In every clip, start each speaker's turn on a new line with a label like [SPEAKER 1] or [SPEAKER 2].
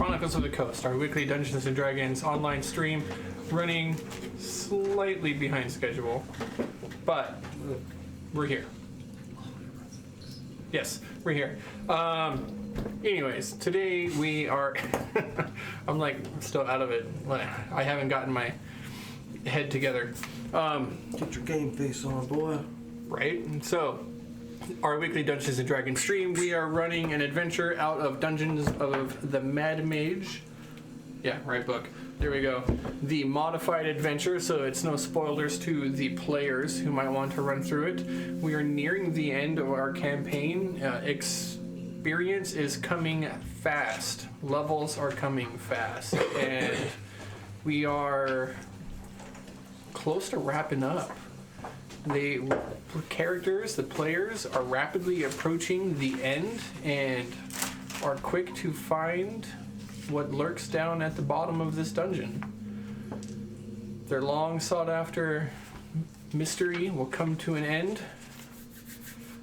[SPEAKER 1] Chronicles of the Coast, our weekly Dungeons and Dragons online stream, running slightly behind schedule, but we're here. Yes, we're here. Anyways, today we are... I'm like still out of it. I haven't gotten my head together.
[SPEAKER 2] Get your game face on, boy.
[SPEAKER 1] Right? So, our weekly Dungeons and Dragons stream, we are running an adventure out of Dungeons of the Mage. Yeah, right book. There we go. The modified adventure, so it's no spoilers to the players who might want to run through it. We are nearing the end of our campaign. Experience is coming fast. Levels are coming fast. And we are close to wrapping up. The characters, the players, are rapidly approaching the end and are quick to find what lurks down at the bottom of this dungeon. Their long sought after mystery will come to an end.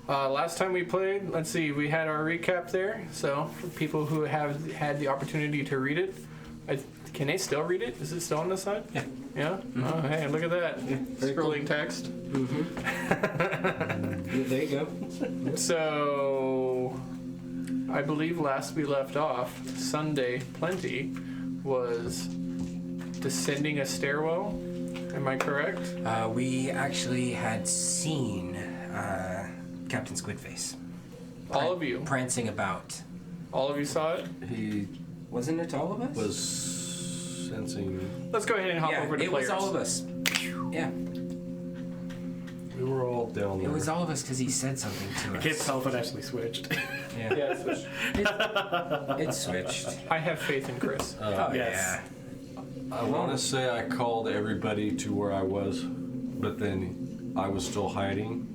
[SPEAKER 1] Last time we played, let's see, we had our recap there. So for people who have had the opportunity to read it, can they still read it? Is it still on the side?
[SPEAKER 2] Yeah.
[SPEAKER 1] Yeah? Mm-hmm. Oh, hey, look at that. Yeah, scrolling cool. Text.
[SPEAKER 2] Mm-hmm. Yeah, there you go.
[SPEAKER 1] So, I believe last we left off, Sunday Plenty was descending a stairwell. Am I correct?
[SPEAKER 3] We actually had seen Captain Squidface.
[SPEAKER 1] All of you?
[SPEAKER 3] Prancing about.
[SPEAKER 1] All of you saw it?
[SPEAKER 2] He
[SPEAKER 3] Wasn't it all of us?
[SPEAKER 2] was sensing.
[SPEAKER 1] Let's go ahead and hop over to
[SPEAKER 3] it
[SPEAKER 1] players.
[SPEAKER 3] was all of us. Yeah.
[SPEAKER 2] We were all down there.
[SPEAKER 3] It was all of us because he said something to us.
[SPEAKER 4] I can't tell if it actually switched.
[SPEAKER 3] Yeah.
[SPEAKER 1] Yeah, it's switched.
[SPEAKER 3] It switched.
[SPEAKER 1] I have faith in Chris.
[SPEAKER 3] Oh,
[SPEAKER 4] yes.
[SPEAKER 3] yeah.
[SPEAKER 2] I want to say I called everybody to where I was, but then I was still hiding.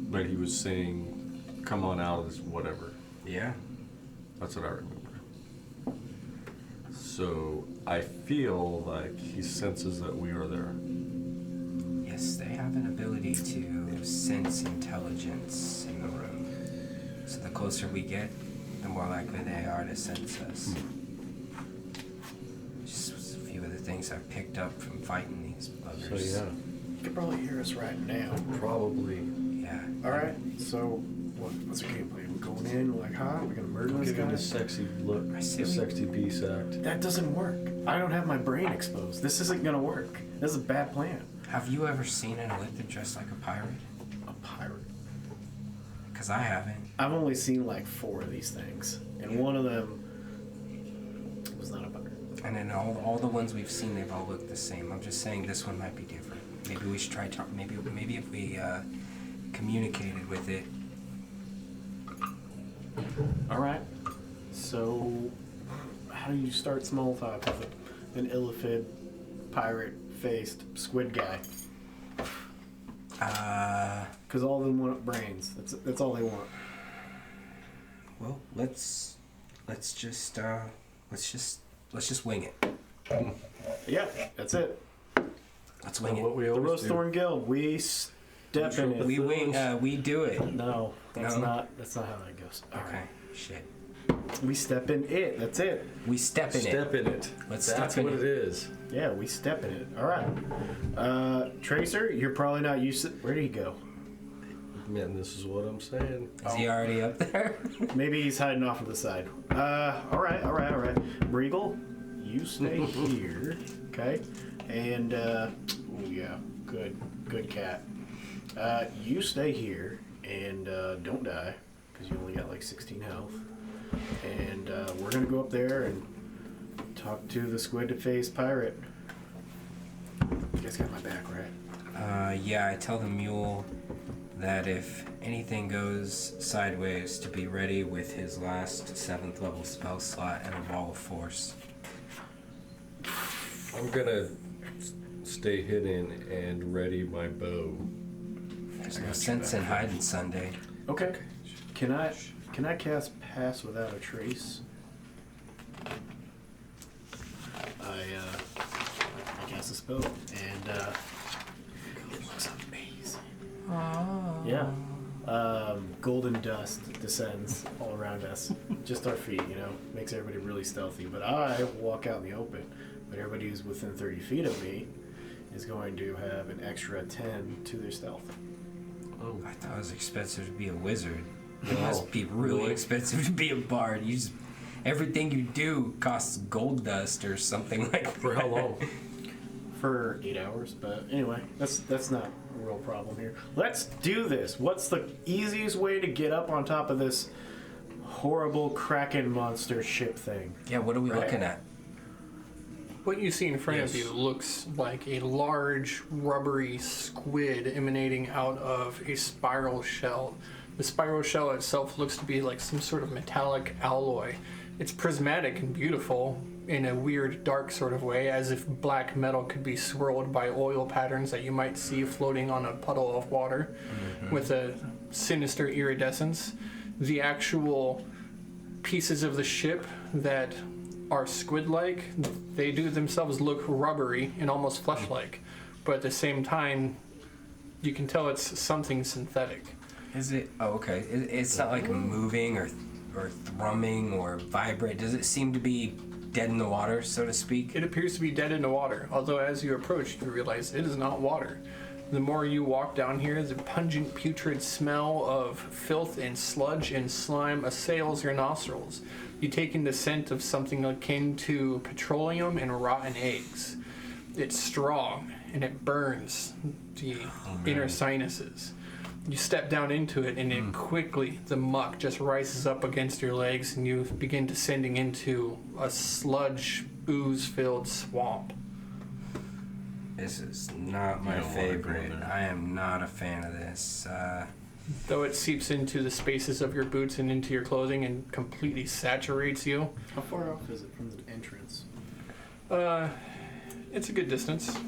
[SPEAKER 2] But he was saying, "Come on out of this, whatever."
[SPEAKER 3] Yeah.
[SPEAKER 2] That's what I remember. So I feel like he senses that we are there.
[SPEAKER 3] Yes, they have an ability to sense intelligence in the room. So the closer we get, the more likely they are to sense us. Just a few of the things I've picked up from fighting these buggers.
[SPEAKER 2] So yeah,
[SPEAKER 4] You could probably hear us right now.
[SPEAKER 2] probably.
[SPEAKER 3] Yeah.
[SPEAKER 4] Alright, so what's our game plan? We're going in, we're like, huh? We're gonna murder this
[SPEAKER 2] Give him
[SPEAKER 4] guy?
[SPEAKER 2] the sexy look,
[SPEAKER 3] I
[SPEAKER 2] the
[SPEAKER 3] see.
[SPEAKER 2] sexy peace act.
[SPEAKER 4] That doesn't work. I don't have my brain exposed. This isn't gonna work. This is a bad plan.
[SPEAKER 3] Have you ever seen an Elitha dressed like a pirate?
[SPEAKER 4] A pirate.
[SPEAKER 3] Because I haven't.
[SPEAKER 4] I've only seen like 4 of these things, and one of them was not a pirate.
[SPEAKER 3] And then all the ones we've seen, they've all looked the same. I'm just saying this one might be different. Maybe we should try talk. Maybe if we communicated with it.
[SPEAKER 4] Alright, so how do you start small talk with an illithid, pirate-faced squid guy? Because all of them want brains. That's all they want.
[SPEAKER 3] Well, let's just wing it.
[SPEAKER 4] Yeah, that's it.
[SPEAKER 3] Let's wing
[SPEAKER 2] What
[SPEAKER 3] it.
[SPEAKER 2] we
[SPEAKER 4] The
[SPEAKER 2] always do.
[SPEAKER 4] Rosethorn Guild, we step in it.
[SPEAKER 3] We wing. We do it.
[SPEAKER 4] No, that's
[SPEAKER 3] No?
[SPEAKER 4] not how that goes. All
[SPEAKER 3] Okay.
[SPEAKER 4] right.
[SPEAKER 3] Shit.
[SPEAKER 4] We step in it. That's it.
[SPEAKER 3] We step in
[SPEAKER 2] Step
[SPEAKER 3] it.
[SPEAKER 2] in it.
[SPEAKER 3] Let's
[SPEAKER 2] That's
[SPEAKER 3] step in
[SPEAKER 2] what
[SPEAKER 3] it.
[SPEAKER 2] it is.
[SPEAKER 4] Yeah, we step in it. All right. Tracer, you're probably not used to... Where did he go?
[SPEAKER 2] Man, this is what I'm saying.
[SPEAKER 3] Is he already up there?
[SPEAKER 4] Maybe he's hiding off to the side. All right. Regal, you stay here. Okay. And, oh yeah, good cat. You stay here and don't die, because you only got like 16 health. And we're going to go up there and talk to the squid-faced pirate. You guys got my back, right?
[SPEAKER 3] Yeah. I tell the mule that if anything goes sideways, to be ready with his last 7th level spell slot and a ball of force.
[SPEAKER 2] I'm gonna stay hidden and ready my bow.
[SPEAKER 3] There's no sense in hiding Sunday.
[SPEAKER 4] Okay. Can I cast Pass Without a Trace? I cast a spell and it looks amazing. Yeah. Golden dust descends all around us. Just our feet, makes everybody really stealthy. But I walk out in the open. But everybody who's within 30 feet of me is going to have an extra 10 to their stealth.
[SPEAKER 2] Oh,
[SPEAKER 3] I thought it was expensive to be a wizard. It
[SPEAKER 2] No,
[SPEAKER 3] must be really
[SPEAKER 2] really?
[SPEAKER 3] expensive to be a bard. Everything you do costs gold dust or something like
[SPEAKER 2] for
[SPEAKER 3] that.
[SPEAKER 2] how long?
[SPEAKER 4] For 8 hours, but anyway, that's not a real problem here. Let's do this. What's the easiest way to get up on top of this horrible Kraken monster ship thing?
[SPEAKER 3] Yeah, what are we
[SPEAKER 4] Right.
[SPEAKER 3] looking at?
[SPEAKER 1] What you see in front of
[SPEAKER 2] Yes.
[SPEAKER 1] you looks like a large, rubbery squid emanating out of a spiral shell. The spiral shell itself looks to be like some sort of metallic alloy. It's prismatic and beautiful in a weird, dark sort of way, as if black metal could be swirled by oil patterns that you might see floating on a puddle of water with a sinister iridescence. The actual pieces of the ship that are squid-like, they do themselves look rubbery and almost flesh-like, but at the same time, you can tell it's something synthetic.
[SPEAKER 3] Is it? Oh, okay. It's not like moving or thrumming or vibrate. Does it seem to be dead in the water, so to speak?
[SPEAKER 1] It appears to be dead in the water, although as you approach, you realize it is not water. The more you walk down here, the pungent, putrid smell of filth and sludge and slime assails your nostrils. You take in the scent of something akin to petroleum and rotten eggs. It's strong, and it burns the inner sinuses. You step down into it, and it quickly, the muck just rises up against your legs, and you begin descending into a sludge, ooze-filled swamp.
[SPEAKER 3] This is not my
[SPEAKER 2] You don't wanna go
[SPEAKER 3] favorite.
[SPEAKER 2] there.
[SPEAKER 3] I am not a fan of this.
[SPEAKER 1] Though it seeps into the spaces of your boots and into your clothing and completely saturates you.
[SPEAKER 4] How far off is it from the entrance?
[SPEAKER 1] It's a good distance.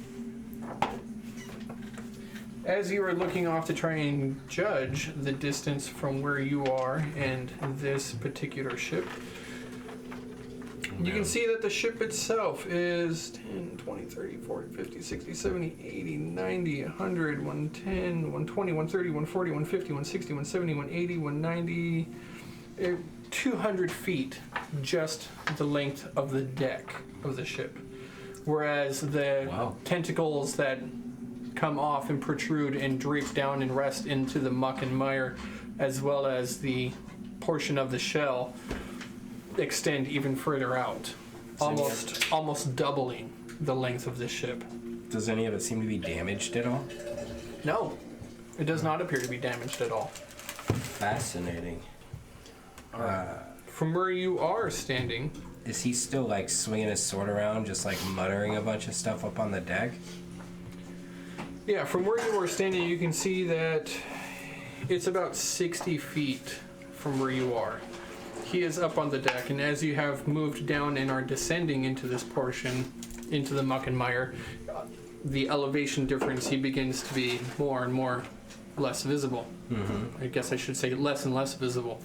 [SPEAKER 1] As you are looking off to try and judge the distance from where you are and this particular ship, you can see that the ship itself is 10, 20, 30, 40, 50, 60, 70, 80, 90, 100, 110, 120, 130, 140, 150, 160, 170, 180, 190, 200 feet, just the length of the deck of the ship. Whereas the
[SPEAKER 2] Wow.
[SPEAKER 1] tentacles that come off and protrude and drape down and rest into the muck and mire, as well as the portion of the shell, extend even further out, almost doubling the length of this ship.
[SPEAKER 3] Does any of it seem to be damaged at all?
[SPEAKER 1] No, it does not appear to be damaged at all.
[SPEAKER 3] Fascinating.
[SPEAKER 1] From where you are standing,
[SPEAKER 3] Is he still like swinging his sword around, just like muttering a bunch of stuff up on the deck?
[SPEAKER 1] yeah, from where you are standing, you can see that it's about 60 feet from where you are. He is up on the deck, and as you have moved down and are descending into this portion, into the muck and mire, the elevation difference, he begins to be more and more less visible. I guess I should say less and less visible.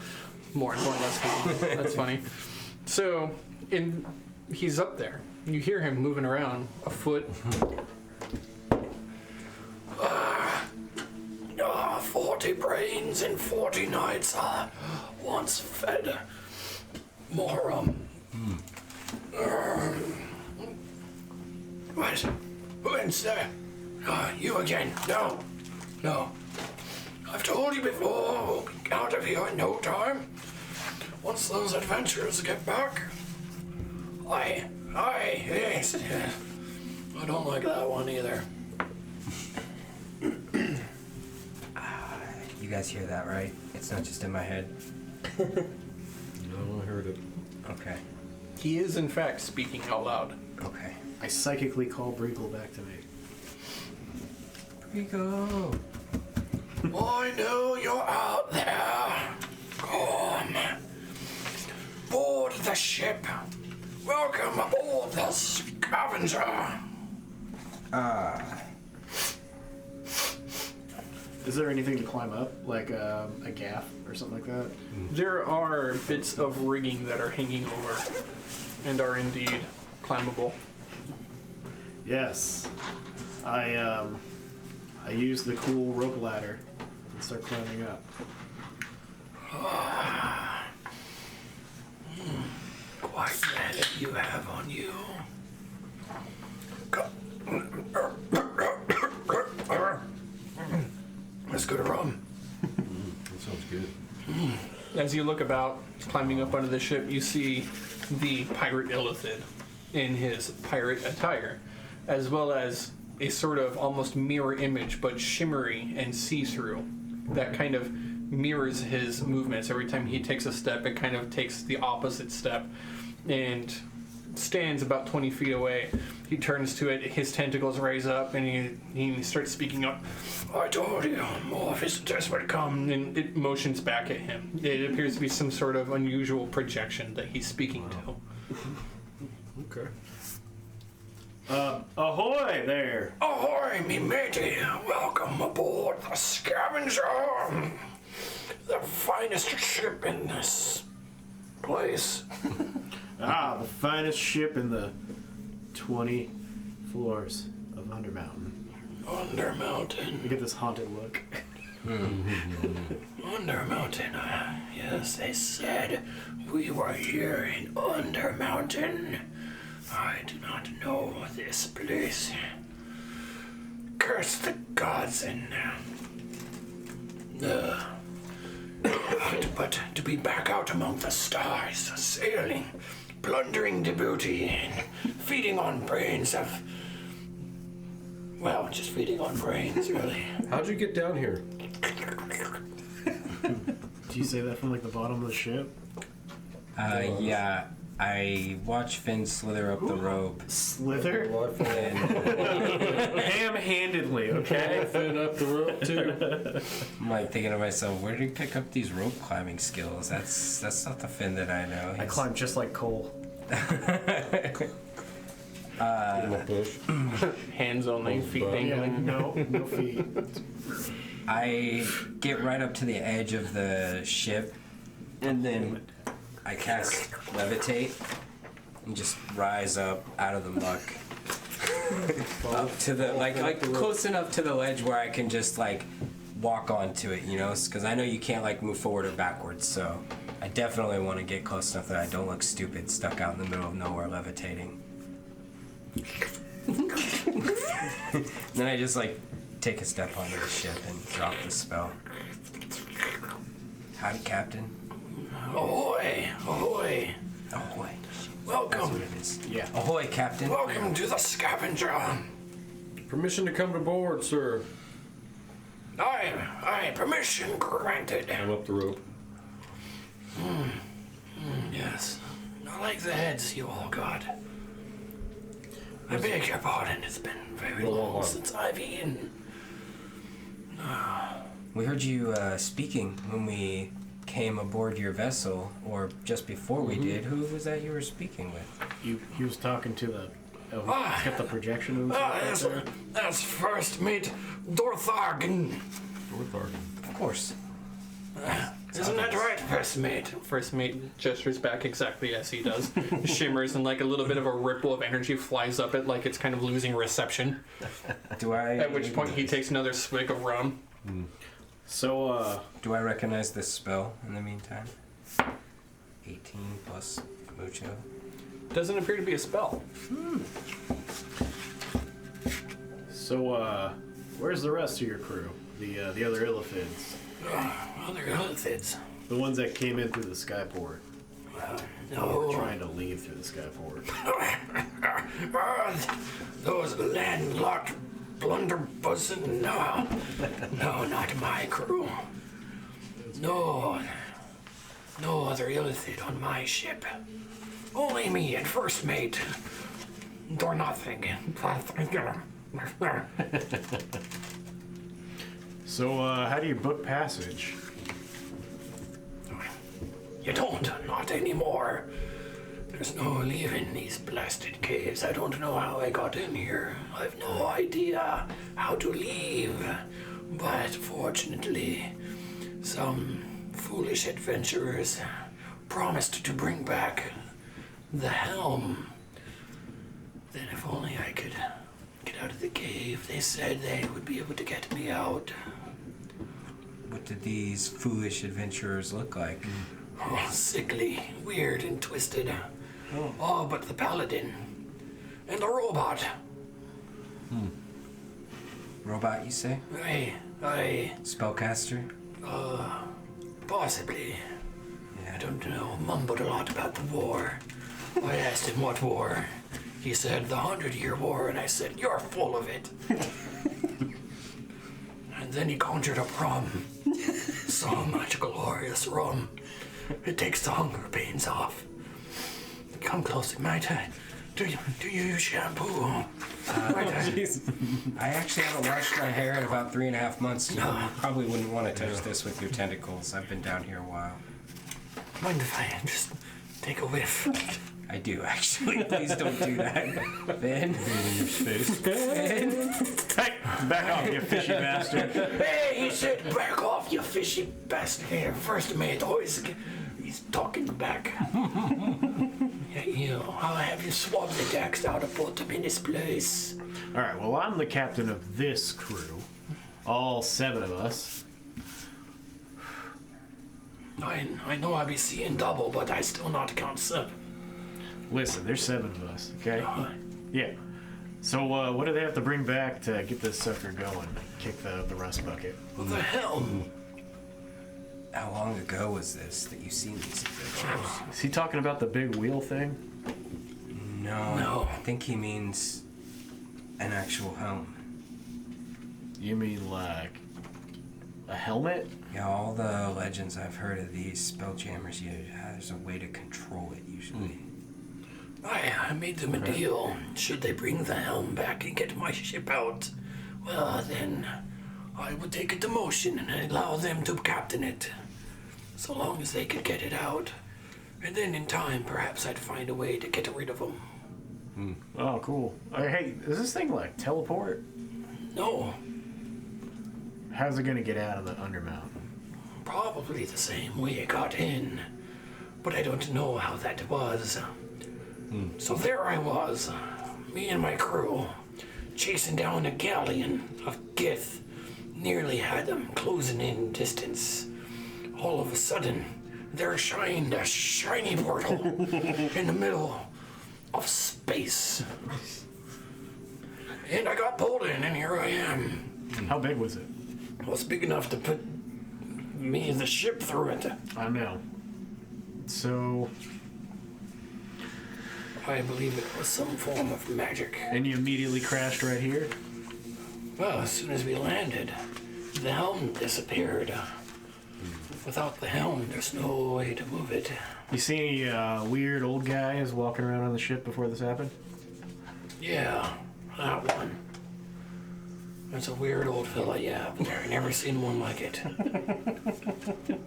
[SPEAKER 1] More and more less visible. That's funny. So, he's up there. You hear him moving around a foot. 40 brains in 40 nights once fed. More, What? When's there? You again? No. I've told you before, we'll be out of here in no time. Once those adventurers get back. Aye, yes. I don't like that one either.
[SPEAKER 3] You guys hear that, right? It's not just in my head.
[SPEAKER 2] No, I heard it.
[SPEAKER 3] Okay.
[SPEAKER 1] He is, in fact, speaking out loud.
[SPEAKER 3] Okay.
[SPEAKER 4] I psychically call Briegel back to me.
[SPEAKER 3] Rico.
[SPEAKER 1] I know you're out there. Come. Board the ship. Welcome aboard the Scavenger.
[SPEAKER 4] Is there anything to climb up, like a gaff or something like that?
[SPEAKER 1] There are bits of rigging that are hanging over and are indeed climbable.
[SPEAKER 4] Yes. I used the cool rope ladder start climbing up.
[SPEAKER 5] Quite the head you have on you. Let's go to rum.
[SPEAKER 2] That sounds good.
[SPEAKER 1] As you look about, climbing up onto the ship, you see the pirate Illithid in his pirate attire, as well as a sort of almost mirror image, but shimmery and see-through, that kind of mirrors his movements. Every time he takes a step, it kind of takes the opposite step, and stands about 20 feet away. He turns to it, his tentacles rise up, and he starts speaking up.
[SPEAKER 5] I told you, more visitors would come.
[SPEAKER 1] And it motions back at him. It appears to be some sort of unusual projection that he's speaking to.
[SPEAKER 2] Okay.
[SPEAKER 4] Ahoy there!
[SPEAKER 5] Ahoy, me matey. Welcome aboard the Scavenger. The finest ship in this place.
[SPEAKER 4] Ah, the finest ship in the 20 floors of Undermountain.
[SPEAKER 5] Undermountain.
[SPEAKER 4] You get this haunted look.
[SPEAKER 5] Undermountain. Yes, they said we were here in Undermountain. I do not know this place. Curse the gods and but to be back out among the stars, sailing, plundering the booty, and feeding on brains of. Well, just feeding on brains, really.
[SPEAKER 2] How'd you get down here?
[SPEAKER 4] Do you say that from like the bottom of the ship?
[SPEAKER 3] Yeah. I watch Finn slither up the rope.
[SPEAKER 4] Slither?
[SPEAKER 3] And
[SPEAKER 4] Ham-handedly, okay?
[SPEAKER 2] Fin up the rope too.
[SPEAKER 3] I'm like thinking to myself, where did he pick up these rope climbing skills? That's not the Finn that I know.
[SPEAKER 4] I climb just like Cole.
[SPEAKER 2] In a push.
[SPEAKER 1] Hands only, feet
[SPEAKER 4] Yeah,
[SPEAKER 1] dangling.
[SPEAKER 4] no feet.
[SPEAKER 3] I get right up to the edge of the ship, and then I cast levitate and just rise up out of the muck up to the like close enough to the ledge where I can just like walk onto it, you know, because I know you can't like move forward or backwards. So I definitely want to get close enough that I don't look stupid stuck out in the middle of nowhere levitating. Then I just like take a step onto the ship and drop the spell. Howdy, Captain.
[SPEAKER 5] Ahoy, ahoy.
[SPEAKER 3] Ahoy. That's
[SPEAKER 5] Welcome.
[SPEAKER 3] what it is.
[SPEAKER 4] Yeah.
[SPEAKER 3] Ahoy, Captain.
[SPEAKER 5] Welcome to the Scavenger.
[SPEAKER 2] Permission to come to board, sir.
[SPEAKER 5] Aye, permission granted.
[SPEAKER 2] I'm up the rope.
[SPEAKER 5] Yes. I like the heads you all got. I beg your pardon, it's been very long since I've eaten.
[SPEAKER 3] We heard you speaking when we came aboard your vessel, or just before we did. Who was that you were speaking with?
[SPEAKER 4] He was talking to the. Oh, he's got the projection and stuff right there.
[SPEAKER 5] That's first mate Dorthargen.
[SPEAKER 3] Of course.
[SPEAKER 5] Isn't that right, first mate?
[SPEAKER 1] First mate gestures back exactly as he does. Shimmers and like a little bit of a ripple of energy flies up it like it's kind of losing reception. At which point he takes another swig of rum.
[SPEAKER 4] So,
[SPEAKER 3] Do I recognize this spell in the meantime? 18 plus Mucho.
[SPEAKER 1] Doesn't appear to be a spell.
[SPEAKER 4] where's the rest of your crew? The other Illithids?
[SPEAKER 5] Other Illithids.
[SPEAKER 4] The ones that came in through the skyport.
[SPEAKER 5] No.
[SPEAKER 4] We're trying to leave through the skyport.
[SPEAKER 5] Those landlocked blunderbussin'. No, not my crew. No other Illithid on my ship. Only me and first mate. Or nothing.
[SPEAKER 4] So, how do you book passage?
[SPEAKER 5] You don't, not anymore. There's no leaving these blasted caves. I don't know how I got in here. I've no idea how to leave. But fortunately, some foolish adventurers promised to bring back the helm. Then if only I could get out of the cave, they said they would be able to get me out.
[SPEAKER 3] What did these foolish adventurers look like?
[SPEAKER 5] Oh, sickly, weird, and twisted. Oh, but the paladin. And the robot.
[SPEAKER 3] Robot, you say?
[SPEAKER 5] I
[SPEAKER 3] Spellcaster?
[SPEAKER 5] possibly.
[SPEAKER 3] Yeah.
[SPEAKER 5] I don't know. Mumbled a lot about the war. I asked him what war. He said the 100-Year War, and I said, you're full of it. And then he conjured up rum. Some glorious rum. It takes the hunger pains off. Come closer, mate. Do you use shampoo?
[SPEAKER 3] I actually haven't washed my hair in about 3.5 months. You probably wouldn't want to touch this with your tentacles. I've been down here a while.
[SPEAKER 5] Mind if I just take a whiff?
[SPEAKER 3] I do, actually. Please don't do that. Ben?
[SPEAKER 4] Hey, back off, you fishy bastard.
[SPEAKER 5] Hey, he said, back off, you fishy bastard. Here, first mate, always, he's talking back. I'll have you swab the decks out and put him in his place.
[SPEAKER 4] All right, well, I'm the captain of this crew. All 7 of us.
[SPEAKER 5] I know I be seeing double, but I still not count 7.
[SPEAKER 4] Listen, there's 7 of us, okay? Yeah. So, what do they have to bring back to get this sucker going? Kick the rust bucket.
[SPEAKER 5] What the hell?
[SPEAKER 3] How long ago was this that you seen these adventures?
[SPEAKER 4] Is he talking about the big wheel thing?
[SPEAKER 3] No. I think he means an actual helm.
[SPEAKER 4] You mean like a helmet?
[SPEAKER 3] Yeah, all the legends I've heard of these spelljammers, there's a way to control it usually.
[SPEAKER 5] I made them a deal. Should they bring the helm back and get my ship out, well, then I would take a demotion and allow them to captain it. So long as they could get it out. And then in time, perhaps I'd find a way to get rid of them.
[SPEAKER 4] Oh, cool. Hey, does this thing like teleport?
[SPEAKER 5] No,
[SPEAKER 4] How's it gonna get out of the Undermountain?
[SPEAKER 5] probably the same way it got in. But I don't know how that was. So there I was, me and my crew, chasing down a galleon of Gith. Nearly had them closing in distance. All of a sudden, there shined a shiny portal in the middle of space. And I got pulled in, and here I am.
[SPEAKER 4] How big was it?
[SPEAKER 5] It was big enough to put me and the ship through it.
[SPEAKER 4] I know. So,
[SPEAKER 5] I believe it was some form of magic.
[SPEAKER 4] and you immediately crashed right here?
[SPEAKER 5] Well, as soon as we landed, the helm disappeared. Without the helm, there's no way to move it.
[SPEAKER 4] You see any weird old guys walking around on the ship before this happened?
[SPEAKER 5] Yeah, that one. That's a weird old fella, yeah, but I've never seen one like it.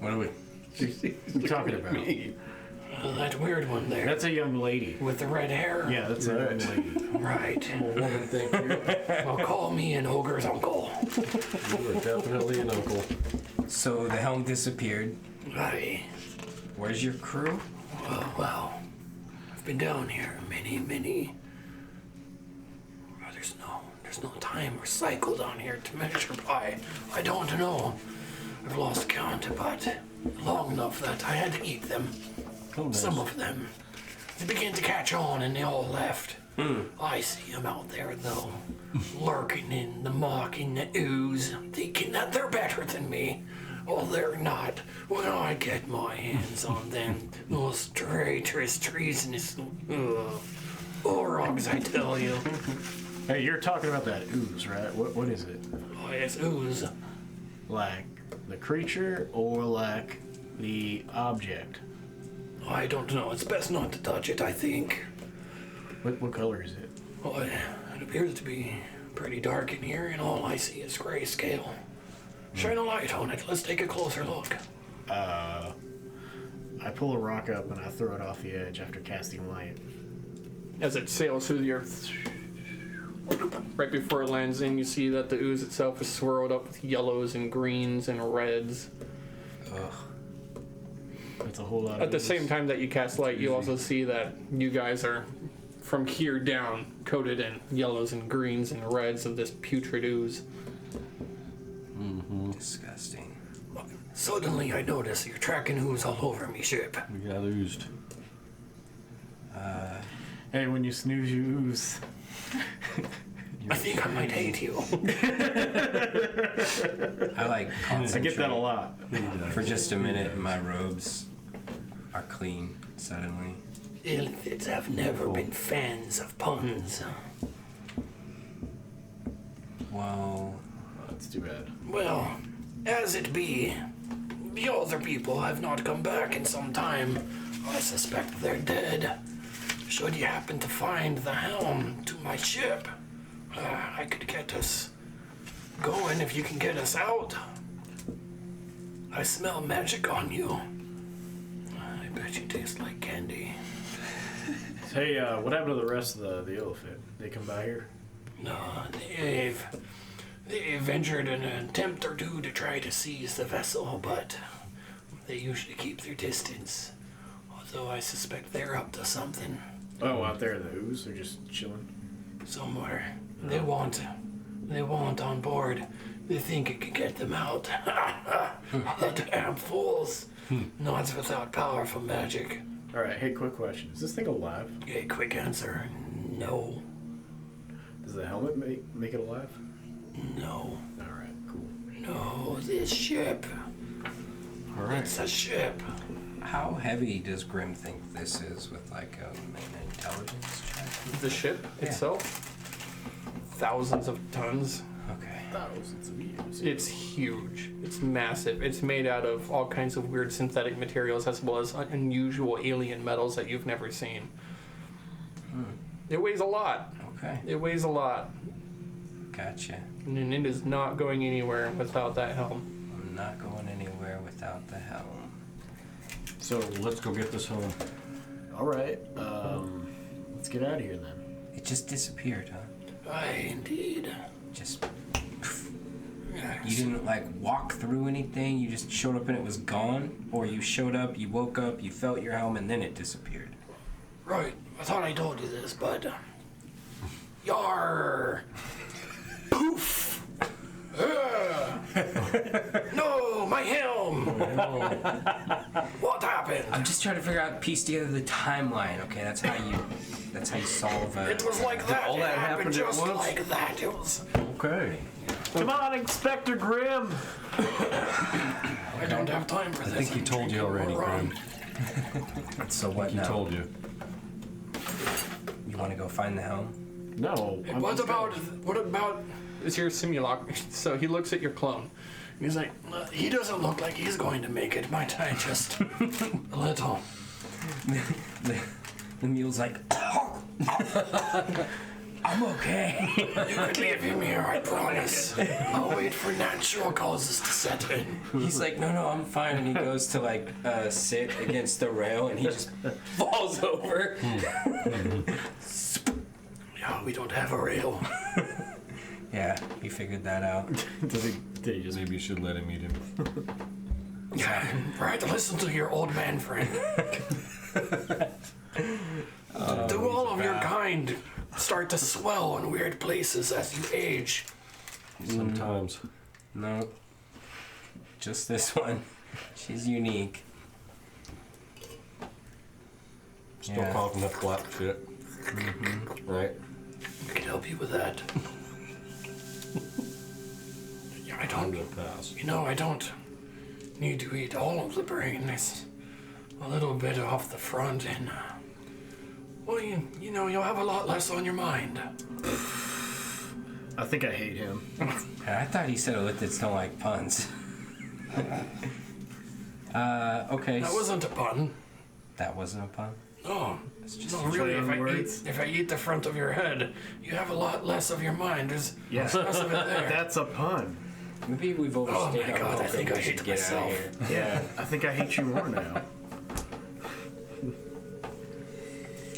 [SPEAKER 3] What are we?
[SPEAKER 4] What are you talking about?
[SPEAKER 5] That weird one there.
[SPEAKER 4] That's a young lady.
[SPEAKER 5] With the red hair?
[SPEAKER 4] Yeah, that's a young lady.
[SPEAKER 5] Right.
[SPEAKER 1] Woman, thank you.
[SPEAKER 5] Well, call me an ogre's uncle.
[SPEAKER 2] You are definitely an uncle.
[SPEAKER 3] So the helm disappeared.
[SPEAKER 5] Aye.
[SPEAKER 3] Where's your crew?
[SPEAKER 5] Well, I've been down here many. There's no time or cycle down here to measure by. I don't know. I've lost count, but long enough that I had to eat them.
[SPEAKER 2] Oh, nice.
[SPEAKER 5] Some of them. They began to catch on and they all left. I see them out there, though, lurking in the muck in the ooze, thinking that they're better than me. Oh, they're not. When I get my hands on them, those traitorous, treasonous orogs, I tell you.
[SPEAKER 4] Hey, you're talking about that ooze, right? What is it?
[SPEAKER 5] Oh, it's ooze.
[SPEAKER 4] Like the creature or like the object?
[SPEAKER 5] I don't know. It's best not to touch it, I think.
[SPEAKER 4] What color is it?
[SPEAKER 5] Oh, it appears to be pretty dark in here, and all I see is grayscale. Shine a light on it. Let's take a closer look.
[SPEAKER 4] I pull a rock up and I throw it off the edge after casting light.
[SPEAKER 1] As it sails through the earth, right before it lands in, you see that the ooze itself is swirled up with yellows and greens and reds.
[SPEAKER 4] That's a whole lot of
[SPEAKER 1] At the
[SPEAKER 4] ooze.
[SPEAKER 1] same time that you cast light, you also see that you guys are, from here down, coated in yellows and greens and reds of this putrid ooze.
[SPEAKER 3] Disgusting.
[SPEAKER 5] Suddenly I notice you're tracking Ooze all over me ship.
[SPEAKER 2] We got oozed.
[SPEAKER 4] Hey, when you snooze, you ooze.
[SPEAKER 5] I think I might hate you.
[SPEAKER 3] I like
[SPEAKER 4] I
[SPEAKER 3] concentrate
[SPEAKER 4] get that a lot.
[SPEAKER 3] for just a minute, and my robes are clean suddenly.
[SPEAKER 5] Illithids have never been fans of puns.
[SPEAKER 3] Well,
[SPEAKER 4] That's too bad.
[SPEAKER 5] Well, as it be, the other people have not come back in some time. I suspect they're dead. Should you happen to find the helm to my ship, I could get us going if you can get us out. I smell magic on you. I bet you taste like candy.
[SPEAKER 4] Hey, what happened to the rest of the elephant? They come by here?
[SPEAKER 5] No, they've ventured an attempt or two to try to seize the vessel, but they usually keep their distance. Although I suspect they're up to something
[SPEAKER 4] Oh, out there in the ooze? They're just chilling?
[SPEAKER 5] somewhere. They want on board. They think it could get them out. The damn fools. Not without powerful magic.
[SPEAKER 4] Alright, hey, quick question. Is this thing alive?
[SPEAKER 5] Okay, quick answer. No.
[SPEAKER 4] Does the helmet make it alive?
[SPEAKER 5] No.
[SPEAKER 4] Alright, cool.
[SPEAKER 5] No, this ship.
[SPEAKER 2] All right.
[SPEAKER 5] It's a ship.
[SPEAKER 3] how heavy does Grim think this is with like an intelligence check?
[SPEAKER 1] The ship
[SPEAKER 3] Yeah.
[SPEAKER 1] itself, thousands of tons.
[SPEAKER 3] Okay.
[SPEAKER 4] Thousands of years.
[SPEAKER 1] It's huge. It's massive. It's made out of all kinds of weird synthetic materials as well as unusual alien metals that you've never seen. It weighs a lot.
[SPEAKER 3] Okay.
[SPEAKER 1] It weighs a lot.
[SPEAKER 3] Gotcha.
[SPEAKER 1] And it is not going anywhere without that helm.
[SPEAKER 3] I'm not going anywhere without the helm.
[SPEAKER 2] So let's go get this home.
[SPEAKER 4] Alright, let's get out of here then.
[SPEAKER 3] It just disappeared, huh?
[SPEAKER 5] Aye, indeed.
[SPEAKER 3] Just. You didn't like walk through anything, you just showed up and it was gone? Or you showed up, you woke up, you felt your helm, and then it disappeared?
[SPEAKER 5] Right, I thought I told you this, but... Yar! Poof! No, my helm! What happened?
[SPEAKER 3] I'm just trying to figure out, piece together the timeline. Okay, that's how you solve
[SPEAKER 5] It was like that.
[SPEAKER 2] all
[SPEAKER 5] It
[SPEAKER 2] that
[SPEAKER 5] happened
[SPEAKER 2] happen at
[SPEAKER 5] just
[SPEAKER 2] once?
[SPEAKER 5] like that. It was...
[SPEAKER 2] Okay.
[SPEAKER 4] Come on, Inspector Grimm!
[SPEAKER 5] I don't have time for this.
[SPEAKER 2] I think he
[SPEAKER 5] I'm
[SPEAKER 2] told you
[SPEAKER 5] drinking
[SPEAKER 2] already,
[SPEAKER 5] more rum.
[SPEAKER 2] Grim.
[SPEAKER 3] So what
[SPEAKER 2] He
[SPEAKER 3] now?
[SPEAKER 2] told you.
[SPEAKER 3] You want to go find the helm?
[SPEAKER 4] No. I'm
[SPEAKER 5] What
[SPEAKER 4] just
[SPEAKER 5] about...
[SPEAKER 4] gonna-
[SPEAKER 5] What about...
[SPEAKER 1] It's your simulacrum. So he looks at your clone.
[SPEAKER 5] And he's like, he doesn't look like he's going to make it. Might I just... a little...
[SPEAKER 3] The mule's like, I'm okay.
[SPEAKER 5] You could leave him here, I promise. I'll wait for natural causes to set in.
[SPEAKER 3] He's like, no, I'm fine. And he goes to like sit against the rail and he just falls over.
[SPEAKER 5] Yeah, we don't have a rail.
[SPEAKER 3] Yeah, he figured that out.
[SPEAKER 4] Did he just...
[SPEAKER 2] Maybe you should let him eat him.
[SPEAKER 5] Yeah, right. Listen to your old man friend. Do all of your kind start to swell in weird places as you age?
[SPEAKER 2] Sometimes.
[SPEAKER 3] No, just this one. She's unique.
[SPEAKER 2] Still
[SPEAKER 3] Yeah.
[SPEAKER 2] coughing up black shit. Right?
[SPEAKER 5] I can help you with that. Yeah, I
[SPEAKER 2] I'm
[SPEAKER 5] don't.
[SPEAKER 2] gonna pass.
[SPEAKER 5] You know, I don't need to eat all of the brain. It's a little bit off the front, and well, you know, you'll have a lot less on your mind.
[SPEAKER 4] I think I hate him.
[SPEAKER 3] And I thought he said Illithids don't like puns. Okay.
[SPEAKER 5] That wasn't a pun.
[SPEAKER 3] That wasn't a pun?
[SPEAKER 5] No,
[SPEAKER 3] It's just
[SPEAKER 5] no,
[SPEAKER 3] a
[SPEAKER 5] really.
[SPEAKER 4] play on words.
[SPEAKER 5] If I eat the front of your head, you have a lot less of your mind. There's
[SPEAKER 4] Yeah.
[SPEAKER 5] less of it there.
[SPEAKER 4] That's a pun.
[SPEAKER 3] Maybe we've
[SPEAKER 5] Oh
[SPEAKER 3] overstayed
[SPEAKER 5] my
[SPEAKER 3] our
[SPEAKER 5] God, I
[SPEAKER 3] welcome.
[SPEAKER 5] think
[SPEAKER 3] We
[SPEAKER 5] I
[SPEAKER 3] should
[SPEAKER 5] hate
[SPEAKER 3] get out of
[SPEAKER 5] myself.
[SPEAKER 3] here.
[SPEAKER 4] Yeah, I think I hate you more now.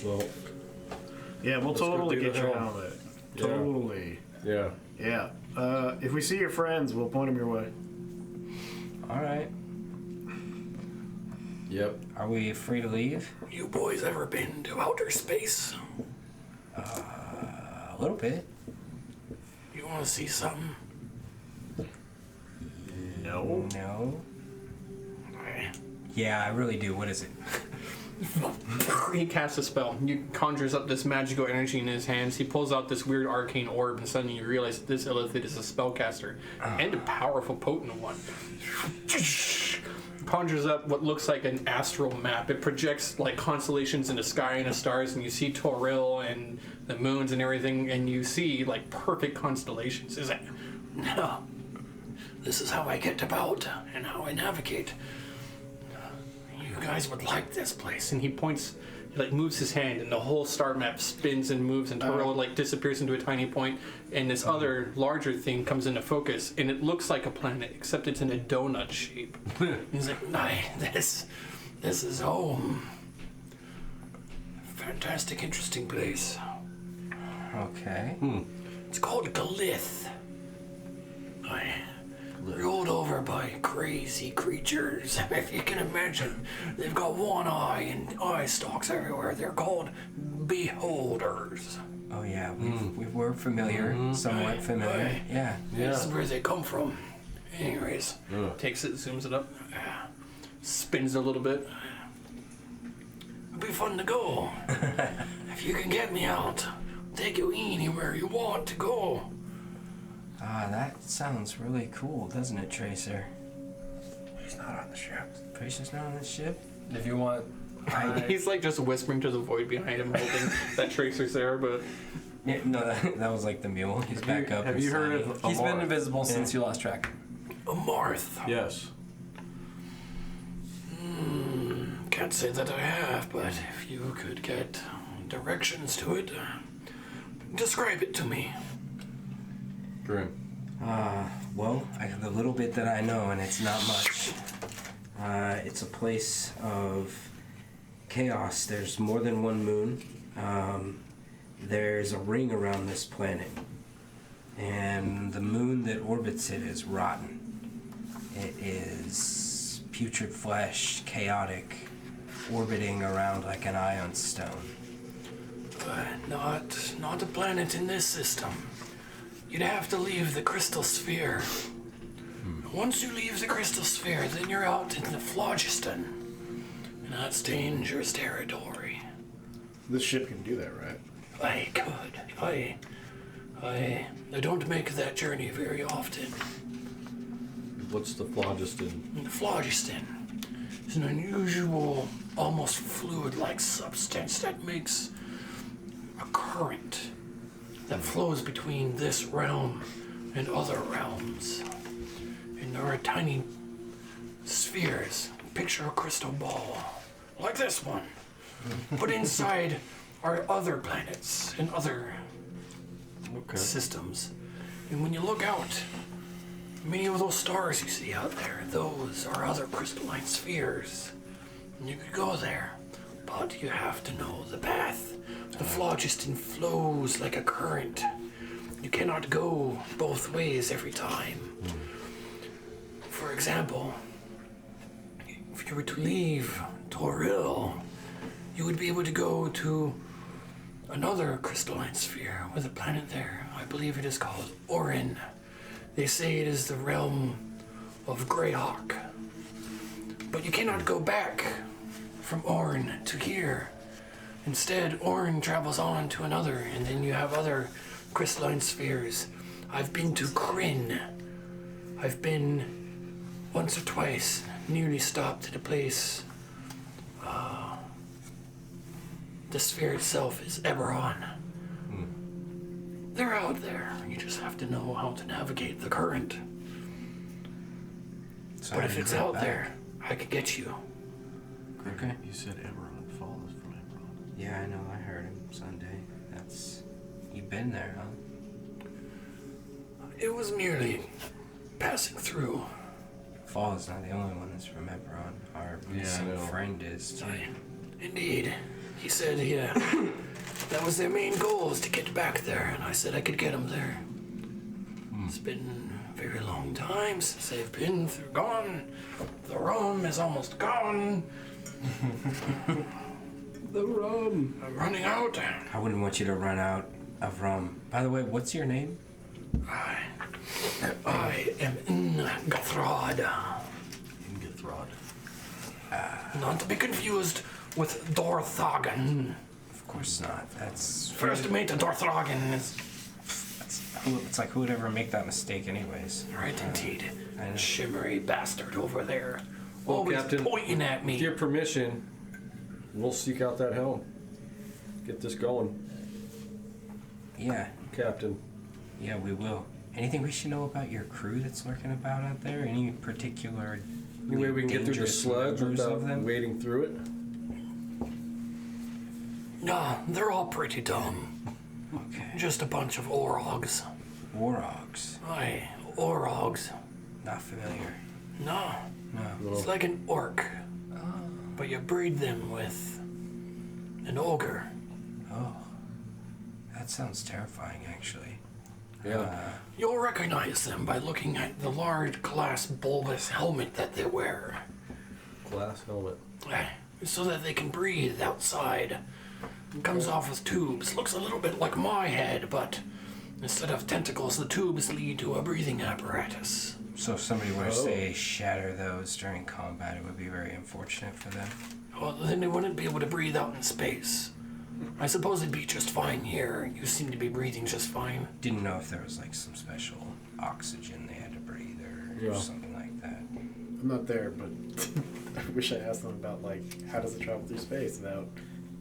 [SPEAKER 2] Well,
[SPEAKER 4] Yeah, we'll
[SPEAKER 2] Let's go
[SPEAKER 4] totally
[SPEAKER 2] do
[SPEAKER 4] get
[SPEAKER 2] the
[SPEAKER 4] your
[SPEAKER 2] helm.
[SPEAKER 4] helmet.
[SPEAKER 2] Yeah.
[SPEAKER 4] Totally.
[SPEAKER 2] yeah.
[SPEAKER 4] Yeah. If we see your friends, we'll point them your way.
[SPEAKER 3] All right.
[SPEAKER 2] Yep.
[SPEAKER 3] Are we free to leave?
[SPEAKER 5] You boys ever been to outer space?
[SPEAKER 3] A little bit.
[SPEAKER 5] You want to see something?
[SPEAKER 4] No.
[SPEAKER 3] No. Yeah, I really do. What is it?
[SPEAKER 1] He casts a spell. He conjures up this magical energy in his hands. He pulls out this weird arcane orb, and suddenly you realize that this illithid is a spellcaster and a powerful, potent one. Conjures up what looks like an astral map. It projects like constellations in the sky and the stars, and you see Toril and the moons and everything, and you see like perfect constellations. Is it?
[SPEAKER 5] No. This is how I get about and how I navigate. You guys would like this place.
[SPEAKER 1] And he points, he like moves his hand, and the whole star map spins and moves, and Toril like disappears into a tiny point, and this other larger thing comes into focus, and it looks like a planet, except it's in a donut shape.
[SPEAKER 5] He's like, this is home. Fantastic, interesting place.
[SPEAKER 3] Okay.
[SPEAKER 5] It's called Galith. Ruled over by crazy creatures. If you can imagine, they've got one eye and eye stalks everywhere. They're called beholders.
[SPEAKER 3] Oh yeah, we were familiar, somewhat familiar.
[SPEAKER 5] Right.
[SPEAKER 3] Yeah.
[SPEAKER 5] This is where they come from. Anyways,
[SPEAKER 1] Takes it, zooms it up, spins a little bit.
[SPEAKER 5] it'd be fun to go. If you can get me out, take you anywhere you want to go.
[SPEAKER 3] Ah, that sounds really cool, doesn't it, Tracer?
[SPEAKER 5] He's not on the ship.
[SPEAKER 3] Tracer's not on the ship?
[SPEAKER 6] If you want,
[SPEAKER 1] He's like just whispering to the void behind him, hoping that Tracer's there, but
[SPEAKER 3] Yeah, no, that was like the mule. He's back up.
[SPEAKER 2] Have
[SPEAKER 3] and
[SPEAKER 2] you heard
[SPEAKER 3] sunny.
[SPEAKER 2] of
[SPEAKER 6] he's been
[SPEAKER 2] Amarth?
[SPEAKER 6] invisible since you lost track.
[SPEAKER 5] A Marth.
[SPEAKER 2] Yes.
[SPEAKER 5] Can't say that I have, but if you could get directions to it, describe it to me.
[SPEAKER 2] Grim.
[SPEAKER 3] Well, the little bit that I know, and it's not much. It's a place of chaos. There's more than one moon. There's a ring around this planet. And the moon that orbits it is rotten. It is putrid flesh, chaotic, orbiting around like an ion stone.
[SPEAKER 5] Not a planet in this system. You'd have to leave the crystal sphere. Once you leave the crystal sphere, then you're out in the phlogiston. And that's dangerous territory.
[SPEAKER 4] This ship can do that, right?
[SPEAKER 5] I could. I don't make that journey very often.
[SPEAKER 2] What's the phlogiston?
[SPEAKER 5] The phlogiston is an unusual, almost fluid-like substance that makes a current that flows between this realm and other realms. And there are tiny spheres. Picture a crystal ball, like this one. But inside are other planets and other systems. And when you look out, many of those stars you see out there, those are other crystalline spheres. And you could go there, but you have to know the path. The phlogiston flows like a current. You cannot go both ways every time. For example, if you were to leave Toril, you would be able to go to another crystalline sphere with a planet there. I believe it is called Orin. They say it is the realm of Greyhawk. But you cannot go back from Orin to here. Instead, Orin travels on to another, and then you have other crystalline spheres. I've been to Kryn. I've been once or twice, nearly stopped at a place. The sphere itself is Eberron. They're out there. You just have to know how to navigate the current.
[SPEAKER 3] So
[SPEAKER 5] But
[SPEAKER 3] how
[SPEAKER 5] if
[SPEAKER 3] do you
[SPEAKER 5] it's
[SPEAKER 3] get
[SPEAKER 5] out
[SPEAKER 3] back?
[SPEAKER 5] there, I could get you.
[SPEAKER 3] Okay.
[SPEAKER 2] You said Eberron follows from Eberron.
[SPEAKER 3] Yeah, I know. I heard him Sunday. That's... You've been there, huh?
[SPEAKER 5] It was merely passing through.
[SPEAKER 3] Fall is not the only one that's from Eberron. Our
[SPEAKER 2] Yeah, I
[SPEAKER 3] recent
[SPEAKER 2] know.
[SPEAKER 3] friend is too.
[SPEAKER 5] Indeed. He said that was their main goal, is to get back there, and I said I could get them there. It's been a very long time since they've been gone. The rum is almost gone.
[SPEAKER 2] The rum.
[SPEAKER 5] I'm running out.
[SPEAKER 3] I wouldn't want you to run out of rum. By the way, what's your name?
[SPEAKER 5] I am in Gathrod.
[SPEAKER 2] Ingethrod.
[SPEAKER 5] Not to be confused with Dorthagen.
[SPEAKER 3] Of course not. That's
[SPEAKER 5] First mate of Dorthagen is...
[SPEAKER 3] It's like who would ever make that mistake, anyways?
[SPEAKER 5] Right, indeed.
[SPEAKER 3] I know.
[SPEAKER 5] Shimmery bastard over there.
[SPEAKER 2] Well,
[SPEAKER 5] Always
[SPEAKER 2] Captain,
[SPEAKER 5] pointing at
[SPEAKER 2] With
[SPEAKER 5] me.
[SPEAKER 2] your permission, we'll seek out that helm. Get this going,
[SPEAKER 3] Yeah,
[SPEAKER 2] Captain.
[SPEAKER 3] yeah, we will. Anything we should know about your crew that's lurking about out there? Any particular
[SPEAKER 2] Any way we can get through the
[SPEAKER 3] dangerous
[SPEAKER 2] sludge
[SPEAKER 3] members
[SPEAKER 2] without
[SPEAKER 3] of them?
[SPEAKER 2] wading through it?
[SPEAKER 5] Nah, they're all pretty dumb.
[SPEAKER 3] Okay.
[SPEAKER 5] Just a bunch of orogs.
[SPEAKER 3] Warrogs.
[SPEAKER 5] Aye, orogs.
[SPEAKER 3] Not familiar.
[SPEAKER 5] No,
[SPEAKER 3] No.
[SPEAKER 5] it's like an orc. But you breed them with an ogre.
[SPEAKER 3] Oh. That sounds terrifying, actually.
[SPEAKER 2] Yeah.
[SPEAKER 5] You'll recognize them by looking at the large glass bulbous helmet that they wear.
[SPEAKER 2] Glass helmet.
[SPEAKER 5] So that they can breathe outside. It comes off with tubes. Looks a little bit like my head, but instead of tentacles, the tubes lead to a breathing apparatus.
[SPEAKER 3] So if somebody were to say shatter those during combat, it would be very unfortunate for them.
[SPEAKER 5] Well, then they wouldn't be able to breathe out in space. I suppose it'd be just fine here. You seem to be breathing just fine.
[SPEAKER 3] Didn't know if there was like some special oxygen they had to breathe or
[SPEAKER 2] Yeah.
[SPEAKER 3] something like that.
[SPEAKER 4] I'm not there, but I wish I asked them about, like, how does it travel through space without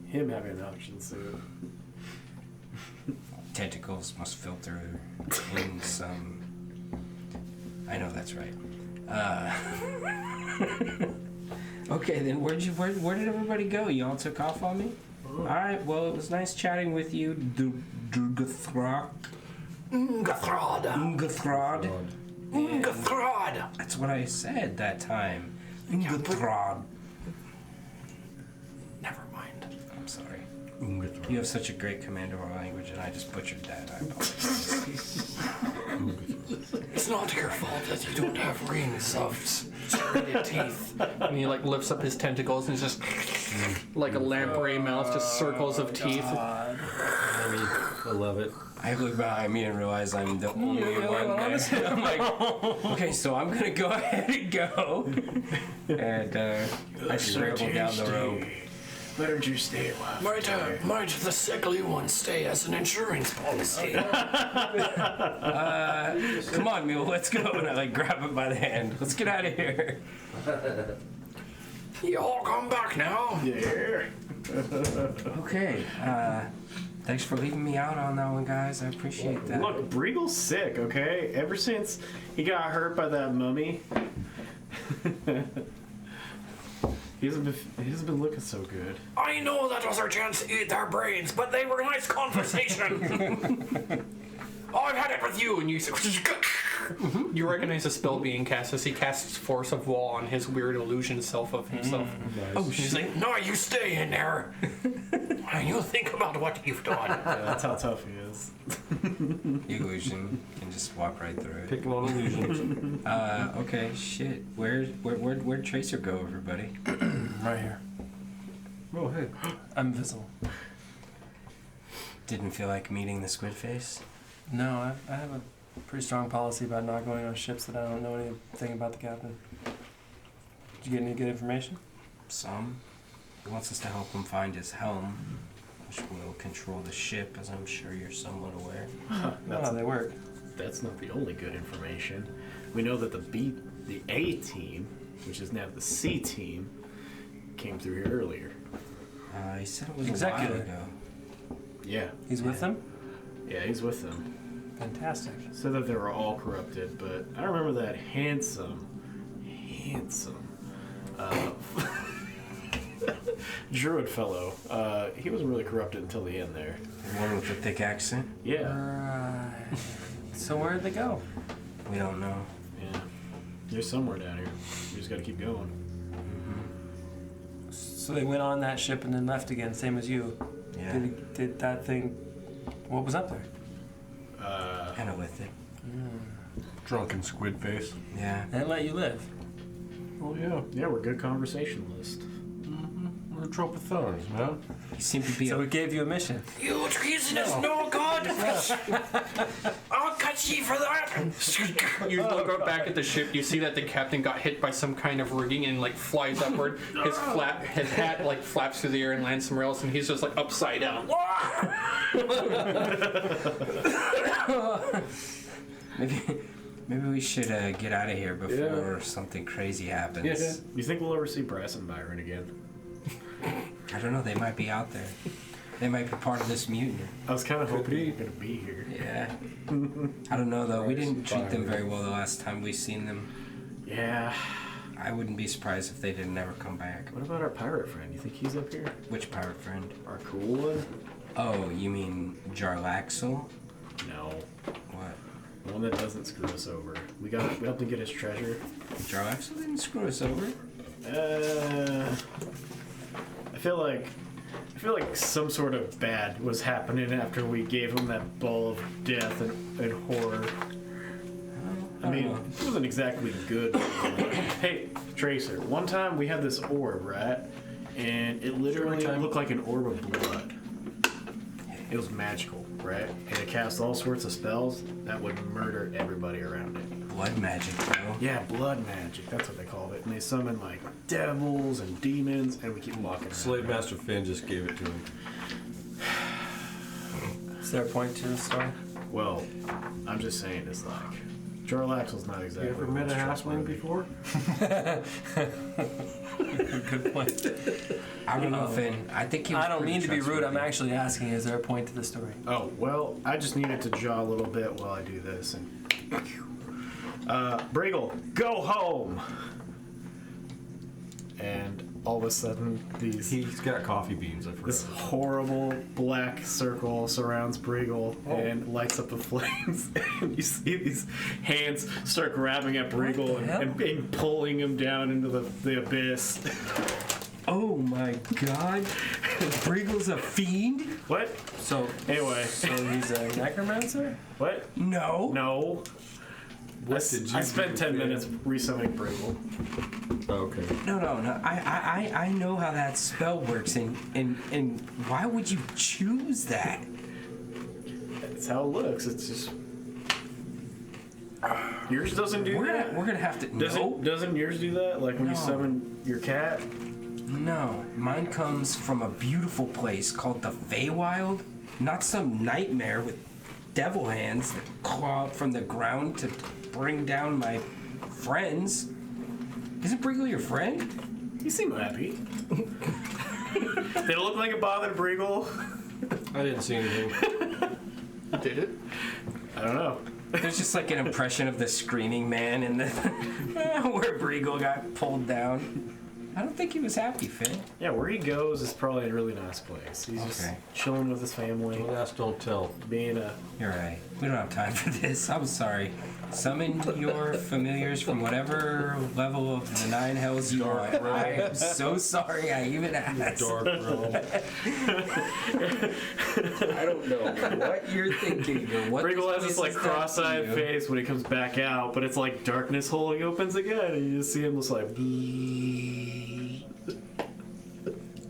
[SPEAKER 4] him having an oxygen suit.
[SPEAKER 3] Tentacles must filter in some. I know that's right. Okay, then where did everybody go? You all took off on me? All right. Well, it was nice chatting with you, Dungathrod.
[SPEAKER 5] Ungathrod.
[SPEAKER 3] Ungathrod.
[SPEAKER 5] Ungathrod.
[SPEAKER 3] That's what I said that time. Ungathrod.
[SPEAKER 5] Never mind.
[SPEAKER 3] I'm sorry. You have such a great command of our language, and I just butchered that. I apologize.
[SPEAKER 5] It's not your fault that you don't have rings of serrated teeth.
[SPEAKER 1] And he like lifts up his tentacles and it's just like a lamprey mouth, just circles of teeth.
[SPEAKER 2] I love it.
[SPEAKER 3] I look behind me and realize I'm the only one there. I'm like, okay, so I'm gonna go ahead and go. And I struggle down the rope.
[SPEAKER 4] Why don't you stay a while?
[SPEAKER 5] Might the sickly one stay as an insurance policy?
[SPEAKER 3] Come on, Mule, let's go. And I like grab him by the hand. Let's get out of here.
[SPEAKER 5] You all come back now.
[SPEAKER 4] Yeah.
[SPEAKER 3] Okay. Thanks for leaving me out on that one, guys. I appreciate that.
[SPEAKER 4] Look, Breagle's sick, okay? Ever since he got hurt by that mummy, he hasn't been looking so good.
[SPEAKER 5] I know that was our chance to eat their brains, but they were nice conversation. I've had it with you, and you
[SPEAKER 1] You recognize a spell being cast as he casts Force of Wall on his weird illusion self of himself.
[SPEAKER 5] Oh, he's like, no, you stay in there. And you think about what you've done.
[SPEAKER 4] Yeah, that's how tough he is.
[SPEAKER 3] Illusion can just walk right through it.
[SPEAKER 2] Picking on illusions.
[SPEAKER 3] Okay, shit. Where'd Tracer go, everybody?
[SPEAKER 6] Right here.
[SPEAKER 2] Oh, hey.
[SPEAKER 6] I'm visible.
[SPEAKER 3] Didn't feel like meeting the squid face?
[SPEAKER 6] No, I have a pretty strong policy about not going on ships that I don't know anything about the captain. Did you get any good information?
[SPEAKER 3] Some. He wants us to help him find his helm, which will control the ship, as I'm sure you're somewhat aware.
[SPEAKER 6] No, they work.
[SPEAKER 4] That's not the only good information. We know that the A team, which is now the C team, came through here earlier.
[SPEAKER 3] He said it was
[SPEAKER 6] Executor.
[SPEAKER 3] a while ago.
[SPEAKER 4] Yeah.
[SPEAKER 6] He's with them?
[SPEAKER 4] Yeah, he's with them.
[SPEAKER 6] Fantastic.
[SPEAKER 4] Said that they were all corrupted, but I remember that handsome druid fellow. He wasn't really corrupted until the end there.
[SPEAKER 3] The one with the thick accent?
[SPEAKER 4] Yeah.
[SPEAKER 6] Right. So where'd they go?
[SPEAKER 3] We don't know.
[SPEAKER 4] Yeah. They're somewhere down here. We just gotta keep going.
[SPEAKER 6] So they went on that ship and then left again, same as you.
[SPEAKER 3] Yeah.
[SPEAKER 6] Did that thing... What was up there?
[SPEAKER 3] Kind of with it.
[SPEAKER 2] Drunken squid face.
[SPEAKER 3] Yeah.
[SPEAKER 6] And let you live.
[SPEAKER 2] Oh, yeah.
[SPEAKER 4] Yeah, we're good conversationalists.
[SPEAKER 2] We're tropithons, man.
[SPEAKER 3] He seemed to be
[SPEAKER 6] So it gave you a mission.
[SPEAKER 5] You treasonous no god! I'll cut
[SPEAKER 3] CotC for that.
[SPEAKER 1] You look up back at the ship. You see that the captain got hit by some kind of rigging and like flies upward. His hat like flaps through the air and lands somewhere else, and he's just like upside down.
[SPEAKER 3] Maybe we should get out of here before something crazy happens.
[SPEAKER 4] You think we'll ever see Brass and Byron again?
[SPEAKER 3] I don't know. They might be out there. They might be part of this mutiny.
[SPEAKER 4] I was kind of hoping you were going to be here.
[SPEAKER 3] Yeah. I don't know though. We didn't treat them very well the last time we seen them.
[SPEAKER 4] Yeah.
[SPEAKER 3] I wouldn't be surprised if they didn't ever come back.
[SPEAKER 4] What about our pirate friend? You think he's up here?
[SPEAKER 3] Which pirate friend?
[SPEAKER 4] Our cool one?
[SPEAKER 3] Oh, you mean Jarlaxle?
[SPEAKER 4] No.
[SPEAKER 3] What?
[SPEAKER 4] The one that doesn't screw us over. We helped him get his treasure.
[SPEAKER 3] Jarlaxle didn't screw us over.
[SPEAKER 4] I feel like some sort of bad was happening after we gave him that ball of death and horror. I mean, it wasn't exactly good. Hey, Tracer, one time we had this orb, right? And it literally looked like an orb of blood. It was magical, right? And it cast all sorts of spells that would murder everybody around it.
[SPEAKER 3] Blood magic, bro.
[SPEAKER 4] Yeah, blood magic. That's what they called it. And they summon like devils and demons, and we keep walking.
[SPEAKER 2] Slave Master Finn just gave it to him.
[SPEAKER 6] Is there a point to the story?
[SPEAKER 4] Well, I'm just saying, it's like Jarlaxle's not exactly.
[SPEAKER 2] You ever
[SPEAKER 4] the
[SPEAKER 2] met a
[SPEAKER 4] most
[SPEAKER 2] halfling
[SPEAKER 4] trustworthy.
[SPEAKER 2] before?
[SPEAKER 6] Good point.
[SPEAKER 3] I don't know, Finn. I think he was
[SPEAKER 6] I don't
[SPEAKER 3] pretty
[SPEAKER 6] mean to be rude. I'm
[SPEAKER 3] trustworthy.
[SPEAKER 6] actually asking, is there a point to the story?
[SPEAKER 4] Oh well, I just needed to jaw a little bit while I do this. And Briggle, go home. And all of a sudden,
[SPEAKER 2] He's got coffee beans, I
[SPEAKER 4] this
[SPEAKER 2] forgot.
[SPEAKER 4] horrible black circle surrounds Briggle and lights up the flames. And you see these hands start grabbing at Briggle
[SPEAKER 6] What the hell?
[SPEAKER 4] and pulling him down into the abyss.
[SPEAKER 3] Oh my god. Briggle's a fiend?
[SPEAKER 4] What?
[SPEAKER 6] So,
[SPEAKER 4] Anyway,
[SPEAKER 6] so he's a necromancer?
[SPEAKER 4] what?
[SPEAKER 3] No.
[SPEAKER 4] No.
[SPEAKER 2] What did you
[SPEAKER 4] I spent
[SPEAKER 2] do,
[SPEAKER 4] 10
[SPEAKER 2] Finn?
[SPEAKER 4] minutes resummoning Briggle.
[SPEAKER 2] Okay.
[SPEAKER 3] No. I know how that spell works, and why would you choose that?
[SPEAKER 4] That's how it looks. It's just. Yours doesn't do that?
[SPEAKER 3] We're gonna have to.
[SPEAKER 4] Doesn't yours do that? Like when you
[SPEAKER 3] No.
[SPEAKER 4] summon your cat?
[SPEAKER 3] No, mine comes from a beautiful place called the Feywild, not some nightmare with devil hands that claw up from the ground to bring down my friends. Isn't Briggle your friend?
[SPEAKER 4] You seem happy. Did it look like it bothered Briggle?
[SPEAKER 2] I didn't see anything.
[SPEAKER 1] Did it?
[SPEAKER 4] I don't know.
[SPEAKER 3] There's just like an impression of the screaming man in the where Briggle got pulled down. I don't think he was happy, Finn.
[SPEAKER 4] Yeah, where he goes is probably a really nice place. He's just
[SPEAKER 3] Okay.
[SPEAKER 4] chilling with his family,
[SPEAKER 2] Don't ask, don't tell.
[SPEAKER 4] being a.
[SPEAKER 3] You're right. We don't have time for this. I'm sorry. Summon your familiars from whatever level of the nine hells you want. I am so sorry I even asked.
[SPEAKER 2] Dark realm.
[SPEAKER 3] I don't know what you're thinking or what
[SPEAKER 4] Briggle has this
[SPEAKER 3] place
[SPEAKER 4] like
[SPEAKER 3] has done to
[SPEAKER 4] cross-eyed
[SPEAKER 3] you.
[SPEAKER 4] face when he comes back out, but it's like darkness hole. He opens again, and you just see him just like.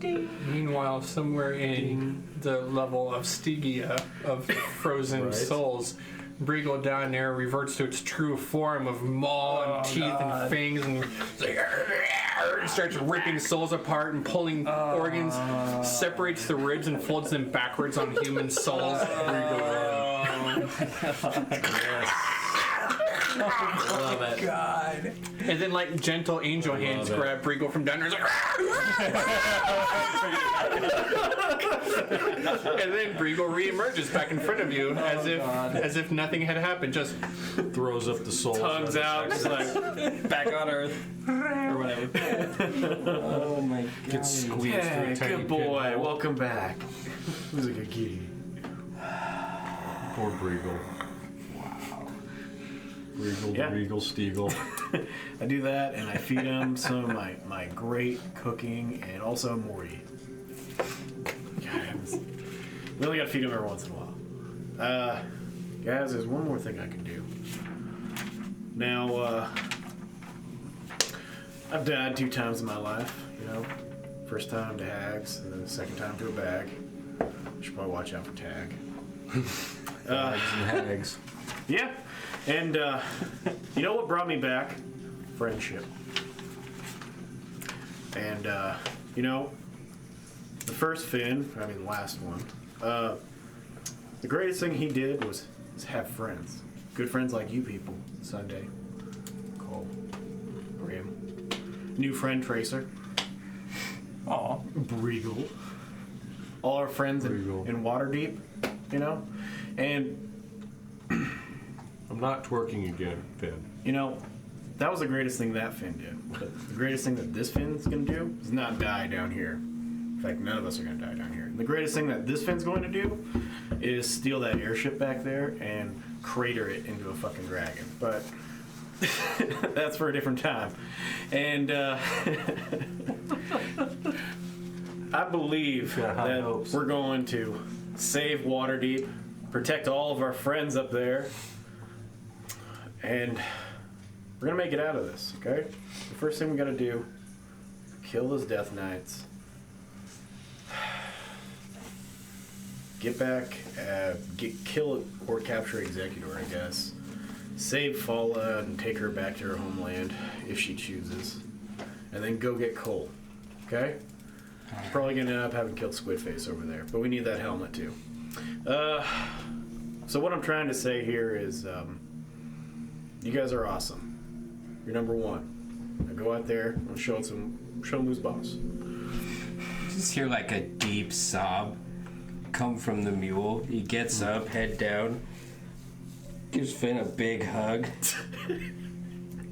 [SPEAKER 1] Meanwhile, somewhere in the level of Stygia of frozen
[SPEAKER 4] Right.
[SPEAKER 1] souls, Briggle down there reverts to its true form of maw and teeth and fangs and starts ripping souls apart and pulling organs, separates the ribs and folds them backwards on human souls.
[SPEAKER 2] Love it.
[SPEAKER 3] God.
[SPEAKER 1] And then like gentle angel hands
[SPEAKER 2] it.
[SPEAKER 1] grab Briggle from down there. It's like, and then Briggle reemerges back in front of you as if nothing had happened. Just
[SPEAKER 2] Throws up the soul.
[SPEAKER 4] Tongues out, just like.
[SPEAKER 6] Back on Earth. Or whatever.
[SPEAKER 3] Oh my God.
[SPEAKER 2] Gets squeezed through
[SPEAKER 4] Hey,
[SPEAKER 2] a tiny
[SPEAKER 4] good boy,
[SPEAKER 2] pinhole.
[SPEAKER 4] welcome back. Who's a good kitty?
[SPEAKER 2] Poor Briggle. Briggle,
[SPEAKER 4] Yeah.
[SPEAKER 2] Regal, Steagle.
[SPEAKER 4] I do that, and I feed him some of my great cooking, and also Morty. God, we only gotta feed him every once in a while. Guys, there's one more thing I can do. Now, I've died 2 times in my life, you know. First time to hags, and then the second time to a bag. Should probably watch out for tag.
[SPEAKER 2] Hags and hags.
[SPEAKER 4] Yeah, and you know what brought me back? Friendship. And you know, the first Finn, I mean the last one, the greatest thing he did was have friends. Good friends like you people. Sunday, Cole, Grim, new friend Tracer,
[SPEAKER 6] Aw.
[SPEAKER 4] Breagle. All our friends
[SPEAKER 2] Breagle.
[SPEAKER 4] in Waterdeep, you know? And
[SPEAKER 2] I'm not twerking again, Finn.
[SPEAKER 4] you know, that was the greatest thing that Finn did. But the greatest thing that this Finn's gonna do is not die down here. In fact, none of us are gonna die down here. The greatest thing that this Finn's going to do is steal that airship back there and crater it into a fucking dragon. But that's for a different time. And I believe
[SPEAKER 2] Got high
[SPEAKER 4] that
[SPEAKER 2] hopes.
[SPEAKER 4] we're going to save Waterdeep, protect all of our friends up there, and we're gonna make it out of this, okay? The first thing we gotta do, kill those Death Knights. Get back, kill or capture Executor, I guess. Save Fala and take her back to her homeland, if she chooses. And then go get Cole, okay? Probably gonna end up having killed Squidface over there, but we need that helmet too. So what I'm trying to say here is, you guys are awesome. You're number one. Now go out there and show them who's boss.
[SPEAKER 3] You just hear like a deep sob come from the mule. He gets up, head down, gives Finn a big hug.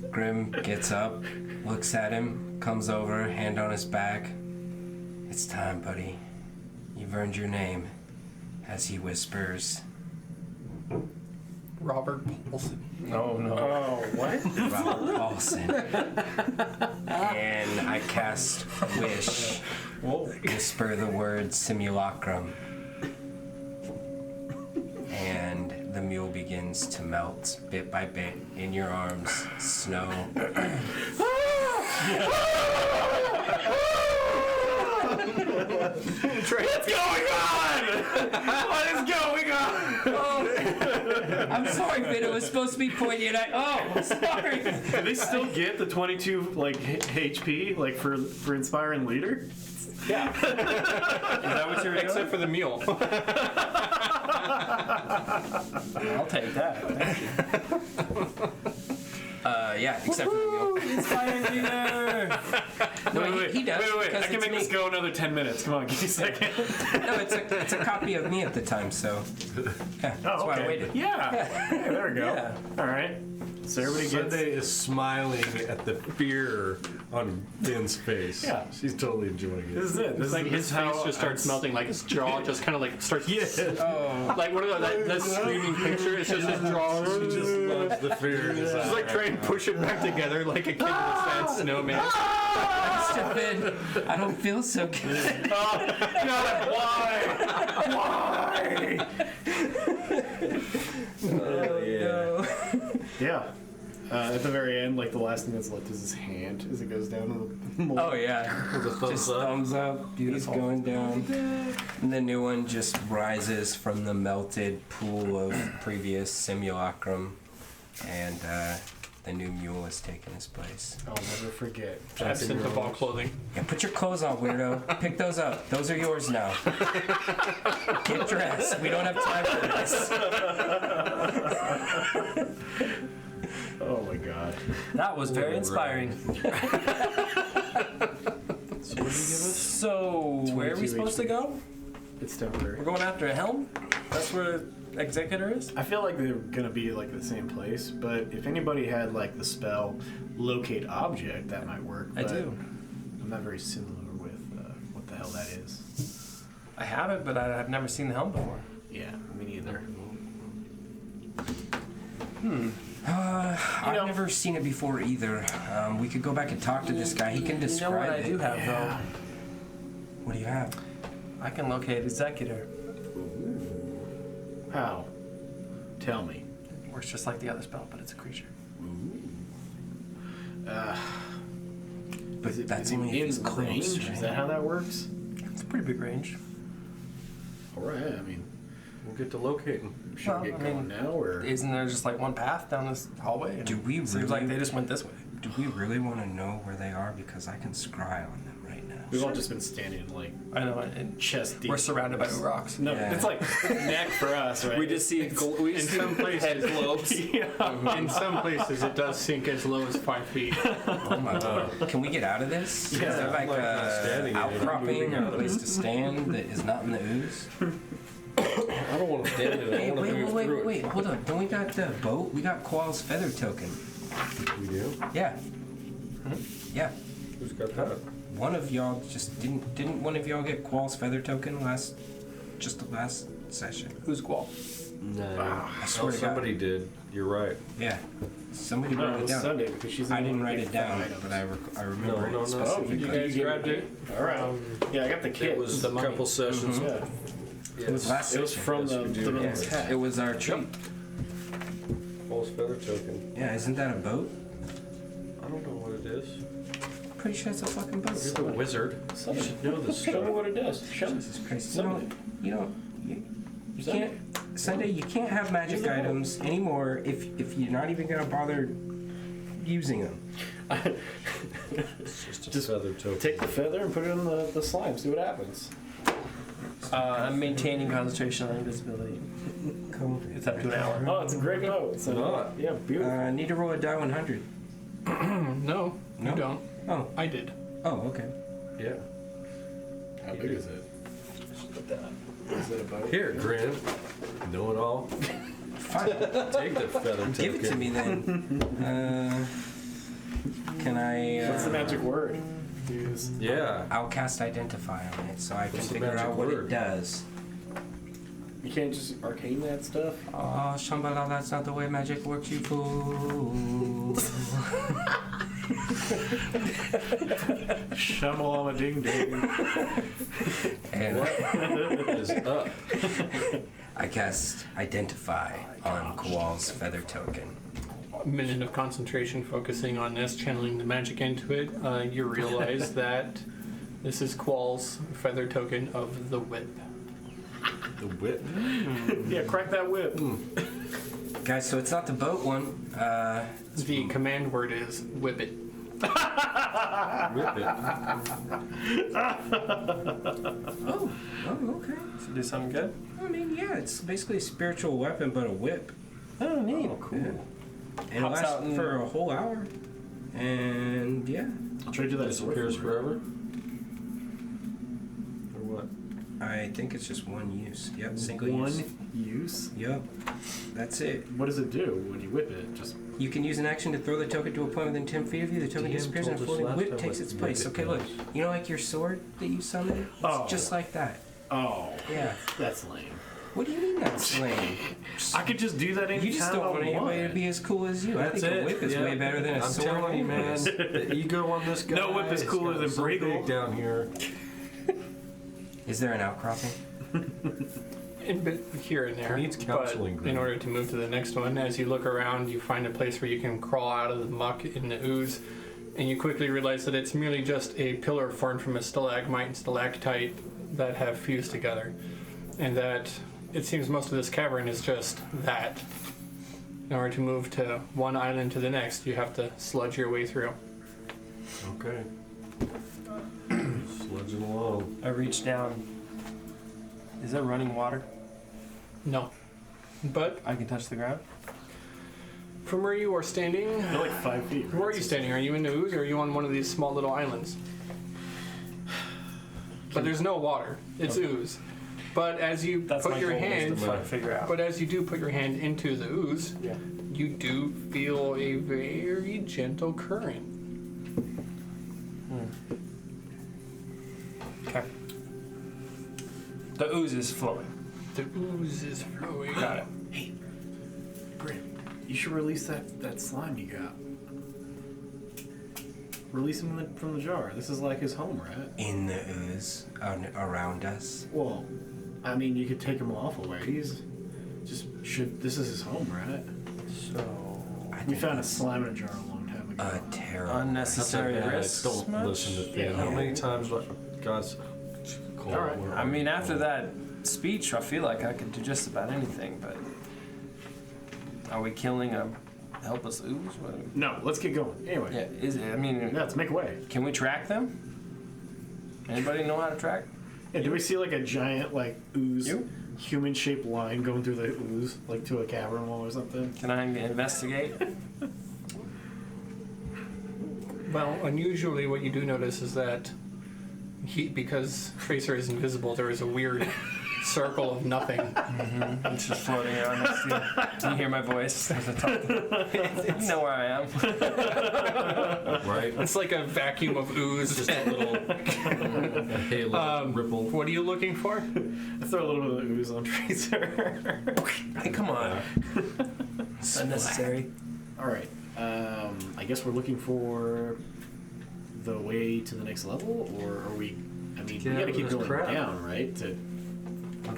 [SPEAKER 3] Grim gets up, looks at him, comes over, hand on his back. It's time, buddy. You've earned your name. As he whispers,
[SPEAKER 1] Robert Paulson.
[SPEAKER 6] No, no.
[SPEAKER 4] Oh, what?
[SPEAKER 3] Robert Paulson. And I cast Wish. Whisper the word simulacrum. And the mule begins to melt bit by bit in your arms. Snow.
[SPEAKER 4] What's going on? What is going on?
[SPEAKER 3] I'm sorry, Finn. It was supposed to be pointy, and sorry.
[SPEAKER 4] Do they still get the 22 like HP like for inspiring leader?
[SPEAKER 1] Yeah.
[SPEAKER 6] Is that what you're doing?
[SPEAKER 1] Except for the mule.
[SPEAKER 6] I'll take that. Thank you.
[SPEAKER 3] Yeah, except for the mule.
[SPEAKER 6] Inspiring leader!
[SPEAKER 3] No, he does.
[SPEAKER 4] Wait.
[SPEAKER 3] because
[SPEAKER 4] I can
[SPEAKER 3] it's
[SPEAKER 4] make
[SPEAKER 3] me.
[SPEAKER 4] this go another 10 minutes. Come on, give me a second.
[SPEAKER 3] No, it's a copy of me at the time, so yeah, that's why I waited.
[SPEAKER 4] Yeah. Hey, there we go.
[SPEAKER 6] Yeah.
[SPEAKER 4] All right. So everybody gets.
[SPEAKER 2] Sunday is smiling at the fear on Finn's face.
[SPEAKER 4] Yeah.
[SPEAKER 2] She's totally enjoying it.
[SPEAKER 4] This is it. This
[SPEAKER 1] It's like
[SPEAKER 4] is
[SPEAKER 1] his
[SPEAKER 4] how
[SPEAKER 1] face just starts melting, like his jaw just kind of like starts.
[SPEAKER 4] Yeah.
[SPEAKER 1] Like one of those that screaming picture. It's just his jaw.
[SPEAKER 2] She just loves the fear in his
[SPEAKER 1] She's
[SPEAKER 2] eyes.
[SPEAKER 1] like trying to push it back together like a kid with a sad snowman.
[SPEAKER 3] Mr. Finn, I don't feel so good.
[SPEAKER 4] God, why?
[SPEAKER 3] Oh, yeah.
[SPEAKER 4] Yeah. At the very end, like the last thing that's left is his hand as it goes down to the mold.
[SPEAKER 3] Oh yeah, just thumbs up. Beautiful. He's going down, and the new one just rises from the melted pool of previous simulacrum, and the new mule has taken his place.
[SPEAKER 4] I'll never forget.
[SPEAKER 1] Absent of all clothing.
[SPEAKER 3] Yeah, put your clothes on, weirdo. Pick those up. Those are yours now. Get dressed. We don't have time for this.
[SPEAKER 4] Oh my god.
[SPEAKER 6] That was very inspiring.
[SPEAKER 4] So what do you give us?
[SPEAKER 6] So, where are we
[SPEAKER 4] 22
[SPEAKER 6] supposed to
[SPEAKER 4] HP.
[SPEAKER 6] go?
[SPEAKER 4] It's temporary.
[SPEAKER 6] We're going after a helm? That's where Executor is?
[SPEAKER 4] I feel like they're gonna be like the same place, but if anybody had like the spell locate object, that might work.
[SPEAKER 6] I
[SPEAKER 4] but
[SPEAKER 6] do.
[SPEAKER 4] I'm not very similar with what the hell that is.
[SPEAKER 6] I have it, but I've never seen the helm before.
[SPEAKER 4] Yeah, me neither.
[SPEAKER 3] I've never seen it before either. We could go back and talk to this guy. He can
[SPEAKER 6] You know
[SPEAKER 3] describe
[SPEAKER 6] what I
[SPEAKER 3] it.
[SPEAKER 6] do have,
[SPEAKER 4] Yeah.
[SPEAKER 6] though?
[SPEAKER 3] What do you have?
[SPEAKER 6] I can locate Executor.
[SPEAKER 4] How? Tell me.
[SPEAKER 6] It works just like the other spell, but it's a creature.
[SPEAKER 3] But
[SPEAKER 4] Is it,
[SPEAKER 3] that's
[SPEAKER 4] is it
[SPEAKER 3] only if
[SPEAKER 4] in
[SPEAKER 3] it's close,
[SPEAKER 4] range?
[SPEAKER 3] right?
[SPEAKER 4] Is that how that works?
[SPEAKER 6] It's a pretty big range.
[SPEAKER 4] All right. I mean,
[SPEAKER 2] We'll get to locating.
[SPEAKER 4] Should we get going now, or?
[SPEAKER 6] Isn't there just like one path down this hallway?
[SPEAKER 3] Do we
[SPEAKER 6] Seems
[SPEAKER 3] really-
[SPEAKER 6] like they just went this way.
[SPEAKER 3] Do we really want to know where they are? Because I can scry on them right now.
[SPEAKER 4] We've all just been standing like
[SPEAKER 6] I know, and
[SPEAKER 4] chest deep.
[SPEAKER 6] we're surrounded by rocks.
[SPEAKER 4] No,
[SPEAKER 3] Yeah.
[SPEAKER 4] it's like neck for us, right?
[SPEAKER 6] We just see
[SPEAKER 1] In some places, in some places, it does sink as low as 5 feet.
[SPEAKER 3] Oh my lord. Can we get out of this? Is there like
[SPEAKER 2] I'm not standing
[SPEAKER 3] a
[SPEAKER 2] in it. I'm
[SPEAKER 3] outcropping
[SPEAKER 2] moving
[SPEAKER 3] or
[SPEAKER 2] out
[SPEAKER 3] a
[SPEAKER 2] of
[SPEAKER 3] place
[SPEAKER 2] it.
[SPEAKER 3] to stand that is not in the ooze?
[SPEAKER 2] I don't want to stand in it. I
[SPEAKER 3] Hey,
[SPEAKER 2] want to move through
[SPEAKER 3] wait, hold on. Don't we got the boat? We got Qual's feather token.
[SPEAKER 2] it. We do?
[SPEAKER 3] Yeah. Yeah.
[SPEAKER 2] Who's got that?
[SPEAKER 3] One of y'all just didn't one of y'all get Qual's feather token last session?
[SPEAKER 6] Who's Gual?
[SPEAKER 2] No.
[SPEAKER 3] I swear to God.
[SPEAKER 2] Somebody did. You're right.
[SPEAKER 3] Yeah. Somebody
[SPEAKER 4] No,
[SPEAKER 3] wrote it
[SPEAKER 4] it's
[SPEAKER 3] down.
[SPEAKER 4] Sunday because she's.
[SPEAKER 3] I didn't write it down, but I remember
[SPEAKER 2] No,
[SPEAKER 3] it
[SPEAKER 2] no, no.
[SPEAKER 4] Oh,
[SPEAKER 3] specifically.
[SPEAKER 4] you
[SPEAKER 1] guys grabbed it?
[SPEAKER 4] All right. Yeah, I got the kit.
[SPEAKER 2] It was
[SPEAKER 1] The
[SPEAKER 2] a
[SPEAKER 1] mummy.
[SPEAKER 2] couple sessions.
[SPEAKER 4] Yeah,
[SPEAKER 3] It was last
[SPEAKER 4] it was
[SPEAKER 3] session.
[SPEAKER 4] from
[SPEAKER 2] Yes,
[SPEAKER 4] the
[SPEAKER 2] we do.
[SPEAKER 4] woman's
[SPEAKER 3] Yeah,
[SPEAKER 4] hat.
[SPEAKER 3] it was our treat.
[SPEAKER 2] False feather token.
[SPEAKER 3] Yeah, isn't that a boat?
[SPEAKER 2] I don't know what it is.
[SPEAKER 3] Pretty sure it's a fucking boat.
[SPEAKER 2] You're the wizard. You should know this
[SPEAKER 4] Show me
[SPEAKER 2] stuff.
[SPEAKER 4] what it does. Show me.
[SPEAKER 3] Jesus Christ.
[SPEAKER 4] Sunday.
[SPEAKER 3] You can't, Sunday, you can't have magic items anymore if you're not even gonna bother using them.
[SPEAKER 2] It's just a
[SPEAKER 4] Just
[SPEAKER 2] feather token.
[SPEAKER 4] Take the feather and put it in the slime. See what happens.
[SPEAKER 6] I'm maintaining concentration on invisibility. It's up to an hour.
[SPEAKER 4] Oh, it's a great boat. So,
[SPEAKER 2] Not.
[SPEAKER 4] yeah, beautiful.
[SPEAKER 3] Need to roll a die 100.
[SPEAKER 1] No,
[SPEAKER 3] No?
[SPEAKER 1] you don't.
[SPEAKER 3] Oh,
[SPEAKER 1] I did.
[SPEAKER 3] oh, okay.
[SPEAKER 2] Yeah.
[SPEAKER 4] How big is it? Is it a boat?
[SPEAKER 2] Here, Grin. Know it all.
[SPEAKER 3] Fine.
[SPEAKER 2] Take the feather token.
[SPEAKER 3] Give it to me then. Can I?
[SPEAKER 4] What's the magic word? Use.
[SPEAKER 2] Yeah.
[SPEAKER 3] I'll cast Identify on it so I can
[SPEAKER 2] What's the
[SPEAKER 3] figure
[SPEAKER 2] magic
[SPEAKER 3] out what
[SPEAKER 2] word?
[SPEAKER 3] it does.
[SPEAKER 4] You can't just arcane that stuff.
[SPEAKER 3] Oh, Shambhala, that's not the way magic works, you fool.
[SPEAKER 4] Shamalama ding ding.
[SPEAKER 3] And
[SPEAKER 2] What is up?
[SPEAKER 3] I cast Identify on Kowal's feather token.
[SPEAKER 1] A minute of concentration focusing on this, channeling the magic into it. You realize that this is Qual's feather token of the whip.
[SPEAKER 2] The whip.
[SPEAKER 4] Yeah, crack that whip.
[SPEAKER 3] Guys, so it's not the boat one.
[SPEAKER 1] The command word is whip it.
[SPEAKER 2] Whip it.
[SPEAKER 3] Oh, okay.
[SPEAKER 6] To do something good?
[SPEAKER 3] I mean, yeah, it's basically a spiritual weapon, but a whip.
[SPEAKER 6] Oh, neat.
[SPEAKER 3] Cool. And it
[SPEAKER 6] Hops
[SPEAKER 3] lasts
[SPEAKER 6] out in-
[SPEAKER 3] for a whole hour. And yeah,
[SPEAKER 4] I'll trade you that
[SPEAKER 2] Disappears
[SPEAKER 4] sword.
[SPEAKER 2] forever? Or what?
[SPEAKER 3] I think it's just one use. Yep, single
[SPEAKER 4] One
[SPEAKER 3] use.
[SPEAKER 4] use.
[SPEAKER 3] Yep, that's it.
[SPEAKER 4] What does it do when you whip it? Just
[SPEAKER 3] You can use an action to throw the token to a point within 10 feet of you. The token
[SPEAKER 2] DM
[SPEAKER 3] disappears and a
[SPEAKER 2] told us
[SPEAKER 3] floating
[SPEAKER 2] last
[SPEAKER 3] whip
[SPEAKER 2] time
[SPEAKER 3] takes
[SPEAKER 2] what
[SPEAKER 3] its
[SPEAKER 2] whip
[SPEAKER 3] place.
[SPEAKER 2] it
[SPEAKER 3] Okay, look.
[SPEAKER 2] does.
[SPEAKER 3] You know, like your sword that you summon? It's
[SPEAKER 4] Oh.
[SPEAKER 3] just like that.
[SPEAKER 4] oh,
[SPEAKER 3] Yeah.
[SPEAKER 4] that's lame.
[SPEAKER 3] What do you mean that's lame?
[SPEAKER 4] I could just do that anytime
[SPEAKER 3] You just don't
[SPEAKER 4] I
[SPEAKER 3] want anybody to be as cool as you. I think a whip is
[SPEAKER 2] Yeah.
[SPEAKER 3] way better than a
[SPEAKER 2] I'm
[SPEAKER 3] sword.
[SPEAKER 2] telling you, man.
[SPEAKER 3] anyways.
[SPEAKER 2] The ego on this guy.
[SPEAKER 4] No whip is cooler
[SPEAKER 2] got
[SPEAKER 4] than
[SPEAKER 2] so
[SPEAKER 4] Briggle.
[SPEAKER 2] big down here.
[SPEAKER 3] Is there an outcropping?
[SPEAKER 1] In bit here and there.
[SPEAKER 2] Needs counseling,
[SPEAKER 1] But
[SPEAKER 2] Green.
[SPEAKER 1] in order to move to the next one, as you look around, you find a place where you can crawl out of the muck in the ooze, and you quickly realize that it's merely just a pillar formed from a stalagmite and stalactite that have fused together, and that it seems most of this cavern is just that. In order to move to one island to the next, you have to sludge your way through.
[SPEAKER 2] Okay. Sludging along.
[SPEAKER 6] I reach down. Is there running water?
[SPEAKER 1] No. But
[SPEAKER 6] I can touch the ground?
[SPEAKER 1] from where you are standing,
[SPEAKER 4] They're like 5 feet.
[SPEAKER 1] where are you standing? Are you in the ooze or are you on one of these small little islands? But there's no water. It's ooze. But as you
[SPEAKER 6] That's
[SPEAKER 1] put
[SPEAKER 6] my
[SPEAKER 1] your
[SPEAKER 6] goal, is
[SPEAKER 1] hand,
[SPEAKER 6] to try to figure out.
[SPEAKER 1] but as you do put your hand into the ooze,
[SPEAKER 6] Yeah.
[SPEAKER 1] you do feel a very gentle current.
[SPEAKER 6] Okay. The ooze is flowing.
[SPEAKER 1] The ooze is flowing.
[SPEAKER 6] Got it.
[SPEAKER 4] Hey, Brent, you should release that slime you got. Release him from the jar. This is like his home, right?
[SPEAKER 3] In the ooze, around us.
[SPEAKER 4] Well, I mean, you could take him off a ways. This is his home, right?
[SPEAKER 6] So
[SPEAKER 3] I
[SPEAKER 4] We
[SPEAKER 3] think
[SPEAKER 4] found a
[SPEAKER 3] that's
[SPEAKER 4] slime in a jar a long time ago.
[SPEAKER 3] a terrible.
[SPEAKER 6] unnecessary
[SPEAKER 2] That's a bad-
[SPEAKER 6] risks.
[SPEAKER 2] Don't
[SPEAKER 6] much?
[SPEAKER 2] listen to Finn.
[SPEAKER 4] Yeah.
[SPEAKER 2] How many times, God's cold
[SPEAKER 4] All right.
[SPEAKER 2] water.
[SPEAKER 6] I mean, after that speech, I feel like I could do just about anything, but are we killing a helpless ooze? What-
[SPEAKER 4] No, let's get going. Anyway.
[SPEAKER 6] Yeah, is it, I mean,
[SPEAKER 4] Yeah, let's make way.
[SPEAKER 6] can we track them? Anybody know how to track?
[SPEAKER 4] Yeah, do we see like a giant like ooze,
[SPEAKER 6] You?
[SPEAKER 4] human-shaped line going through the ooze, like to a cavern wall or something?
[SPEAKER 6] Can I investigate?
[SPEAKER 1] Well, unusually, what you do notice is that because Tracer is invisible, there is a weird circle of nothing.
[SPEAKER 6] It's just floating around next to you. Can you hear my voice as I talk? You know where I am.
[SPEAKER 2] Right?
[SPEAKER 1] It's like a vacuum of ooze.
[SPEAKER 2] Just a little a halo ripple.
[SPEAKER 1] What are you looking for?
[SPEAKER 4] I throw a little bit of ooze on Tracer.
[SPEAKER 6] Hey, come on. It's unnecessary.
[SPEAKER 4] All right. I guess we're looking for the way to the next level, or are we? I mean, we
[SPEAKER 2] out
[SPEAKER 4] gotta
[SPEAKER 2] of
[SPEAKER 4] keep
[SPEAKER 2] this
[SPEAKER 4] going
[SPEAKER 2] crap.
[SPEAKER 4] down, right?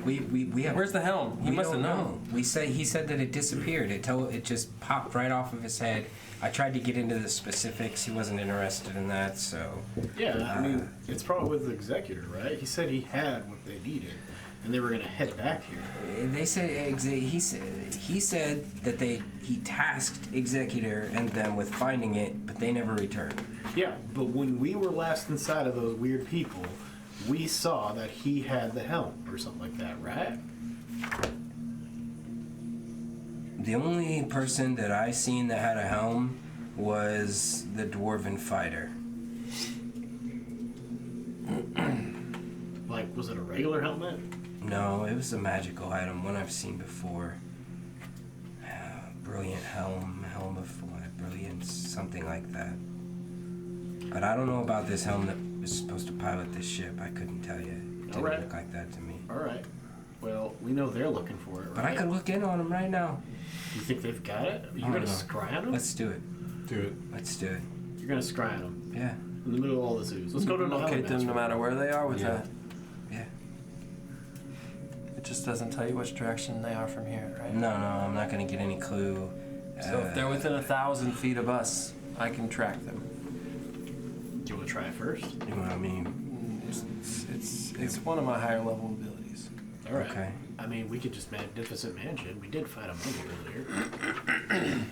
[SPEAKER 3] We have.
[SPEAKER 6] Where's the helm? He
[SPEAKER 3] we
[SPEAKER 6] must have
[SPEAKER 3] don't
[SPEAKER 6] known.
[SPEAKER 3] know. He said that it disappeared. It just popped right off of his head. I tried to get into the specifics. He wasn't interested in that, so.
[SPEAKER 4] Yeah, I mean, it's probably with the executor, right? He said he had what they needed, and they were gonna head back here.
[SPEAKER 3] They said he said that he tasked Executor and them with finding it, but they never returned.
[SPEAKER 4] Yeah, but when we were last inside of those weird people, we saw that he had the helm or something like that, right?
[SPEAKER 3] The only person that I seen that had a helm was the dwarven fighter.
[SPEAKER 4] Like, was it a regular helmet?
[SPEAKER 3] No, it was a magical item, one I've seen before. Brilliant helm of what? Brilliance, something like that. But I don't know about this helm that was supposed to pilot this ship. I couldn't tell you. It didn't
[SPEAKER 4] Alright.
[SPEAKER 3] look like that to me.
[SPEAKER 4] All right. Well, we know they're looking for it, right?
[SPEAKER 3] But I could look in on them right now.
[SPEAKER 4] You think they've got it? You're
[SPEAKER 3] I
[SPEAKER 4] gonna
[SPEAKER 3] don't know.
[SPEAKER 4] scry on them?
[SPEAKER 3] Let's do it.
[SPEAKER 2] Do it.
[SPEAKER 3] Let's do it.
[SPEAKER 4] You're gonna scry on them
[SPEAKER 3] Yeah.
[SPEAKER 4] in the middle of all this ooze. Let's go to
[SPEAKER 6] Locate them no matter where they are with
[SPEAKER 2] Yeah.
[SPEAKER 6] that.
[SPEAKER 3] Yeah.
[SPEAKER 6] It just doesn't tell you which direction they are from here, right?
[SPEAKER 3] No, I'm not gonna get any clue.
[SPEAKER 6] So if they're within 1,000 feet of us, I can track them.
[SPEAKER 4] Do you want to try it first?
[SPEAKER 3] You know what I mean?
[SPEAKER 6] It's one of my higher level abilities.
[SPEAKER 4] All right.
[SPEAKER 3] Okay.
[SPEAKER 4] I mean, we could just magnificent mansion. We did fight a mummy earlier.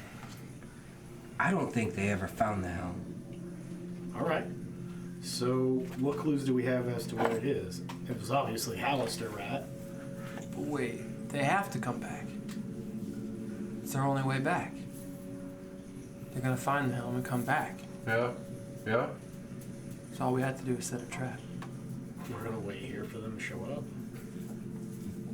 [SPEAKER 3] I don't think they ever found the helm.
[SPEAKER 4] All right. So, what clues do we have as to where it is? It was obviously Hallister, right?
[SPEAKER 6] But wait, they have to come back. It's their only way back. They're gonna find the helm and come back.
[SPEAKER 2] Yeah. Yeah.
[SPEAKER 6] So all we have to do is set a trap.
[SPEAKER 4] We're gonna wait here for them to show up.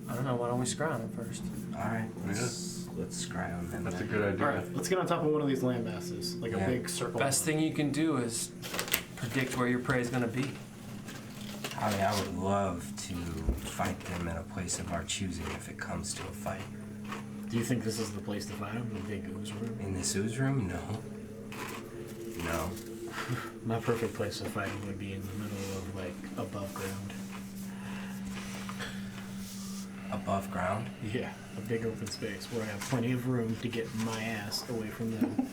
[SPEAKER 6] I don't know, why don't we scry on them first?
[SPEAKER 3] Alright, let's scry on them.
[SPEAKER 2] That's a
[SPEAKER 3] then.
[SPEAKER 2] good idea.
[SPEAKER 4] All right. Let's get on top of one of these land masses, like
[SPEAKER 3] Yeah.
[SPEAKER 4] a big circle.
[SPEAKER 6] Best thing you can do is predict where your prey is gonna be.
[SPEAKER 3] I mean, I would love to fight them in a place of our choosing if it comes to a fight.
[SPEAKER 4] Do you think this is the place to find them? The big ooze room?
[SPEAKER 3] In this ooze room? No. No.
[SPEAKER 4] My perfect place to fight them would be in the middle of like above ground.
[SPEAKER 3] Above ground?
[SPEAKER 4] Yeah, a big open space where I have plenty of room to get my ass away from them.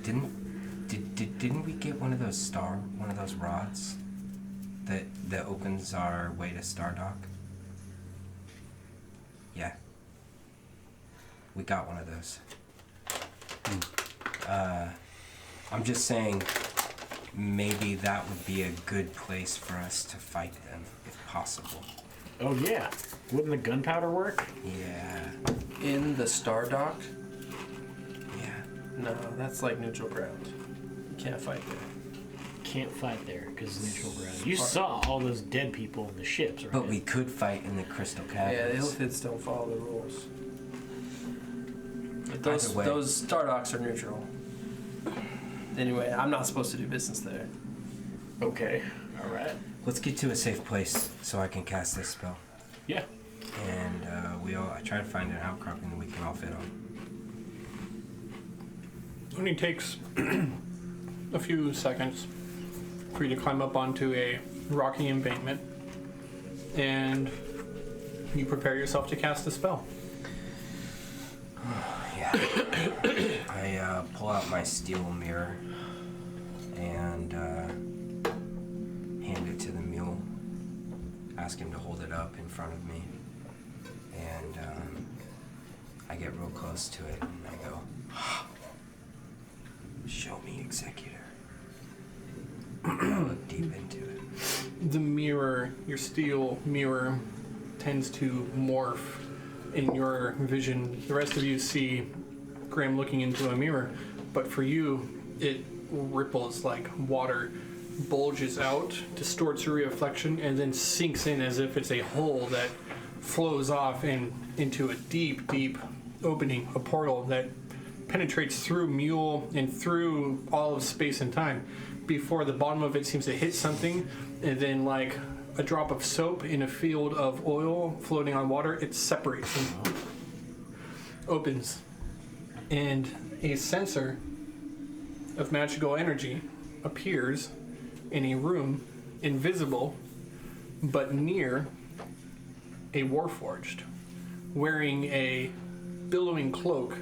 [SPEAKER 3] Didn't we get one of those rods that opens our way to Stardock? Yeah. We got one of those. I'm just saying maybe that would be a good place for us to fight them, if possible.
[SPEAKER 4] Oh yeah, wouldn't the gunpowder work?
[SPEAKER 3] Yeah.
[SPEAKER 6] In the Stardock?
[SPEAKER 3] Yeah.
[SPEAKER 6] No, that's like neutral ground. You can't fight there.
[SPEAKER 4] Can't fight there because neutral ground. You saw all those dead people in the ships, right?
[SPEAKER 3] But we could fight in the Crystal
[SPEAKER 6] Yeah, the
[SPEAKER 3] Caverns.
[SPEAKER 6] Illithids don't follow the rules. But
[SPEAKER 3] Either way.
[SPEAKER 6] those Stardocks are neutral. Anyway, I'm not supposed to do business there.
[SPEAKER 4] Okay, all right.
[SPEAKER 3] Let's get to a safe place so I can cast this spell.
[SPEAKER 4] Yeah.
[SPEAKER 3] And I try to find an outcropping that we can all fit on.
[SPEAKER 1] It only takes a few seconds for you to climb up onto a rocky embankment, and you prepare yourself to cast a spell.
[SPEAKER 3] Yeah. I pull out my steel mirror and hand it to the mule. ask him to hold it up in front of me. And I get real close to it and I go, "Show me, Executor." I look deep into it.
[SPEAKER 1] The mirror, your steel mirror, tends to morph in your vision. The rest of you see Graham looking into a mirror, but for you, it ripples like water, bulges out, distorts your reflection, and then sinks in as if it's a hole that flows off and into a deep, deep opening, a portal that penetrates through Mule and through all of space and time before the bottom of it seems to hit something, and then like a drop of soap in a field of oil floating on water, it separates and opens. And a sensor of magical energy appears in a room, invisible, but near a warforged, wearing a billowing cloak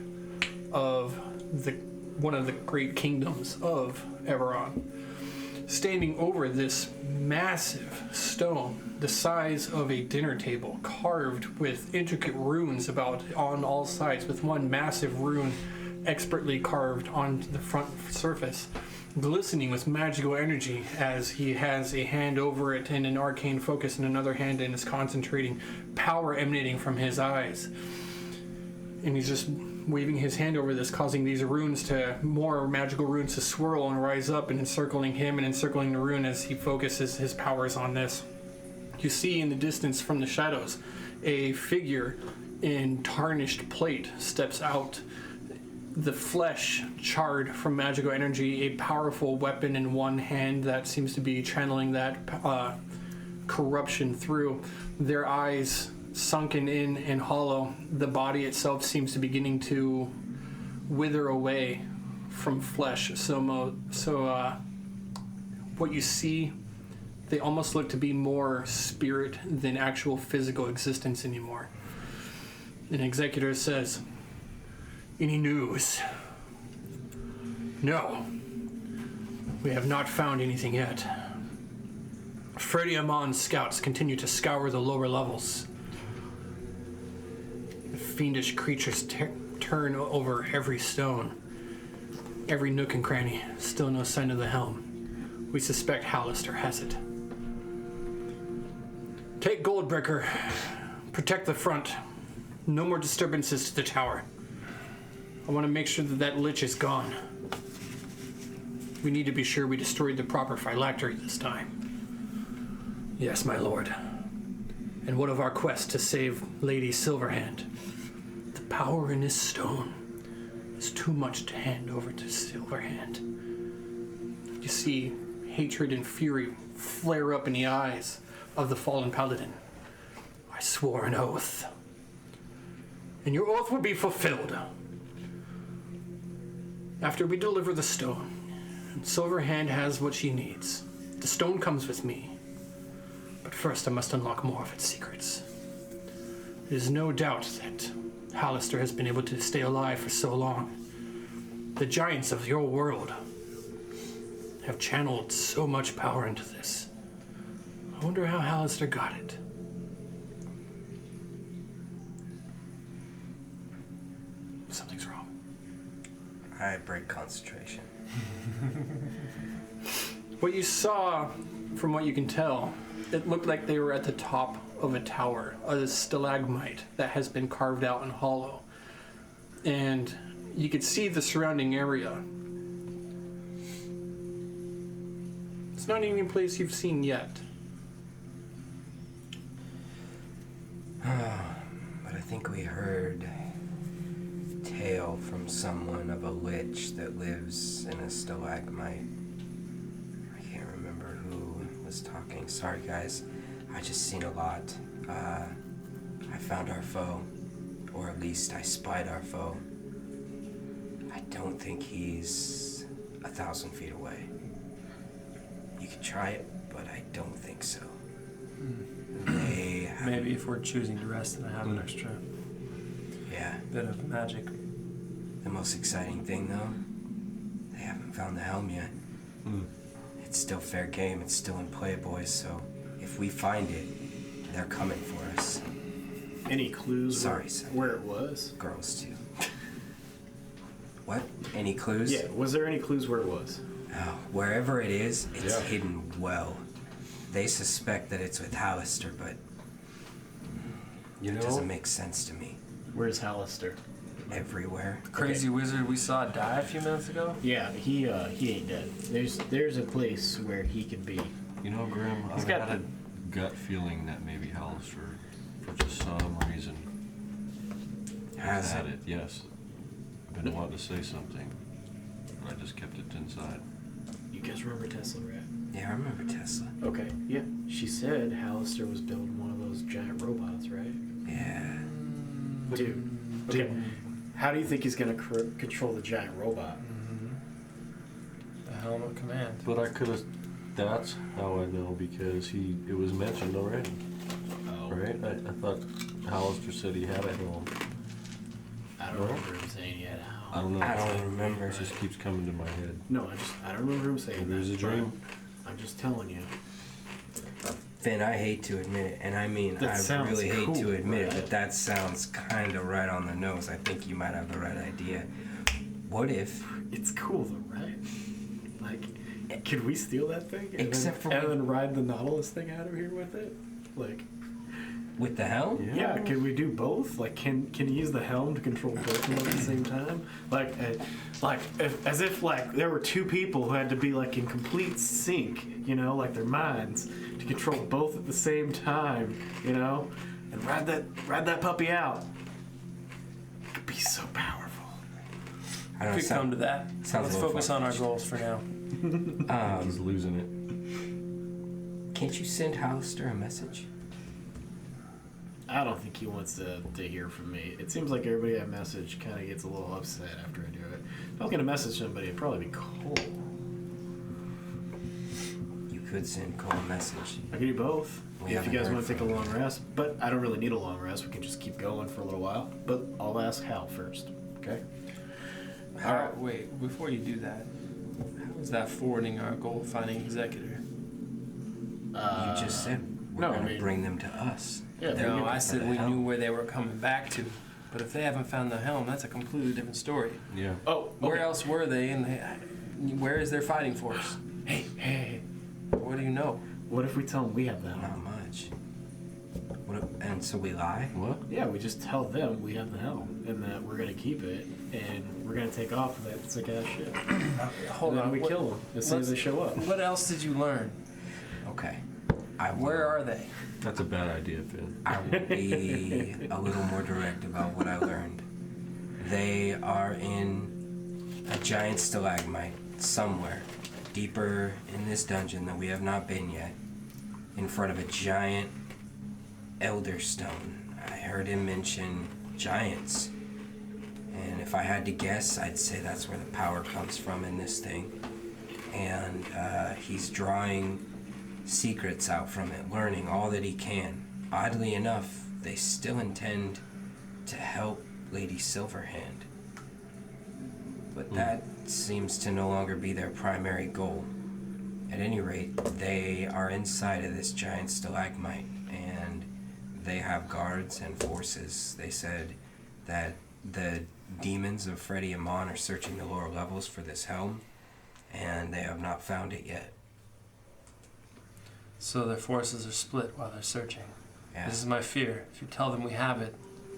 [SPEAKER 1] of one of the great kingdoms of Everon. Standing over this massive stone, the size of a dinner table, carved with intricate runes on all sides, with one massive rune expertly carved on the front surface, glistening with magical energy as he has a hand over it and an arcane focus in another hand and is concentrating, power emanating from his eyes. And he's just waving his hand over this, causing these more magical runes to swirl and rise up and encircling him and encircling the rune as he focuses his powers on this. You see in the distance from the shadows, a figure in tarnished plate steps out, the flesh charred from magical energy, a powerful weapon in one hand that seems to be channeling that corruption through. Their eyes sunken in and hollow. The body itself seems to be beginning to wither away from flesh. What you see, they almost look to be more spirit than actual physical existence anymore. An executor says, "Any news?" "No. We have not found anything yet. Freddie Amon's scouts continue to scour the lower levels. The fiendish creatures turn over every stone, every nook and cranny. Still no sign of the helm. We suspect Hallister has it. Take Goldbreaker. Protect the front. No more disturbances to the tower. I want to make sure that lich is gone. We need to be sure we destroyed the proper phylactery this time." "Yes, my lord. And what of our quest to save Lady Silverhand? The power in this stone is too much to hand over to Silverhand." You see hatred and fury flare up in the eyes of the fallen paladin. "I swore an oath. And your oath will be fulfilled. After we deliver the stone, Silverhand has what she needs. The stone comes with me. But first I must unlock more of its secrets. There is no doubt that Hallister has been able to stay alive for so long. The giants of your world have channeled so much power into this. I wonder how Hallister got it." Something's wrong.
[SPEAKER 3] I break concentration.
[SPEAKER 1] What you saw, from what you can tell, it looked like they were at the top of a tower, a stalagmite that has been carved out and hollow. And you could see the surrounding area. It's not even a place you've seen yet.
[SPEAKER 3] But I think we heard a tale from someone of a lich that lives in a stalagmite. I can't remember who was talking. Sorry, guys. I just seen a lot. I found our foe, or at least I spied our foe. I don't think he's 1,000 feet away. You could try it, but I don't think so. They have,
[SPEAKER 6] Maybe if we're choosing to rest and have an extra
[SPEAKER 3] yeah.
[SPEAKER 6] bit of magic.
[SPEAKER 3] The most exciting thing, though, they haven't found the helm yet. It's still fair game. It's still in play, boys. So if we find it, They're coming for us.
[SPEAKER 4] Any clues
[SPEAKER 3] Sorry, sir.
[SPEAKER 4] where it was?
[SPEAKER 3] Girls, too. What? Any clues?
[SPEAKER 4] Yeah, was there any clues where it was?
[SPEAKER 3] Oh, wherever it is, it's
[SPEAKER 2] Yeah.
[SPEAKER 3] hidden well. They suspect that it's with Hallister, but
[SPEAKER 2] You
[SPEAKER 3] it
[SPEAKER 2] know,
[SPEAKER 3] doesn't make sense to me.
[SPEAKER 4] Where's Hallister?
[SPEAKER 3] Everywhere.
[SPEAKER 6] Crazy wizard we saw die a few minutes ago.
[SPEAKER 4] Yeah, he ain't dead. There's a place where he could be.
[SPEAKER 2] you know, Grim,
[SPEAKER 4] He's
[SPEAKER 2] I've
[SPEAKER 4] got
[SPEAKER 2] had a gut feeling that maybe Hallister, for just some reason,
[SPEAKER 3] Has
[SPEAKER 2] had
[SPEAKER 3] it?
[SPEAKER 2] it. Yes. I've been wanting to say something, but I just kept it inside.
[SPEAKER 4] You guys remember Tesla, right?
[SPEAKER 3] Yeah, I remember Tesla.
[SPEAKER 4] Okay. Yeah. She said Hallister was building one of those giant robots, right?
[SPEAKER 3] Yeah.
[SPEAKER 4] Dude. Okay. How do you think he's gonna control the giant robot?
[SPEAKER 6] The helm of command.
[SPEAKER 2] But I could have. That's how I know because it was mentioned already,
[SPEAKER 4] Oh.
[SPEAKER 2] right? I thought Hallister said he had a helm.
[SPEAKER 4] I don't remember him saying he had a helm.
[SPEAKER 2] I don't know.
[SPEAKER 3] I don't remember.
[SPEAKER 2] It just keeps coming to my head.
[SPEAKER 4] No, I don't remember him saying
[SPEAKER 2] Maybe it
[SPEAKER 4] that.
[SPEAKER 2] was a dream.
[SPEAKER 4] but I'm just telling you.
[SPEAKER 3] Finn, I hate to admit it, and I mean,
[SPEAKER 4] That
[SPEAKER 3] I
[SPEAKER 4] sounds
[SPEAKER 3] really hate
[SPEAKER 4] cool,
[SPEAKER 3] to admit it,
[SPEAKER 4] right?
[SPEAKER 3] but that sounds kind of right on the nose. I think you might have the right idea. What if,
[SPEAKER 4] It's cool though, right? Like, could we steal that thing? And
[SPEAKER 3] Except for
[SPEAKER 4] and then ride the Nautilus thing out of here with it? Like,
[SPEAKER 3] with the helm?
[SPEAKER 4] yeah, can we do both? Like, can you use the helm to control both of them at the same time? Like, as if like there were two people who had to be like in complete sync, you know, like their minds to control both at the same time, you know, and ride that puppy out. It could be so powerful.
[SPEAKER 3] I don't
[SPEAKER 6] If we come to that,
[SPEAKER 3] sounds
[SPEAKER 6] let's
[SPEAKER 3] a little
[SPEAKER 6] focus on our
[SPEAKER 3] far-fetched.
[SPEAKER 6] goals for now.
[SPEAKER 2] He's losing it.
[SPEAKER 3] Can't you send Hallister a message?
[SPEAKER 4] I don't think he wants to hear from me. It seems like everybody I message kind of gets a little upset after I do it. If I was gonna message somebody, it'd probably be Cole.
[SPEAKER 3] You could send Cole a message.
[SPEAKER 4] I could do both.
[SPEAKER 3] We
[SPEAKER 4] If you
[SPEAKER 3] haven't
[SPEAKER 4] guys
[SPEAKER 3] heard
[SPEAKER 4] want to take a
[SPEAKER 3] from
[SPEAKER 4] long rest, but I don't really need a long rest. We can just keep going for a little while. But I'll ask Hal first. Okay.
[SPEAKER 6] How, wait, before you do that, how is that forwarding our goal of finding executor?
[SPEAKER 3] You just said we're
[SPEAKER 4] no, I
[SPEAKER 3] going to
[SPEAKER 4] mean-
[SPEAKER 3] bring them to us.
[SPEAKER 4] Yeah,
[SPEAKER 3] They're
[SPEAKER 6] No,
[SPEAKER 3] looking
[SPEAKER 6] I
[SPEAKER 3] for
[SPEAKER 6] said
[SPEAKER 3] the
[SPEAKER 6] we
[SPEAKER 3] helm.
[SPEAKER 6] knew where they were coming back to. But if they haven't found the helm, that's a completely different story.
[SPEAKER 2] Yeah.
[SPEAKER 4] Oh,
[SPEAKER 6] Where
[SPEAKER 4] okay.
[SPEAKER 6] else were they, and where is their fighting force?
[SPEAKER 4] Hey.
[SPEAKER 6] What do you know?
[SPEAKER 4] What if we tell them we have the
[SPEAKER 3] Not
[SPEAKER 4] helm?
[SPEAKER 3] much. And so we lie?
[SPEAKER 2] What?
[SPEAKER 4] Yeah, we just tell them we have the helm and that we're gonna keep it and we're gonna take off with that sick ass shit.
[SPEAKER 6] Hold
[SPEAKER 4] and then
[SPEAKER 6] on.
[SPEAKER 4] we kill them as soon as they show up.
[SPEAKER 6] What else did you learn?
[SPEAKER 3] Okay.
[SPEAKER 6] Where are they?
[SPEAKER 2] That's a bad idea, Finn.
[SPEAKER 3] I will be a little more direct about what I learned. They are in a giant stalagmite somewhere deeper in this dungeon that we have not been yet, in front of a giant elder stone. I heard him mention giants, and if I had to guess, I'd say that's where the power comes from in this thing. And he's drawing secrets out from it, learning all that he can. Oddly enough, they still intend to help Lady Silverhand. But that seems to no longer be their primary goal. At any rate, they are inside of this giant stalagmite, and they have guards and forces. They said that the demons of Freddy and Mon are searching the lower levels for this helm, and they have not found it yet.
[SPEAKER 6] So their forces are split while they're searching.
[SPEAKER 3] Yeah.
[SPEAKER 6] This is my fear. If you tell them we have it,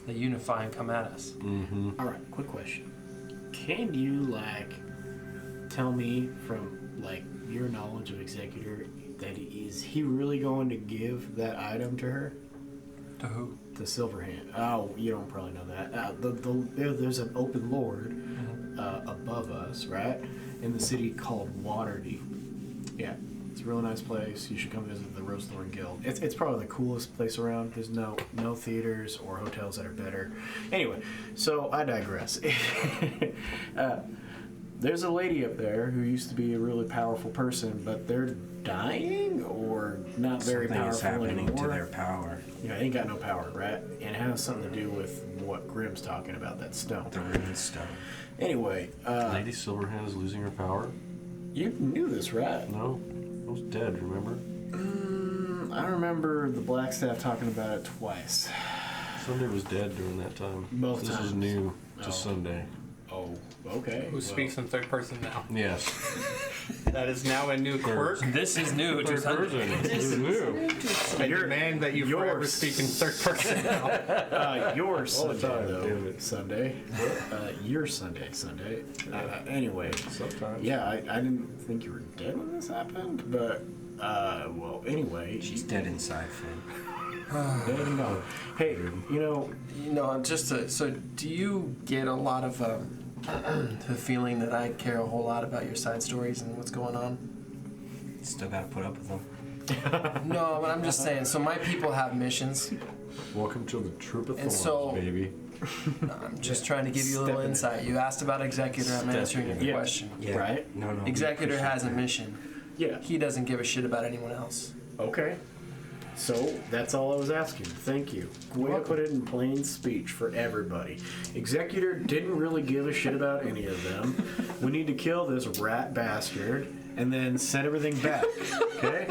[SPEAKER 6] they unify and come at us.
[SPEAKER 2] Mm-hmm.
[SPEAKER 4] All right, quick question. Can you like tell me from like your knowledge of Executor that is he really going to give that item to her?
[SPEAKER 6] To who?
[SPEAKER 4] To Silverhand. Oh, you don't probably know that. There's an open lord above us, right? In the city called Waterdeep. Yeah, it's a really nice place. You should come visit the Rosethorn Guild. It's probably the coolest place around. There's no theaters or hotels that are better. Anyway, so I digress. There's a lady up there who used to be a really powerful person, but they're dying or not very
[SPEAKER 3] Something is
[SPEAKER 4] powerful
[SPEAKER 3] happening
[SPEAKER 4] anymore.
[SPEAKER 3] to their power.
[SPEAKER 4] You know, it ain't got no power, right? And it has something to do with what Grimm's talking about, that stone.
[SPEAKER 3] The ruined stone.
[SPEAKER 4] Anyway,
[SPEAKER 2] Lady Silverhand is losing her power?
[SPEAKER 4] you knew this, right?
[SPEAKER 2] No. I was dead, remember?
[SPEAKER 4] I remember the Black Staff talking about it twice.
[SPEAKER 2] Sunday was dead during that time.
[SPEAKER 4] Both
[SPEAKER 2] This
[SPEAKER 4] times.
[SPEAKER 2] is new to
[SPEAKER 4] Oh.
[SPEAKER 2] Sunday.
[SPEAKER 4] Oh, okay.
[SPEAKER 1] Who speaks in third person now?
[SPEAKER 2] Yes.
[SPEAKER 1] That is now a new quirk.
[SPEAKER 6] This is new to
[SPEAKER 2] Third
[SPEAKER 6] Sunday.
[SPEAKER 2] person. This is new.
[SPEAKER 1] I demand that you forever
[SPEAKER 4] yours.
[SPEAKER 1] speak in third person now.
[SPEAKER 4] Your
[SPEAKER 2] All the
[SPEAKER 4] Sunday,
[SPEAKER 2] time,
[SPEAKER 4] though.
[SPEAKER 2] damn it.
[SPEAKER 4] Sunday. Your Sunday. Anyway.
[SPEAKER 2] Sometimes.
[SPEAKER 4] Yeah, I didn't think you were dead when this happened, but, well, anyway.
[SPEAKER 3] She's dead inside, Finn.
[SPEAKER 4] Dead and gone. Hey, you know,
[SPEAKER 6] You know, so do you get a lot of the feeling that I care a whole lot about your side stories and what's going on?
[SPEAKER 3] Still gotta put up with them.
[SPEAKER 6] No, but I'm just saying. So my people have missions.
[SPEAKER 2] Welcome to the Troop of
[SPEAKER 6] And
[SPEAKER 2] Thorns,
[SPEAKER 6] so-
[SPEAKER 2] baby.
[SPEAKER 6] I'm just trying to give you a little
[SPEAKER 4] Step in it.
[SPEAKER 6] insight. You asked about Executor. I'm answering your
[SPEAKER 4] Yeah.
[SPEAKER 6] question.
[SPEAKER 3] Yeah.
[SPEAKER 4] Right?
[SPEAKER 3] No.
[SPEAKER 6] Executor has a mission.
[SPEAKER 4] Yeah.
[SPEAKER 6] He doesn't give a shit about anyone else.
[SPEAKER 4] Okay. So, that's all I was asking. Thank you. Way to put it in plain speech for everybody. Executor didn't really give a shit about any of them. We need to kill this rat bastard and then send everything back. Okay?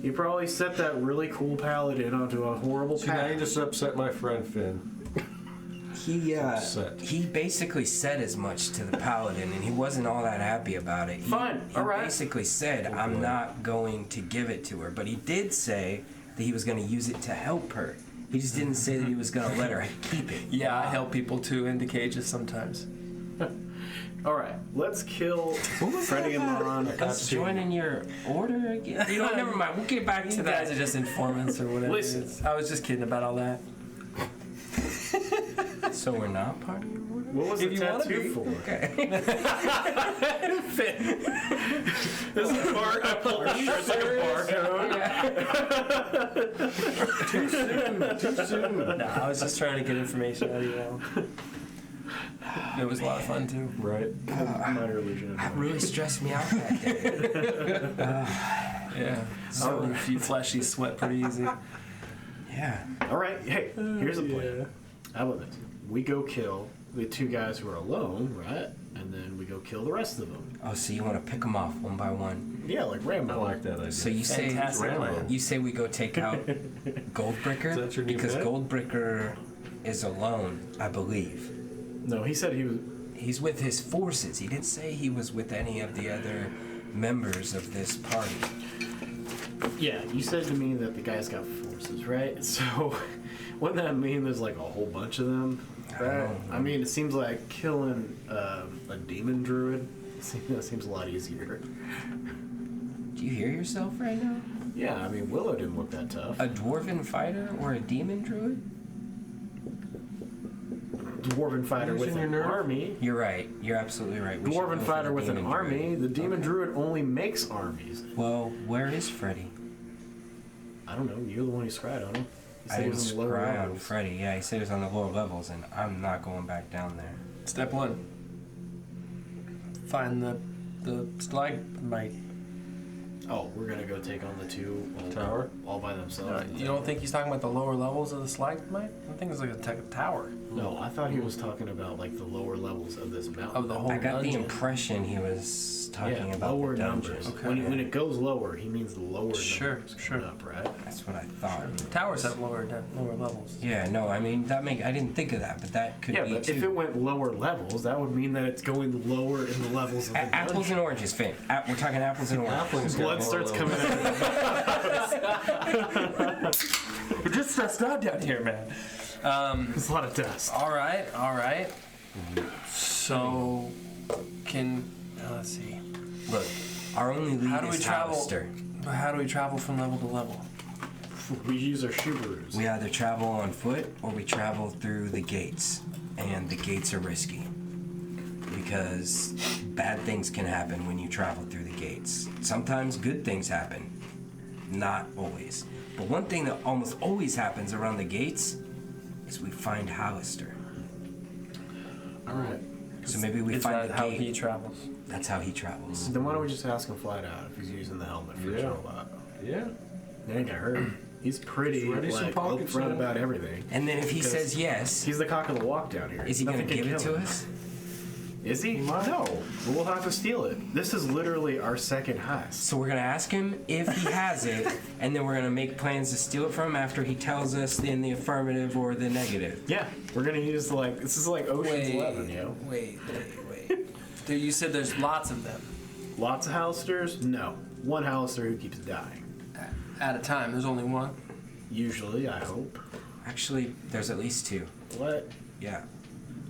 [SPEAKER 4] You probably set that really cool paladin onto a horrible
[SPEAKER 2] See, now you
[SPEAKER 4] path.
[SPEAKER 2] just upset my friend Finn. Upset.
[SPEAKER 3] He basically said as much to the paladin, and he wasn't all that happy about it.
[SPEAKER 4] Fine,
[SPEAKER 3] He
[SPEAKER 4] all right.
[SPEAKER 3] basically said, "I'm not going to give it to her," but he did say that he was going to use it to help her. He just didn't say that he was going to let her keep it.
[SPEAKER 6] Yeah, I help people too into cages sometimes.
[SPEAKER 4] Alright, let's kill Freddy and Lon.
[SPEAKER 3] Us joining your order again? You know, never mind. We'll get back
[SPEAKER 6] You
[SPEAKER 3] to
[SPEAKER 6] guys
[SPEAKER 3] that.
[SPEAKER 6] are just informants or whatever.
[SPEAKER 4] Listen.
[SPEAKER 6] it is. I was just kidding about all that.
[SPEAKER 3] So we're not part of your order?
[SPEAKER 4] What was
[SPEAKER 6] If
[SPEAKER 4] the
[SPEAKER 6] you wanna
[SPEAKER 4] tattoo
[SPEAKER 6] be.
[SPEAKER 4] for?
[SPEAKER 3] Okay.
[SPEAKER 4] This is bar. I pulled the shirt like a barcode.
[SPEAKER 2] Too soon.
[SPEAKER 6] No, I was just trying to get information out of you all. It was a lot of fun too.
[SPEAKER 2] Right.
[SPEAKER 4] Minor illusion.
[SPEAKER 3] That really stressed me out that day.
[SPEAKER 6] Yeah. So if you flesh, you sweat pretty easy.
[SPEAKER 3] Yeah.
[SPEAKER 4] Alright, hey, here's a plan. How about this? We go kill the two guys who are alone, right? And then we go kill the rest of them.
[SPEAKER 3] Oh, so you want to pick them off one by one?
[SPEAKER 4] Yeah, like
[SPEAKER 2] I
[SPEAKER 4] Rambo.
[SPEAKER 2] like that idea.
[SPEAKER 3] So you say
[SPEAKER 6] Fantastic plan.
[SPEAKER 3] you say we go take out Goldbricker
[SPEAKER 2] Is that your new
[SPEAKER 3] because
[SPEAKER 2] pet?
[SPEAKER 3] Goldbricker is alone, I believe.
[SPEAKER 4] No, he said he was.
[SPEAKER 3] He's with his forces. He didn't say he was with any of the other members of this party.
[SPEAKER 4] Yeah, you said to me that the guy's got forces, right? So, wouldn't that mean there's like a whole bunch of them? Right? I mean, it seems like killing a demon druid. That seems a lot easier.
[SPEAKER 3] Do you hear yourself right now?
[SPEAKER 4] Yeah, I mean, Willow didn't look that tough.
[SPEAKER 3] A dwarven fighter or a demon druid?
[SPEAKER 4] Dwarven fighter with
[SPEAKER 2] Using
[SPEAKER 4] an
[SPEAKER 2] your nerve?
[SPEAKER 4] army.
[SPEAKER 3] You're right. You're absolutely right. We should go
[SPEAKER 4] Dwarven
[SPEAKER 3] for
[SPEAKER 4] fighter
[SPEAKER 3] the
[SPEAKER 4] with an
[SPEAKER 3] demon
[SPEAKER 4] army.
[SPEAKER 3] druid.
[SPEAKER 4] The demon
[SPEAKER 3] Okay.
[SPEAKER 4] druid only makes armies.
[SPEAKER 3] Well, where is Freddy?
[SPEAKER 4] I don't know. You're the one who scried on him. You
[SPEAKER 3] I
[SPEAKER 4] said he
[SPEAKER 3] didn't
[SPEAKER 4] was in the lower
[SPEAKER 3] scry on
[SPEAKER 4] levels.
[SPEAKER 3] Freddy. Yeah, he said he was on the lower levels, and I'm not going back down there.
[SPEAKER 6] Step 1. Find the stalagmite.
[SPEAKER 4] Oh, we're gonna go take on the two
[SPEAKER 2] Tower?
[SPEAKER 4] all by themselves.
[SPEAKER 6] You don't think he's talking about the lower levels of the stalagmite? I think it's like a tower
[SPEAKER 4] No, I thought he was talking about like the lower levels of this mountain.
[SPEAKER 6] of the whole
[SPEAKER 3] I got the
[SPEAKER 6] dungeon.
[SPEAKER 3] impression he was talking
[SPEAKER 4] yeah,
[SPEAKER 3] about
[SPEAKER 4] lower
[SPEAKER 3] the dungeon.
[SPEAKER 4] numbers.
[SPEAKER 6] Okay.
[SPEAKER 4] When it goes lower, he means the lower
[SPEAKER 6] Sure,
[SPEAKER 4] numbers
[SPEAKER 6] sure.
[SPEAKER 4] coming up, right?
[SPEAKER 3] That's what I thought.
[SPEAKER 6] Towers have lower levels.
[SPEAKER 3] Yeah, no, I mean I didn't think of that, but that could
[SPEAKER 4] Yeah,
[SPEAKER 3] be
[SPEAKER 4] but
[SPEAKER 3] too.
[SPEAKER 4] if it went lower levels, that would mean that it's going lower in the levels of the
[SPEAKER 3] Apples
[SPEAKER 4] dungeon.
[SPEAKER 3] and oranges, Finn. We're talking apples and oranges.
[SPEAKER 2] Appling's got
[SPEAKER 4] Blood
[SPEAKER 2] more
[SPEAKER 4] starts
[SPEAKER 2] levels.
[SPEAKER 4] coming out.
[SPEAKER 6] We're just stressed out down here, man.
[SPEAKER 4] There's a lot of dust.
[SPEAKER 6] All right. So, let's see.
[SPEAKER 3] Look, our only lead
[SPEAKER 6] How do we
[SPEAKER 3] is
[SPEAKER 6] travel?
[SPEAKER 3] Alistair.
[SPEAKER 6] How do we travel from level to level?
[SPEAKER 4] We use our Subarus.
[SPEAKER 3] We either travel on foot or we travel through the gates, and the gates are risky because bad things can happen when you travel through the gates. Sometimes good things happen, not always. But one thing that almost always happens around the gates is we find Alistair.
[SPEAKER 4] All right.
[SPEAKER 3] So maybe we
[SPEAKER 6] Is
[SPEAKER 3] find
[SPEAKER 6] that
[SPEAKER 3] the
[SPEAKER 6] how
[SPEAKER 3] gate.
[SPEAKER 6] he travels?
[SPEAKER 3] That's how he travels.
[SPEAKER 4] Then why don't we just ask him flat out if he's using the helmet for
[SPEAKER 2] Yeah.
[SPEAKER 4] sure?
[SPEAKER 2] Yeah.
[SPEAKER 4] They ain't gonna hurt him. He's pretty
[SPEAKER 2] He's ready some
[SPEAKER 4] like
[SPEAKER 2] pockets,
[SPEAKER 4] upfront
[SPEAKER 2] man.
[SPEAKER 4] about everything.
[SPEAKER 3] And then if he
[SPEAKER 4] Because
[SPEAKER 3] says yes,
[SPEAKER 4] He's the cock of the walk down here.
[SPEAKER 3] is he going to
[SPEAKER 4] Nothing can
[SPEAKER 3] give it
[SPEAKER 4] kill
[SPEAKER 3] to
[SPEAKER 4] him.
[SPEAKER 3] us?
[SPEAKER 4] Is he? No. We'll have to steal it. This is literally our second heist.
[SPEAKER 3] So we're gonna ask him if he has it, and then we're gonna make plans to steal it from him after he tells us in the affirmative or the negative.
[SPEAKER 4] Yeah, we're gonna use this is like Ocean's 11, you know?
[SPEAKER 6] Wait. Dude, you said there's lots of them.
[SPEAKER 4] Lots of Halisters? No. One Halister who keeps dying.
[SPEAKER 6] At a time, there's only one.
[SPEAKER 4] Usually, I hope.
[SPEAKER 3] Actually, there's at least 2.
[SPEAKER 4] What?
[SPEAKER 3] Yeah.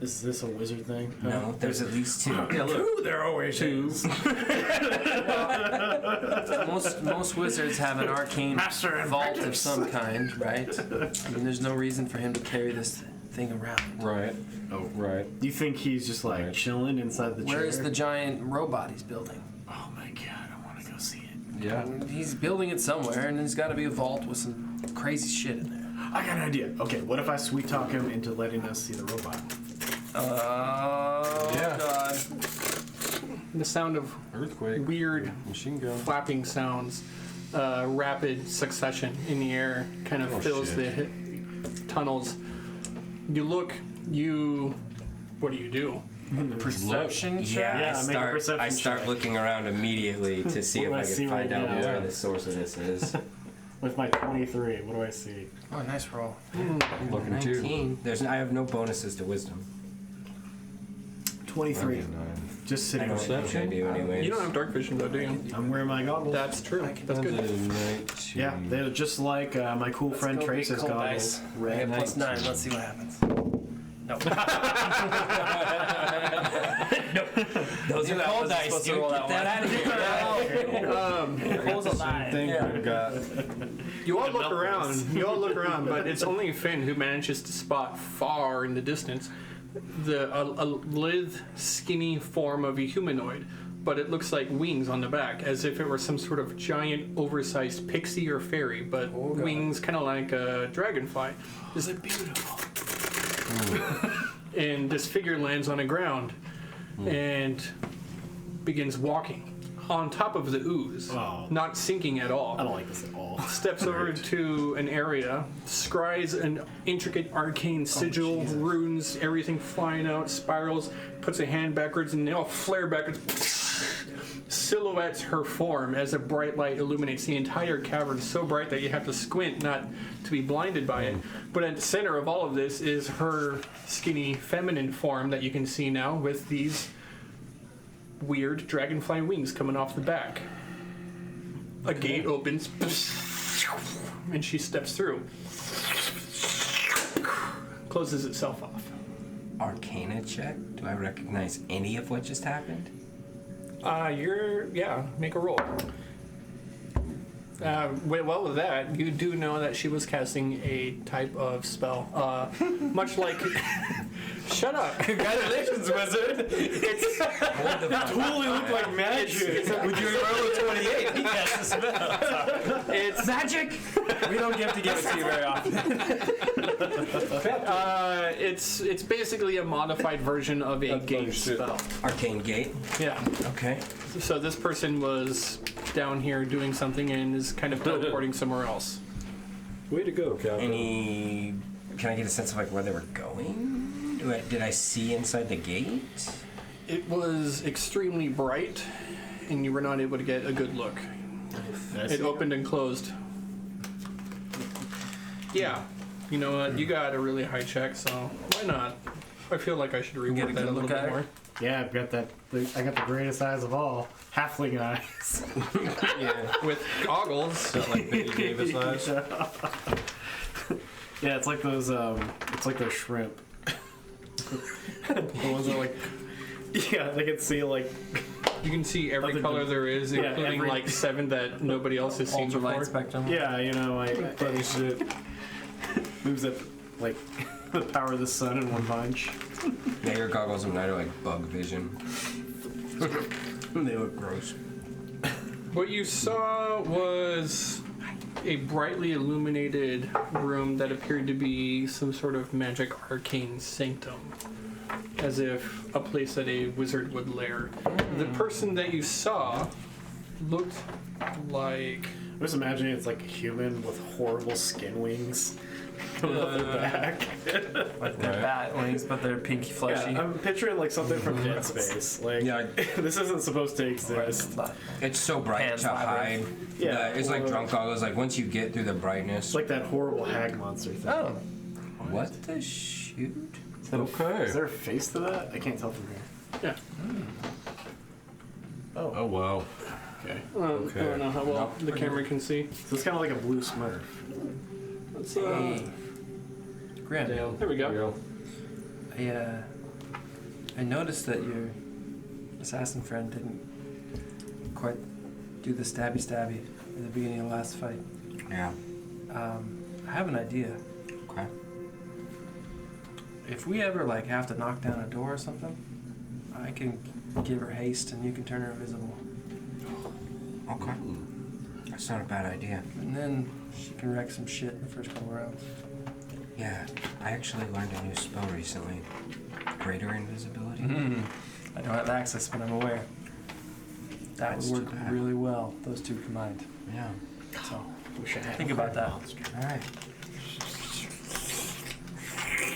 [SPEAKER 4] Is this a wizard thing?
[SPEAKER 3] No, there's at least 2.
[SPEAKER 1] Yeah, look.
[SPEAKER 4] Two, there always
[SPEAKER 1] Two.
[SPEAKER 4] is.
[SPEAKER 6] Most wizards have an arcane
[SPEAKER 4] Master and
[SPEAKER 6] vault of
[SPEAKER 4] apprentice.
[SPEAKER 6] some kind, right? I mean, there's no reason for him to carry this thing around.
[SPEAKER 2] Right.
[SPEAKER 4] Oh,
[SPEAKER 2] Right.
[SPEAKER 4] do you think he's just like
[SPEAKER 2] Right.
[SPEAKER 4] chilling inside the chair?
[SPEAKER 6] Where's the giant robot he's building?
[SPEAKER 4] Oh my god, I want to go see it.
[SPEAKER 2] Yeah.
[SPEAKER 6] He's building it somewhere, and there's got to be a vault with some crazy shit in there.
[SPEAKER 4] I got an idea. Okay, what if I sweet talk him into letting us see the robot?
[SPEAKER 6] Oh,
[SPEAKER 2] Yeah.
[SPEAKER 6] God.
[SPEAKER 1] The sound of
[SPEAKER 2] Earthquake.
[SPEAKER 1] weird
[SPEAKER 2] Machine gun.
[SPEAKER 1] flapping sounds, rapid succession in the air, kind of
[SPEAKER 2] Oh,
[SPEAKER 1] fills
[SPEAKER 2] shit.
[SPEAKER 1] the tunnels. You look. What do you do?
[SPEAKER 6] Perception check?
[SPEAKER 3] Yeah,
[SPEAKER 4] make a perception
[SPEAKER 3] I start
[SPEAKER 4] check.
[SPEAKER 3] looking around immediately to see if
[SPEAKER 4] What do
[SPEAKER 3] I
[SPEAKER 4] I see
[SPEAKER 3] can find
[SPEAKER 4] right
[SPEAKER 3] out
[SPEAKER 4] now?
[SPEAKER 3] where the source of this is.
[SPEAKER 4] With my 23, what do I see?
[SPEAKER 6] Oh, nice roll.
[SPEAKER 2] Looking too.
[SPEAKER 3] 19. I have no bonuses to wisdom.
[SPEAKER 4] 23. Just
[SPEAKER 3] I
[SPEAKER 4] sitting
[SPEAKER 3] don't
[SPEAKER 4] right
[SPEAKER 3] think I do anyways.
[SPEAKER 1] You don't have dark vision though, do you?
[SPEAKER 4] I'm wearing my goggles.
[SPEAKER 1] That's true. That's good.
[SPEAKER 2] 19.
[SPEAKER 4] Yeah, they're just like my cool friend Trace's goggles.
[SPEAKER 6] I
[SPEAKER 4] Red.
[SPEAKER 6] get +9. Let's see what happens. Nope.
[SPEAKER 3] Those are
[SPEAKER 6] That
[SPEAKER 3] cold
[SPEAKER 6] wasn't
[SPEAKER 3] dice,
[SPEAKER 6] supposed to
[SPEAKER 3] dude.
[SPEAKER 6] roll
[SPEAKER 3] Get
[SPEAKER 6] that
[SPEAKER 3] that out of here.
[SPEAKER 6] Nicole's alive.
[SPEAKER 2] Thing
[SPEAKER 6] Yeah.
[SPEAKER 2] we got.
[SPEAKER 1] You all look around. But it's only Finn who manages to spot far in the distance a lithe, skinny form of a humanoid. But it looks like wings on the back, as if it were some sort of giant, oversized pixie or fairy, but wings kind of like a dragonfly. Is it beautiful? And this figure lands on the ground and begins walking on top of the ooze,
[SPEAKER 4] Oh.
[SPEAKER 1] not sinking at all.
[SPEAKER 4] I don't like this at all.
[SPEAKER 1] Steps over to an area, scries an intricate arcane sigil, runes, everything flying out, spirals, puts a hand backwards, and they all flare backwards. Silhouettes her form as a bright light illuminates the entire cavern, so bright that you have to squint not to be blinded by it. But at the center of all of this is her skinny feminine form that you can see now with these weird dragonfly wings coming off the back. A gate opens, and she steps through. Closes itself off.
[SPEAKER 3] Arcana check? Do I recognize any of what just happened?
[SPEAKER 1] Make a roll. Well, with that, you do know that she was casting a type of spell. Much like. Shut up.
[SPEAKER 6] Congratulations, wizard.
[SPEAKER 1] It's
[SPEAKER 4] Totally look like magic.
[SPEAKER 6] Would you roll a 28? He cast a spell.
[SPEAKER 1] it's
[SPEAKER 6] Magic! We don't get to give it to you very often.
[SPEAKER 1] it's basically a modified version of a gate spell.
[SPEAKER 3] Arcane gate.
[SPEAKER 1] Yeah.
[SPEAKER 3] Okay.
[SPEAKER 1] So this person was down here doing something and is kind of teleporting somewhere else.
[SPEAKER 2] Way to go, Calvin.
[SPEAKER 3] Can I get a sense of like where they were going? Did I see inside the gate?
[SPEAKER 1] It was extremely bright, and you were not able to get a good look. It opened and closed. Yeah, you know what? You got a really high check, so why not? I feel like I should
[SPEAKER 6] Get a
[SPEAKER 1] reward
[SPEAKER 6] good
[SPEAKER 1] that a little
[SPEAKER 6] look
[SPEAKER 1] bit
[SPEAKER 6] at it?
[SPEAKER 1] more.
[SPEAKER 4] Yeah, I've got that. I got the greatest eyes of all. Halfling eyes.
[SPEAKER 1] Yeah, with goggles.
[SPEAKER 2] Like Betty Davis eyes.
[SPEAKER 4] Yeah, it's like those. It's like those shrimp. The ones that like. Yeah, they can see like.
[SPEAKER 1] You can see every
[SPEAKER 4] Other
[SPEAKER 1] color
[SPEAKER 4] than-
[SPEAKER 1] there is,
[SPEAKER 4] yeah,
[SPEAKER 1] including
[SPEAKER 4] every-
[SPEAKER 1] like 7 that nobody else has seen
[SPEAKER 6] Ultralight
[SPEAKER 1] before.
[SPEAKER 6] spectrum.
[SPEAKER 4] Yeah, you know, like funny shit. Moves up like the power of the sun in one punch.
[SPEAKER 3] Yeah, your goggles and mine are like bug vision. They look gross.
[SPEAKER 1] What you saw was a brightly illuminated room that appeared to be some sort of magic arcane sanctum, as if a place that a wizard would lair. The person that you saw looked like
[SPEAKER 4] I'm just imagining it's like a human with horrible skin wings coming off their back.
[SPEAKER 6] Like they're bat wings, but they're pinky fleshy.
[SPEAKER 4] Yeah, I'm picturing like something from Dead Space. Like,
[SPEAKER 3] Yeah.
[SPEAKER 4] this isn't supposed to exist.
[SPEAKER 3] It's so bright
[SPEAKER 6] Pan's
[SPEAKER 3] to hide.
[SPEAKER 4] Yeah,
[SPEAKER 3] It's like
[SPEAKER 4] or-
[SPEAKER 3] drunk goggles. Like once you get through the brightness.
[SPEAKER 4] It's like that horrible hag monster thing.
[SPEAKER 6] Oh,
[SPEAKER 3] What the shoot?
[SPEAKER 4] Is that
[SPEAKER 2] Okay.
[SPEAKER 4] Is there a face to that? I can't tell from here.
[SPEAKER 1] Yeah.
[SPEAKER 2] Oh wow.
[SPEAKER 4] Okay.
[SPEAKER 1] I don't know how well the camera can see.
[SPEAKER 4] So it's kind of like a blue Smurf.
[SPEAKER 1] Let's,
[SPEAKER 6] Graham.
[SPEAKER 1] there we go.
[SPEAKER 6] I noticed that your assassin friend didn't quite do the stabby at the beginning of the last fight.
[SPEAKER 3] Yeah.
[SPEAKER 6] I have an idea.
[SPEAKER 3] Okay.
[SPEAKER 6] If we ever like have to knock down a door or something, I can give her haste and you can turn her invisible.
[SPEAKER 3] Okay. That's not a bad idea.
[SPEAKER 6] And then she can wreck some shit in the first couple rounds.
[SPEAKER 3] Yeah. I actually learned a new spell recently. Greater invisibility.
[SPEAKER 6] I don't have access, but I'm aware. That
[SPEAKER 3] That's
[SPEAKER 6] would
[SPEAKER 3] too
[SPEAKER 6] work
[SPEAKER 3] bad.
[SPEAKER 6] really well, those two combined.
[SPEAKER 3] Yeah.
[SPEAKER 6] So
[SPEAKER 4] Wish I had
[SPEAKER 6] think about that.
[SPEAKER 3] All right.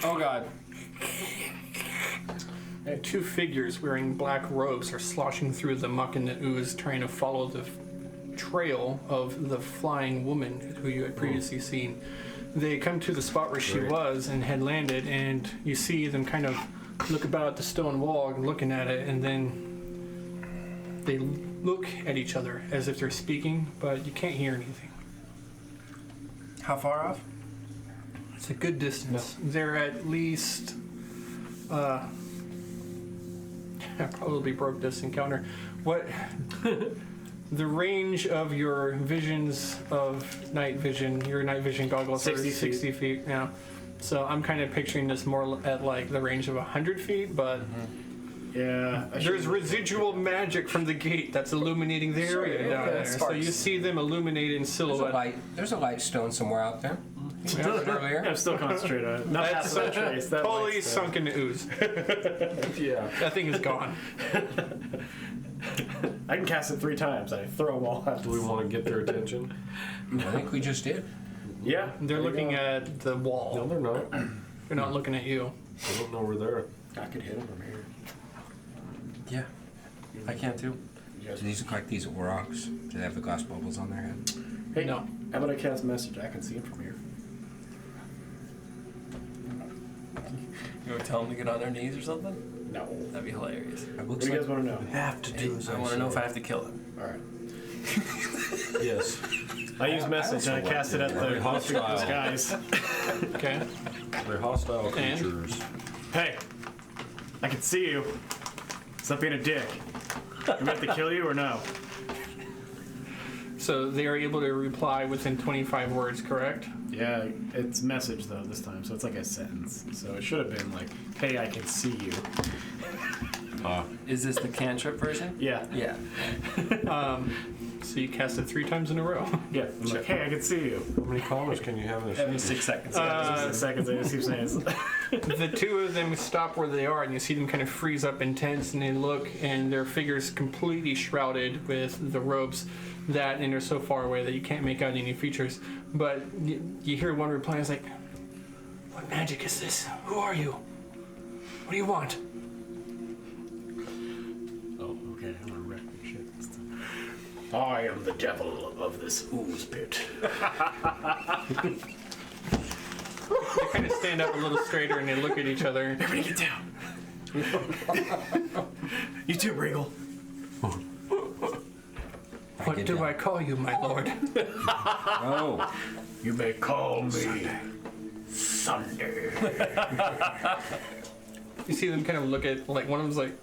[SPEAKER 6] Oh god.
[SPEAKER 1] Two figures wearing black robes are sloshing through the muck and the ooze, trying to follow the trail of the flying woman who you had previously seen. They come to the spot where she was and had landed, and you see them kind of look about at the stone wall, looking at it, and then they look at each other as if they're speaking, but you can't hear anything.
[SPEAKER 6] How far off?
[SPEAKER 1] It's a good distance. They're at least probably broke this encounter. What the range of your visions of night vision, your night vision goggles
[SPEAKER 4] 60
[SPEAKER 1] are 60 feet. Yeah. So I'm kind of picturing this more at like the range of 100 feet, but
[SPEAKER 4] Yeah.
[SPEAKER 1] there's residual magic from the gate that's illuminating the area down there. So you see them illuminate in
[SPEAKER 3] There's a
[SPEAKER 1] silhouette.
[SPEAKER 3] light stone somewhere out there. You mentioned it earlier.
[SPEAKER 4] I'm still concentrating on it. Not
[SPEAKER 1] That's
[SPEAKER 4] that trace. That
[SPEAKER 1] totally
[SPEAKER 4] light's
[SPEAKER 1] sunk into ooze.
[SPEAKER 2] Yeah.
[SPEAKER 1] That thing is gone.
[SPEAKER 4] I can cast it 3 times. I throw them all out.
[SPEAKER 2] Do we want to get their attention?
[SPEAKER 3] I think we just did.
[SPEAKER 4] Yeah.
[SPEAKER 1] They're looking at the
[SPEAKER 2] No,
[SPEAKER 1] wall.
[SPEAKER 2] they're not.
[SPEAKER 1] They're not looking at you.
[SPEAKER 2] I don't know we're there.
[SPEAKER 4] I could hit them from here.
[SPEAKER 6] Yeah. I can too.
[SPEAKER 3] Do these look like these aurochs? Do they have the glass bubbles on their head?
[SPEAKER 4] Hey,
[SPEAKER 1] No.
[SPEAKER 4] how about I cast message? I can see them from here.
[SPEAKER 6] You would tell them to get on their knees or something?
[SPEAKER 4] No.
[SPEAKER 6] That'd be hilarious.
[SPEAKER 3] It
[SPEAKER 4] What
[SPEAKER 3] looks
[SPEAKER 4] do you
[SPEAKER 3] like
[SPEAKER 4] guys want to know?
[SPEAKER 6] Have to do. I want to know if I have to kill them.
[SPEAKER 4] All right.
[SPEAKER 2] Yes.
[SPEAKER 4] I use
[SPEAKER 3] I
[SPEAKER 4] message and I
[SPEAKER 3] also
[SPEAKER 4] cast it at
[SPEAKER 3] want
[SPEAKER 4] the
[SPEAKER 2] Very hostile.
[SPEAKER 4] guys.
[SPEAKER 1] Okay.
[SPEAKER 2] They're hostile
[SPEAKER 1] And?
[SPEAKER 2] creatures.
[SPEAKER 4] Hey, I can see you. Stop being a dick. Do we have to kill you or no?
[SPEAKER 1] So they are able to reply within 25 words, correct?
[SPEAKER 4] Yeah, it's message though this time, so it's like a sentence. So it should have been like, "Hey, I can see you."
[SPEAKER 6] Is this the cantrip version?
[SPEAKER 4] Yeah,
[SPEAKER 6] Yeah.
[SPEAKER 1] So you cast it 3 times in a row.
[SPEAKER 4] yeah. I'm like, "Hey, I can see you."
[SPEAKER 2] How many commas can you have in a
[SPEAKER 6] Every
[SPEAKER 2] sentence?
[SPEAKER 6] 6 seconds.
[SPEAKER 4] Just seconds. I just keep saying.
[SPEAKER 1] The two of them stop where they are, and you see them kind of freeze up intense, and they look, and their figures completely shrouded with the robes that, and they're so far away that you can't make out any features. But you hear one reply, it's like, "What magic is this? Who are you? What do you want?"
[SPEAKER 4] Oh, okay. I'm gonna wreck your shit this time. I am the devil of this ooze pit.
[SPEAKER 1] They kind of stand up a little straighter, and they look at each other.
[SPEAKER 4] Everybody get down. You too, Regal.
[SPEAKER 1] "What
[SPEAKER 3] get
[SPEAKER 1] do
[SPEAKER 3] down.
[SPEAKER 1] I call you, my lord?"
[SPEAKER 3] Oh,
[SPEAKER 4] You may call me Sunday.
[SPEAKER 1] You see them kind of look at, like, one of them's like,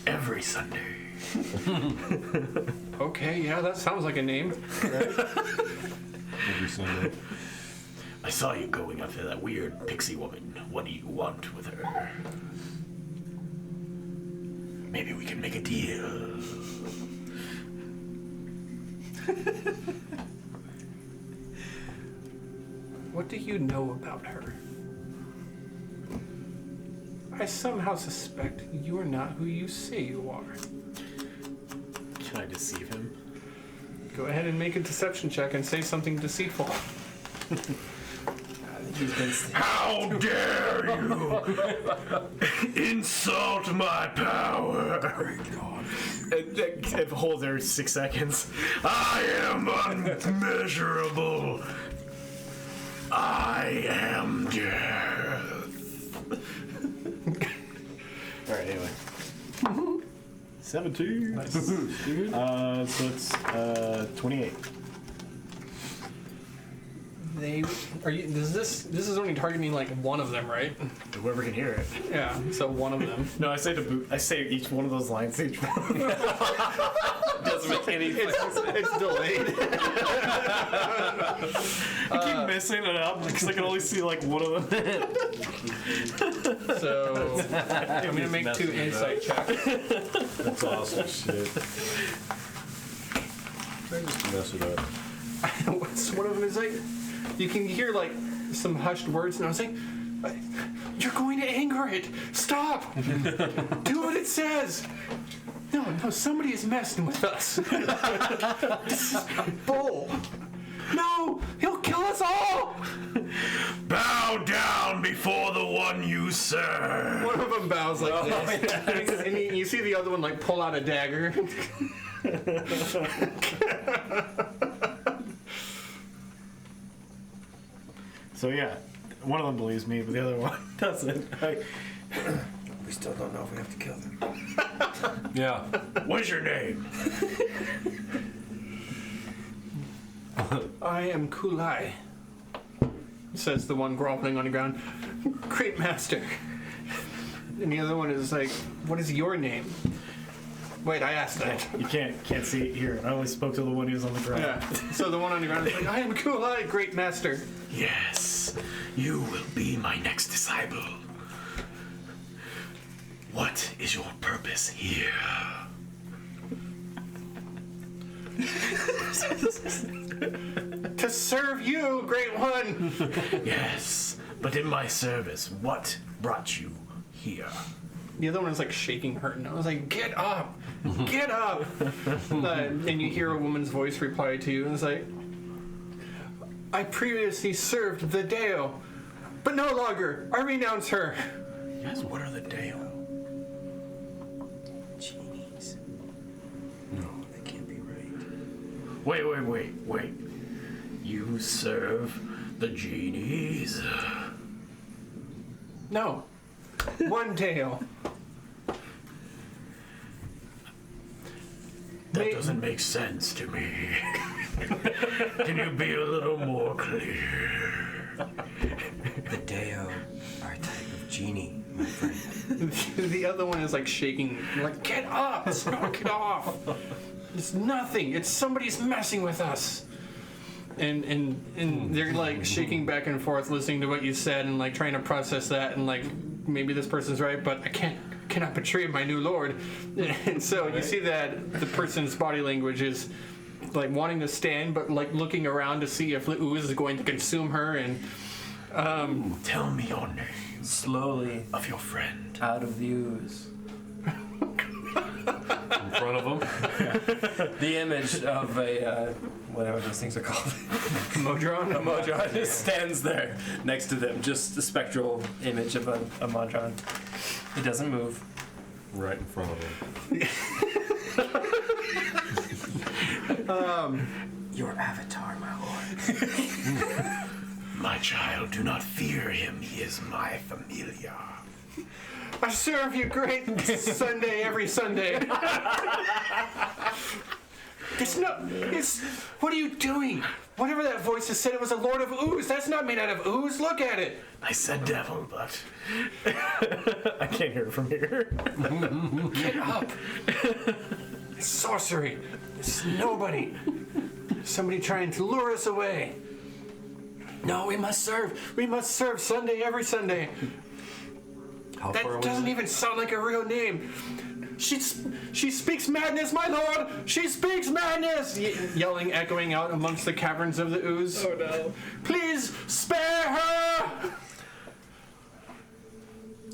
[SPEAKER 4] Every Sunday.
[SPEAKER 1] "Okay, yeah, that sounds like a name."
[SPEAKER 2] Every Sunday.
[SPEAKER 4] I saw you going after that weird pixie woman. What do you want with her? Maybe we can make a deal.
[SPEAKER 1] What do you know about her? I somehow suspect you are not who you say you are.
[SPEAKER 4] Can I deceive him?
[SPEAKER 1] Go ahead and make a deception check and say something deceitful.
[SPEAKER 6] He's been
[SPEAKER 4] How dare you insult my power? It holds there 6 seconds. I am unmeasurable. I am death. Alright, anyway. 17.
[SPEAKER 1] Nice.
[SPEAKER 4] So it's 28.
[SPEAKER 1] This is only targeting like one of them, right?
[SPEAKER 4] Whoever can hear it.
[SPEAKER 1] Yeah, so one of them.
[SPEAKER 4] No, I say each one of those lines. Each one.
[SPEAKER 6] doesn't make any sense.
[SPEAKER 1] It's delayed.
[SPEAKER 4] I keep missing it up because I can only see like one of them.
[SPEAKER 1] So I'm gonna make 2 insight checks.
[SPEAKER 2] That's awesome shit. I just mess it up.
[SPEAKER 1] What's one of them is like, you can hear like some hushed words, and I was like, "You're going to anger it. Stop. Do what it says." No, somebody is messing with us. This is bull. No, he'll kill us all.
[SPEAKER 4] Bow down before the one you serve.
[SPEAKER 1] One of them bows like this, and you see the other one like pull out a dagger.
[SPEAKER 4] So yeah, one of them believes me, but the other one doesn't.
[SPEAKER 3] We still don't know if we have to kill them.
[SPEAKER 2] Yeah.
[SPEAKER 4] What's your name?
[SPEAKER 1] I am Kulai, says the one groveling on the ground. Great master. And the other one is like, what is your name? Wait, I asked that.
[SPEAKER 4] You can't see it here. I only spoke to the one who's on the ground.
[SPEAKER 1] Yeah. So the one on the ground is like, I am Kulai, great master.
[SPEAKER 5] Yes, you will be my next disciple. What is your purpose here?
[SPEAKER 1] To serve you, great one.
[SPEAKER 5] Yes, but in my service, what brought you here?
[SPEAKER 1] The other one is like shaking her. And I was like, get up, get up. And you hear a woman's voice reply to you, and it's like, I previously served the Deo, but no longer. I renounce her.
[SPEAKER 5] Yes, what are the Deo?
[SPEAKER 3] Genies. No, that can't be right.
[SPEAKER 5] Wait. You serve the genies?
[SPEAKER 1] No, one Deo.
[SPEAKER 5] That doesn't make sense to me. Can you be a little more clear?
[SPEAKER 3] The Deo are a type of genie, my friend.
[SPEAKER 1] The other one is like shaking, like, get up, knock it off. It's nothing. It's somebody's messing with us. And they're like shaking back and forth, listening to what you said, and like trying to process that, and like maybe this person's right, but I cannot betray my new lord. And so you see that the person's body language is like wanting to stand, but like looking around to see if the ooze is going to consume her. And
[SPEAKER 5] Tell me your name
[SPEAKER 6] Slowly
[SPEAKER 5] of your friend.
[SPEAKER 6] out of the ooze.
[SPEAKER 2] In front of them.
[SPEAKER 6] The image of a whatever those things are called.
[SPEAKER 1] Modron.
[SPEAKER 6] A Modron just stands there next to them, just the spectral image of a Modron. It doesn't move.
[SPEAKER 2] Right in front of them.
[SPEAKER 3] Your avatar, my lord.
[SPEAKER 5] My child, do not fear him. He is my familiar.
[SPEAKER 1] I serve you great Sunday every Sunday. What are you doing? Whatever that voice has said, it was a Lord of Ooze. That's not made out of ooze. Look at it.
[SPEAKER 5] I said devil, but
[SPEAKER 4] I can't hear it from here.
[SPEAKER 1] Get up. It's sorcery. It's nobody. Somebody trying to lure us away. No, we must serve. We must serve Sunday every Sunday.
[SPEAKER 2] How far
[SPEAKER 1] That
[SPEAKER 2] was
[SPEAKER 1] doesn't
[SPEAKER 2] it?
[SPEAKER 1] even sound like a real name. She speaks madness, my lord! She speaks madness! Yelling, echoing out amongst the caverns of the ooze. Oh no. Please spare her!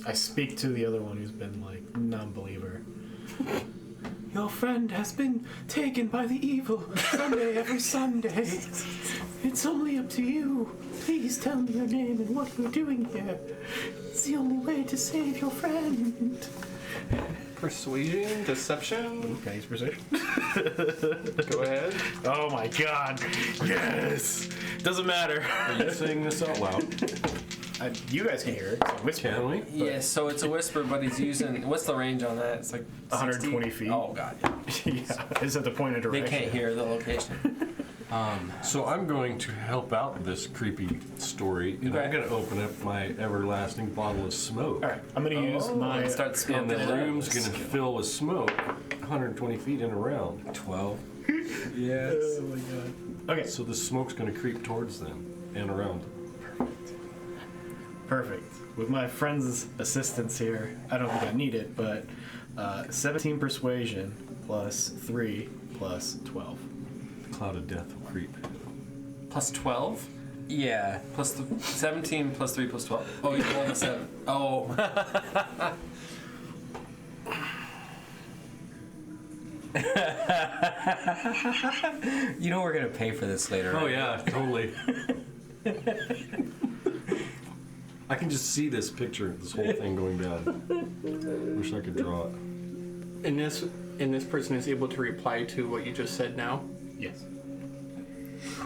[SPEAKER 4] I speak to the other one who's been like non-believer. Your friend has been taken by the evil Sunday every Sunday. It's only up to you. Please tell me your name and what you're doing here. It's the only way to save your friend.
[SPEAKER 1] Persuasion, deception.
[SPEAKER 4] Can I use persuasion?
[SPEAKER 1] Go ahead.
[SPEAKER 4] Oh my god. Yes! Doesn't matter.
[SPEAKER 2] Are you saying this out loud?
[SPEAKER 4] You guys can hear it. So whisper.
[SPEAKER 2] Can we?
[SPEAKER 6] Yeah, so it's a whisper, but he's using. What's the range on that? It's like
[SPEAKER 4] 120 feet.
[SPEAKER 6] Oh god,
[SPEAKER 4] Yeah, is at the point of
[SPEAKER 6] they
[SPEAKER 4] direction.
[SPEAKER 6] can't hear the location.
[SPEAKER 2] So I'm going to help out this creepy story, and I'm
[SPEAKER 6] Okay.
[SPEAKER 2] going to open up my everlasting bottle of smoke.
[SPEAKER 4] Alright, I'm gonna use my.
[SPEAKER 6] And start
[SPEAKER 2] And
[SPEAKER 6] smoking
[SPEAKER 2] the
[SPEAKER 6] it out.
[SPEAKER 2] room's going to fill with smoke 120 feet and around.
[SPEAKER 3] 12.
[SPEAKER 6] Yes.
[SPEAKER 4] Oh my god. Okay,
[SPEAKER 2] So the smoke's going to creep towards them and around.
[SPEAKER 4] perfect. With my friend's assistance here, I don't think I need it, but 17 persuasion plus 3 plus 12.
[SPEAKER 2] The cloud of death will creep.
[SPEAKER 6] Plus 12.
[SPEAKER 3] Yeah.
[SPEAKER 6] Plus the 17 plus 3 plus 12. Oh, you rolled a 7. Oh.
[SPEAKER 3] You know we're gonna pay for this later.
[SPEAKER 2] Oh
[SPEAKER 3] right?
[SPEAKER 2] yeah, totally. I can just see this picture, this whole thing going down. Wish I could draw it.
[SPEAKER 1] And this person is able to reply to what you just said now.
[SPEAKER 4] Yes.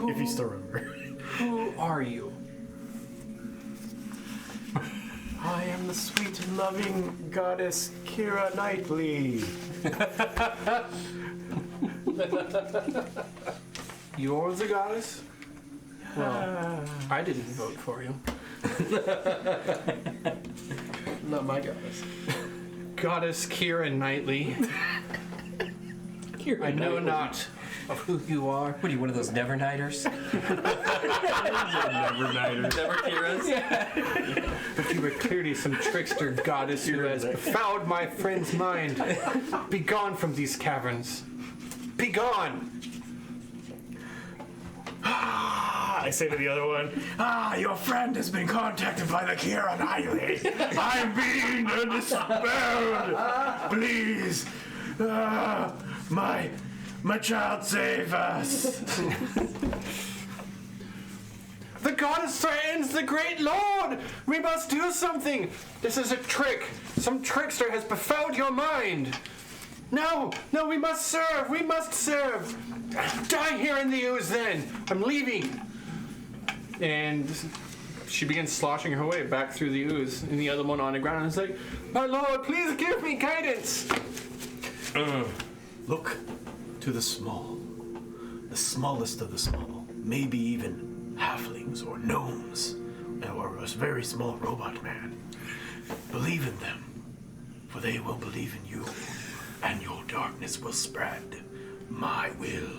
[SPEAKER 4] If you still remember.
[SPEAKER 1] Who are you?
[SPEAKER 4] I am the sweet and loving goddess Kira Knightley.
[SPEAKER 1] You're the goddess? Well, I didn't vote for you.
[SPEAKER 6] Not my goddess.
[SPEAKER 1] Goddess Kira Knightley. I know not of who you are.
[SPEAKER 3] What are you, one of those Never-Nighters?
[SPEAKER 6] Never Kira's.
[SPEAKER 1] But you were clearly some trickster goddess who has befouled my friend's mind. Be gone from these caverns. Be gone!
[SPEAKER 4] I say to the other one, your friend has been contacted by the Kira Knightley. I'm being dispelled. Please, my child, save us.
[SPEAKER 1] The goddess threatens the great lord! We must do something! This is a trick! Some trickster has befouled your mind! No! No, we must serve! We must serve! Die here in the ooze then! I'm leaving! And she begins sloshing her way back through the ooze, and the other one on the ground is like, my lord, please give me guidance!
[SPEAKER 4] Look to the small, the smallest of the small, maybe even halflings or gnomes, or a very small robot man. Believe in them, for they will believe in you, and your darkness will spread. My will.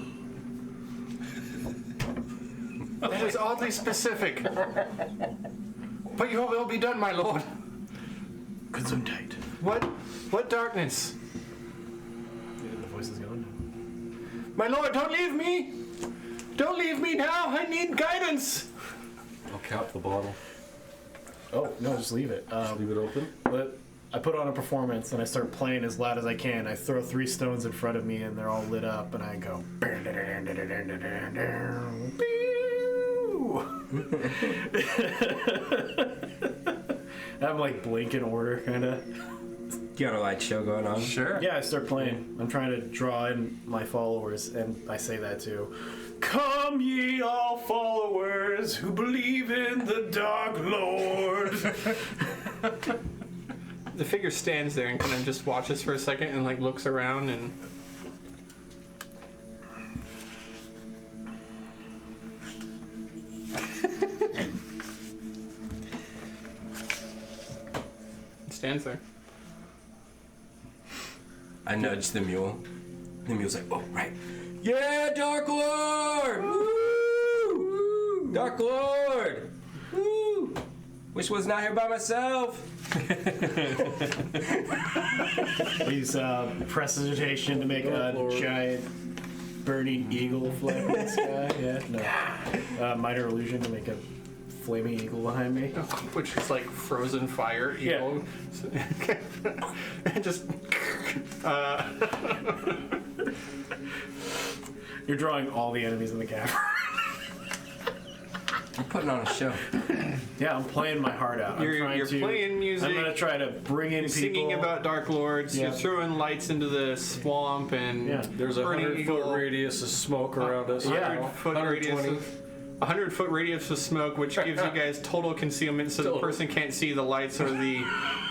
[SPEAKER 1] That is oddly specific. But your will be done, my lord.
[SPEAKER 4] Gesundheit.
[SPEAKER 1] What darkness?
[SPEAKER 4] The voice is gone.
[SPEAKER 1] My lord, don't leave me! Don't leave me now! I need guidance!
[SPEAKER 2] I'll cap the bottle.
[SPEAKER 4] Oh, no, just leave it.
[SPEAKER 2] Leave it open.
[SPEAKER 4] But I put on a performance and I start playing as loud as I can. I throw 3 stones in front of me and they're all lit up and I go. I'm like blink in order, kind of.
[SPEAKER 3] You got a light show going on?
[SPEAKER 6] Sure.
[SPEAKER 4] Yeah, I start playing. I'm trying to draw in my followers, and I say that too. Come ye all followers who believe in the Dark Lord.
[SPEAKER 1] The figure stands there and kind of just watches for a second and like looks around and stands there.
[SPEAKER 3] I nudged the mule. The mule's like, oh, right. Yeah, Dark Lord! Woo! Dark Lord! Woo! Wish was not here by myself.
[SPEAKER 4] Please prestidigitation to make a giant burning eagle flag in the sky. Yeah, no. Minor illusion to make a flaming eagle behind me.
[SPEAKER 1] Which is like frozen fire eagle. And just
[SPEAKER 4] You're drawing all the enemies in the cavern.
[SPEAKER 3] You're putting on a show.
[SPEAKER 4] Yeah, I'm playing my heart out.
[SPEAKER 1] you're playing music.
[SPEAKER 4] I'm gonna try to bring in
[SPEAKER 1] You're
[SPEAKER 4] people.
[SPEAKER 1] singing about Dark Lords.
[SPEAKER 4] Yeah.
[SPEAKER 1] You're throwing lights into the swamp and
[SPEAKER 4] Yeah.
[SPEAKER 2] There's a
[SPEAKER 1] burning
[SPEAKER 2] 100-foot
[SPEAKER 1] eagle.
[SPEAKER 2] radius of smoke around us.
[SPEAKER 4] Yeah.
[SPEAKER 1] 100-foot radius of 100-foot radius of smoke, which gives you guys total concealment, so the person can't see the lights or the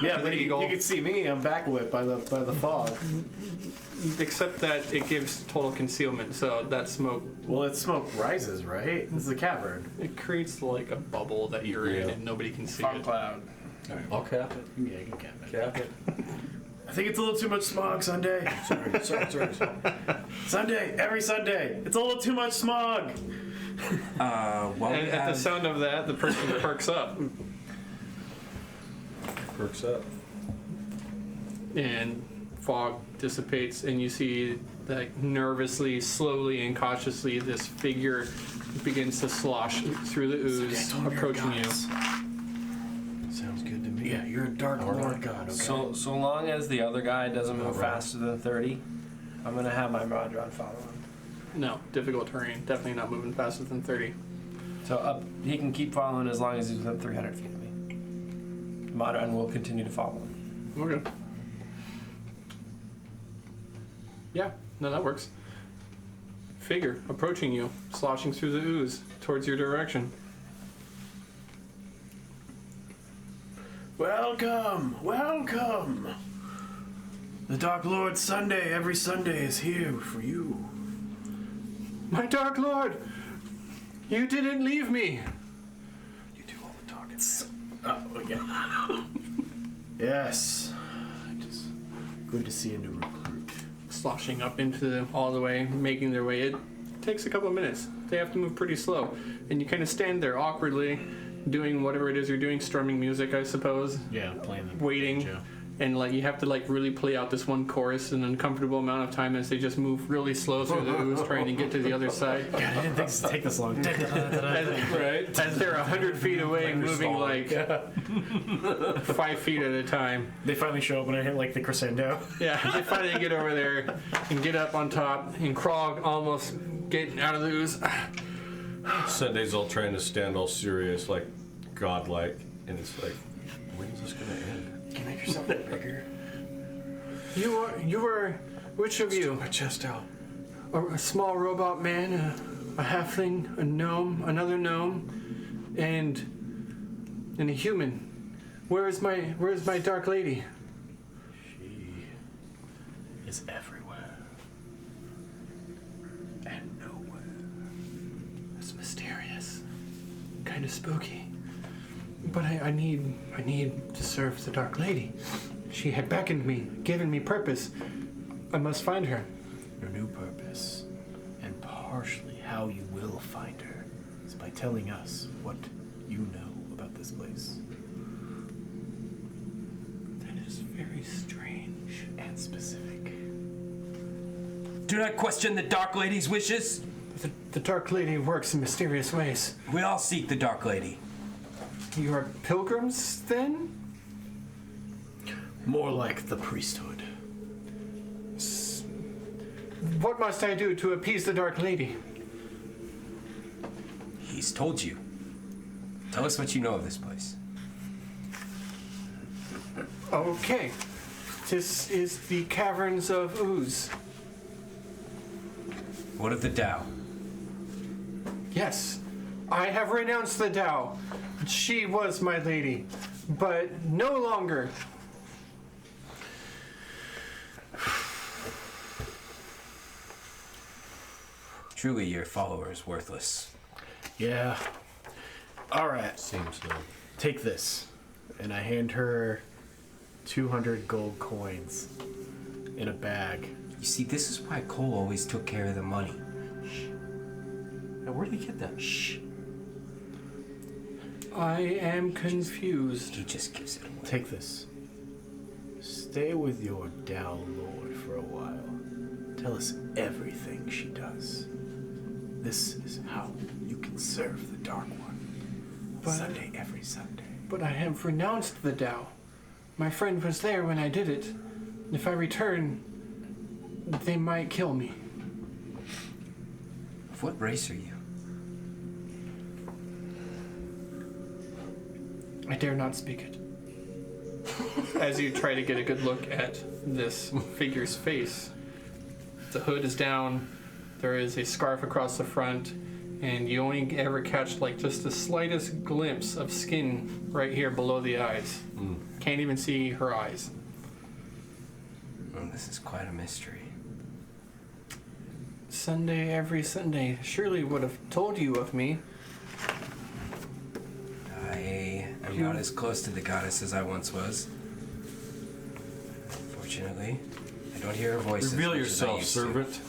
[SPEAKER 4] Yeah,
[SPEAKER 1] or
[SPEAKER 4] but
[SPEAKER 1] the
[SPEAKER 4] you
[SPEAKER 1] eagle.
[SPEAKER 4] can see me. I'm backlit by the fog.
[SPEAKER 1] Except that it gives total concealment, so that smoke
[SPEAKER 4] Well, that smoke rises, right? This is a cavern.
[SPEAKER 1] it creates like a bubble that you're in and nobody can see
[SPEAKER 6] Fog
[SPEAKER 1] it.
[SPEAKER 6] cloud.
[SPEAKER 2] I'll cap it.
[SPEAKER 4] Yeah, you can cap it.
[SPEAKER 2] Cap it.
[SPEAKER 4] I think it's a little too much smog, Sunday.
[SPEAKER 2] Sorry.
[SPEAKER 4] Sunday, every Sunday. It's a little too much smog.
[SPEAKER 3] Well, we
[SPEAKER 1] And at the
[SPEAKER 3] have,
[SPEAKER 1] sound of that, the person perks up,
[SPEAKER 2] Perks up.
[SPEAKER 1] and fog dissipates, and you see, like, nervously, slowly, and cautiously, this figure begins to slosh through the ooze, approaching you.
[SPEAKER 2] Sounds good to me.
[SPEAKER 4] Yeah, you're a dark lord god, okay?
[SPEAKER 6] So long as the other guy doesn't move faster than 30, I'm gonna have my Modron follow him.
[SPEAKER 1] No, difficult terrain. Definitely not moving faster than 30.
[SPEAKER 6] So up, he can keep following as long as he's within 300 feet of me. Modron will continue to follow him.
[SPEAKER 1] Okay. Yeah, no, that works. Figure approaching you, sloshing through the ooze towards your direction.
[SPEAKER 4] Welcome, welcome. The Dark Lord Sunday, every Sunday is here for you.
[SPEAKER 1] My Dark Lord, you didn't leave me.
[SPEAKER 4] You do all the talking. Oh, yeah. Yes. Just good to see a new recruit.
[SPEAKER 1] Sloshing up into all the way, making their way. It takes a couple of minutes. They have to move pretty slow, and you kind of stand there awkwardly, doing whatever it is you're doing, strumming music, I suppose,
[SPEAKER 4] Yeah, playing the
[SPEAKER 1] waiting.
[SPEAKER 4] banjo.
[SPEAKER 1] And like you have to like really play out this one chorus an uncomfortable amount of time as they just move really slow through the ooze, trying to get to the other side.
[SPEAKER 4] God, I didn't think this would take this long.
[SPEAKER 1] As they're 100 feet away, moving like 5 feet at a time.
[SPEAKER 4] They finally show up when I hit like the crescendo.
[SPEAKER 1] Yeah, they finally get over there and get up on top, and Krog almost getting out of the ooze.
[SPEAKER 2] Sunday's all trying to stand all serious, like godlike, and it's like, when is this gonna end?
[SPEAKER 4] Can you make yourself a bit bigger?
[SPEAKER 1] You are, which of you?
[SPEAKER 2] My chest out.
[SPEAKER 1] A small robot man, a halfling, a gnome, another gnome, and a human. Where is my dark lady?
[SPEAKER 4] She is everywhere. And nowhere.
[SPEAKER 1] It's mysterious, kind of spooky. But I need to serve the Dark Lady. She had beckoned me, given me purpose. I must find her.
[SPEAKER 4] Your new purpose, and partially how you will find her, is by telling us what you know about this place.
[SPEAKER 1] That is very strange.
[SPEAKER 4] And specific.
[SPEAKER 3] do not question the Dark Lady's wishes.
[SPEAKER 1] The Dark Lady works in mysterious ways.
[SPEAKER 3] We all seek the Dark Lady.
[SPEAKER 1] You are pilgrims, then?
[SPEAKER 4] More like the priesthood.
[SPEAKER 1] What must I do to appease the Dark Lady?
[SPEAKER 3] He's told you. Tell us what you know of this place.
[SPEAKER 1] Okay. This is the Caverns of Ooze.
[SPEAKER 3] What of the Tao?
[SPEAKER 1] Yes, I have renounced the Tao. She was my lady, but no longer.
[SPEAKER 3] Truly, your follower is worthless.
[SPEAKER 4] Yeah. Alright,
[SPEAKER 2] Seems so.
[SPEAKER 4] take this. And I hand her 200 gold coins in a bag.
[SPEAKER 3] You see, this is why Cole always took care of the money.
[SPEAKER 2] Now, where did he get that?
[SPEAKER 3] Shh.
[SPEAKER 1] I am confused.
[SPEAKER 3] He just gives it away.
[SPEAKER 4] Take this. Stay with your Tao Lord for a while. Tell us everything she does. This is how you can serve the Dark One. Sunday, every Sunday.
[SPEAKER 1] But I have renounced the Tao. My friend was there when I did it. If I return, they might kill me.
[SPEAKER 3] Of what race are you?
[SPEAKER 1] I dare not speak it. As you try to get a good look at this figure's face, the hood is down, there is a scarf across the front, and you only ever catch like just the slightest glimpse of skin right here below the eyes. Can't even see her eyes.
[SPEAKER 3] Oh, this is quite a mystery.
[SPEAKER 1] Sunday, every Sunday. Surely would have told you of me.
[SPEAKER 3] I am not as close to the goddess as I once was. Unfortunately, I don't hear her voice.
[SPEAKER 2] Reveal
[SPEAKER 3] as much as I
[SPEAKER 2] yourself,
[SPEAKER 3] used to.
[SPEAKER 2] servant.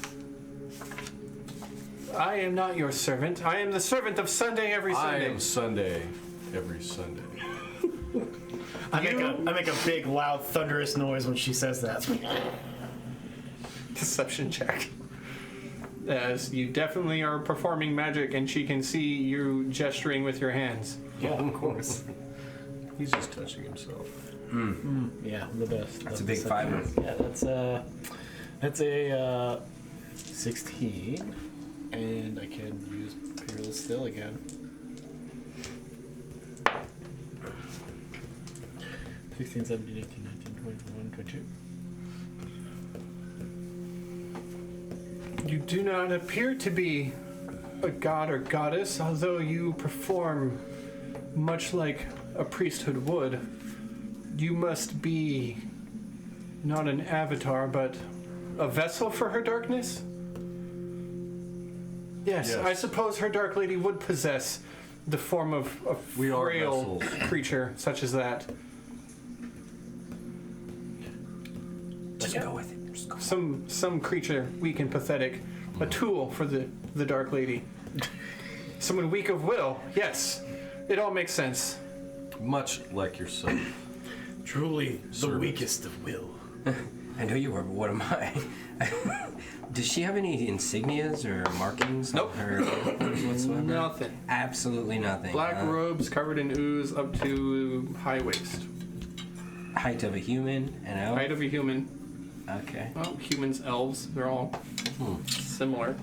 [SPEAKER 1] I am not your servant. I am the servant of Sunday, every
[SPEAKER 2] I
[SPEAKER 1] Sunday.
[SPEAKER 2] am Sunday, every Sunday.
[SPEAKER 4] I make a big, loud, thunderous noise when she says that.
[SPEAKER 1] Deception check. As you definitely are performing magic and she can see you gesturing with your hands.
[SPEAKER 4] Yeah, of course.
[SPEAKER 2] He's just touching himself.
[SPEAKER 4] Yeah, I'm the best.
[SPEAKER 3] That's a big fiver.
[SPEAKER 4] Yeah, that's a 16, and I can use Peerless Still again. 16, 17, 18, 19, 20, 21, 22.
[SPEAKER 1] You do not appear to be a god or goddess, although you perform much like a priesthood would. You must be not an avatar, but a vessel for her darkness? Yes, I suppose her Dark Lady would possess the form of a
[SPEAKER 2] We are
[SPEAKER 1] frail
[SPEAKER 2] vessels.
[SPEAKER 1] creature such as that.
[SPEAKER 3] Just go with it. Just go.
[SPEAKER 1] Some creature weak and pathetic, a tool for the Dark Lady. Someone weak of will, yes. It all makes sense.
[SPEAKER 2] Much like yourself.
[SPEAKER 4] Truly the
[SPEAKER 2] Servant.
[SPEAKER 4] weakest of will.
[SPEAKER 3] I know you are, but what am I? Does she have any insignias or markings
[SPEAKER 1] Nope.
[SPEAKER 3] on her clothes whatsoever?
[SPEAKER 1] Nothing.
[SPEAKER 3] Absolutely nothing.
[SPEAKER 1] Black robes covered in ooze up to high waist.
[SPEAKER 3] Height of a human, an elf.
[SPEAKER 1] Height of a human.
[SPEAKER 3] Okay.
[SPEAKER 1] Well, humans, elves, they're all similar.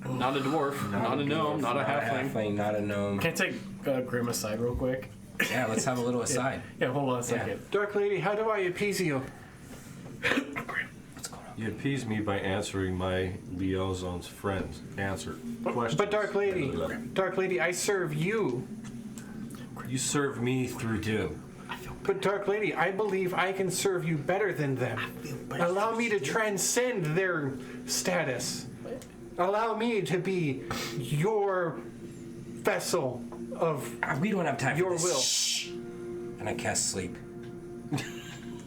[SPEAKER 1] Not a dwarf, not a gnome, not a halfling.
[SPEAKER 3] Not a gnome.
[SPEAKER 4] Can I take Grim aside real quick?
[SPEAKER 3] Yeah, let's have a little aside.
[SPEAKER 4] Yeah, hold on a second.
[SPEAKER 1] Dark Lady, how do I appease you?
[SPEAKER 3] What's going on?
[SPEAKER 2] You appease me by answering my liaison's friends. Answer questions.
[SPEAKER 1] But Dark Lady, I serve you.
[SPEAKER 2] You serve me through Doom.
[SPEAKER 1] But Dark Lady, I believe I can serve you better than them. Allow me to transcend their status. Allow me to be your vessel of
[SPEAKER 3] We don't have time
[SPEAKER 1] your
[SPEAKER 3] for this.
[SPEAKER 1] will.
[SPEAKER 3] Shh. And I cast sleep.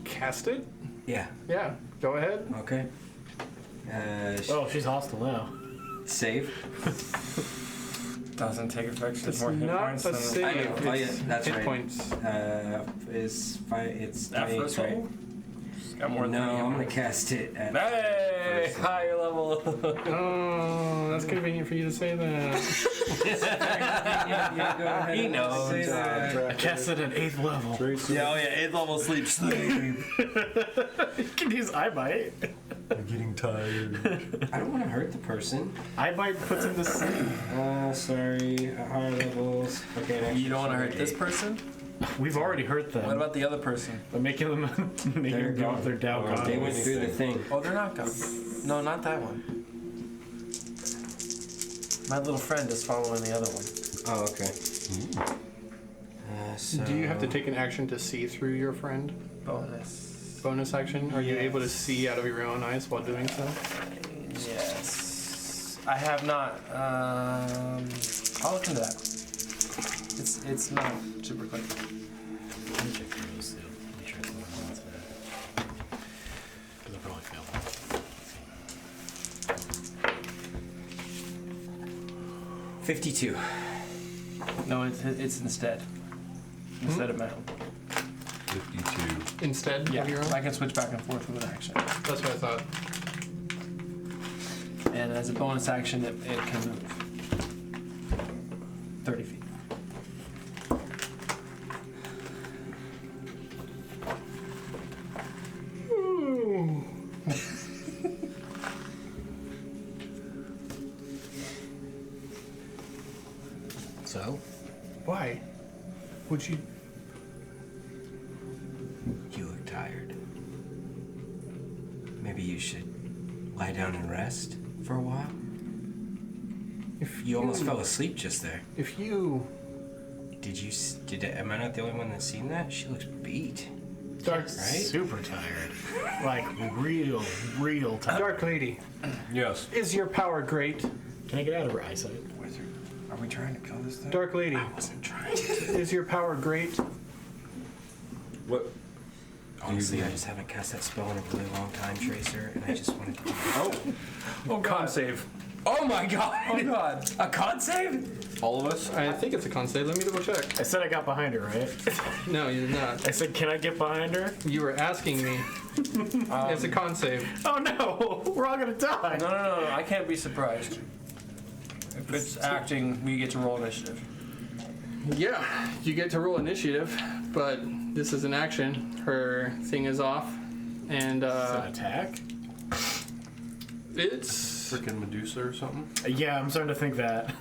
[SPEAKER 1] Cast it?
[SPEAKER 3] Yeah.
[SPEAKER 1] Yeah, go ahead.
[SPEAKER 3] Okay.
[SPEAKER 4] Oh, she's hostile now.
[SPEAKER 3] Save.
[SPEAKER 6] Doesn't take effect.
[SPEAKER 1] It's
[SPEAKER 6] More hit
[SPEAKER 1] not
[SPEAKER 6] points
[SPEAKER 1] a
[SPEAKER 6] than
[SPEAKER 1] save.
[SPEAKER 3] I know. Oh, yeah,
[SPEAKER 1] It's
[SPEAKER 3] that's
[SPEAKER 1] hit
[SPEAKER 3] right.
[SPEAKER 1] points.
[SPEAKER 3] It's
[SPEAKER 6] At
[SPEAKER 3] my
[SPEAKER 6] first
[SPEAKER 3] right?
[SPEAKER 6] level? Got more than
[SPEAKER 3] No,
[SPEAKER 6] 30
[SPEAKER 3] I'm gonna
[SPEAKER 6] hit
[SPEAKER 3] cast it at
[SPEAKER 6] Hey,
[SPEAKER 3] first.
[SPEAKER 6] higher level.
[SPEAKER 1] Oh, that's convenient for you to say that.
[SPEAKER 3] Yeah, go ahead
[SPEAKER 6] He
[SPEAKER 3] and
[SPEAKER 6] knows.
[SPEAKER 3] say that.
[SPEAKER 4] I cast it at 8th level.
[SPEAKER 6] Yeah, oh yeah, 8th level sleep.
[SPEAKER 4] You can use eye bite.
[SPEAKER 2] I'm getting tired.
[SPEAKER 3] I don't want to hurt the person.
[SPEAKER 4] Eye bite puts him to sleep.
[SPEAKER 3] Sorry, at higher levels. Okay, next
[SPEAKER 6] You don't want to hurt this
[SPEAKER 3] 8.
[SPEAKER 6] person?
[SPEAKER 4] We've already hurt them.
[SPEAKER 6] What about the other person?
[SPEAKER 4] By making them
[SPEAKER 3] They're
[SPEAKER 4] go
[SPEAKER 3] gone.
[SPEAKER 4] with their Dow
[SPEAKER 2] Oh,
[SPEAKER 4] God.
[SPEAKER 3] They went through the thing.
[SPEAKER 6] Oh, they're not gone. No, not that one. My little friend is following the other one.
[SPEAKER 3] Oh, okay. So
[SPEAKER 1] Do you have to take an action to see through your friend?
[SPEAKER 6] Bonus.
[SPEAKER 1] Bonus action? Are you able to see out of your own eyes while doing so?
[SPEAKER 6] Yes. I have not. I'll look into that. It's not super quick.
[SPEAKER 4] Let me check through those too. Make sure it's not on that. Because I probably failed.
[SPEAKER 3] 52.
[SPEAKER 6] No, it's instead of metal.
[SPEAKER 2] 52.
[SPEAKER 1] Instead of your own?
[SPEAKER 6] I can switch back and forth with an action.
[SPEAKER 1] That's what I thought.
[SPEAKER 6] And as a bonus action, it can move 30 feet.
[SPEAKER 1] Would you?
[SPEAKER 3] You look tired. Maybe you should lie down and rest for a while.
[SPEAKER 1] If
[SPEAKER 3] You almost fell asleep just there.
[SPEAKER 1] If you.
[SPEAKER 3] Am I not the only one that's seen that? She looks beat.
[SPEAKER 4] Dark,
[SPEAKER 3] Right?
[SPEAKER 4] super tired. Like, real tired.
[SPEAKER 1] Dark Lady,
[SPEAKER 2] Yes.
[SPEAKER 1] is your power great?
[SPEAKER 4] Can I get out of her eyesight?
[SPEAKER 6] Are we trying to kill this thing?
[SPEAKER 1] Dark Lady,
[SPEAKER 3] Wasn't trying to.
[SPEAKER 1] is your power great?
[SPEAKER 2] What?
[SPEAKER 3] Honestly, I just haven't cast that spell in a really long time, Tracer, and I just wanted to.
[SPEAKER 1] Oh, con save.
[SPEAKER 3] Oh my god!
[SPEAKER 6] Oh god.
[SPEAKER 3] A con save?
[SPEAKER 2] All of us?
[SPEAKER 1] I think it's a con save. Let me double check.
[SPEAKER 4] I said I got behind her, right?
[SPEAKER 1] No, you did not.
[SPEAKER 4] I said, can I get behind her?
[SPEAKER 1] You were asking me. It's a con save.
[SPEAKER 4] Oh no, we're all gonna die.
[SPEAKER 6] No. I can't be surprised. If it's acting, we get to roll initiative.
[SPEAKER 1] Yeah, you get to roll initiative, but this is an action. Her thing is off, and
[SPEAKER 4] Is it an attack?
[SPEAKER 1] it's
[SPEAKER 2] Freaking Medusa or something?
[SPEAKER 4] Yeah, I'm starting to think that.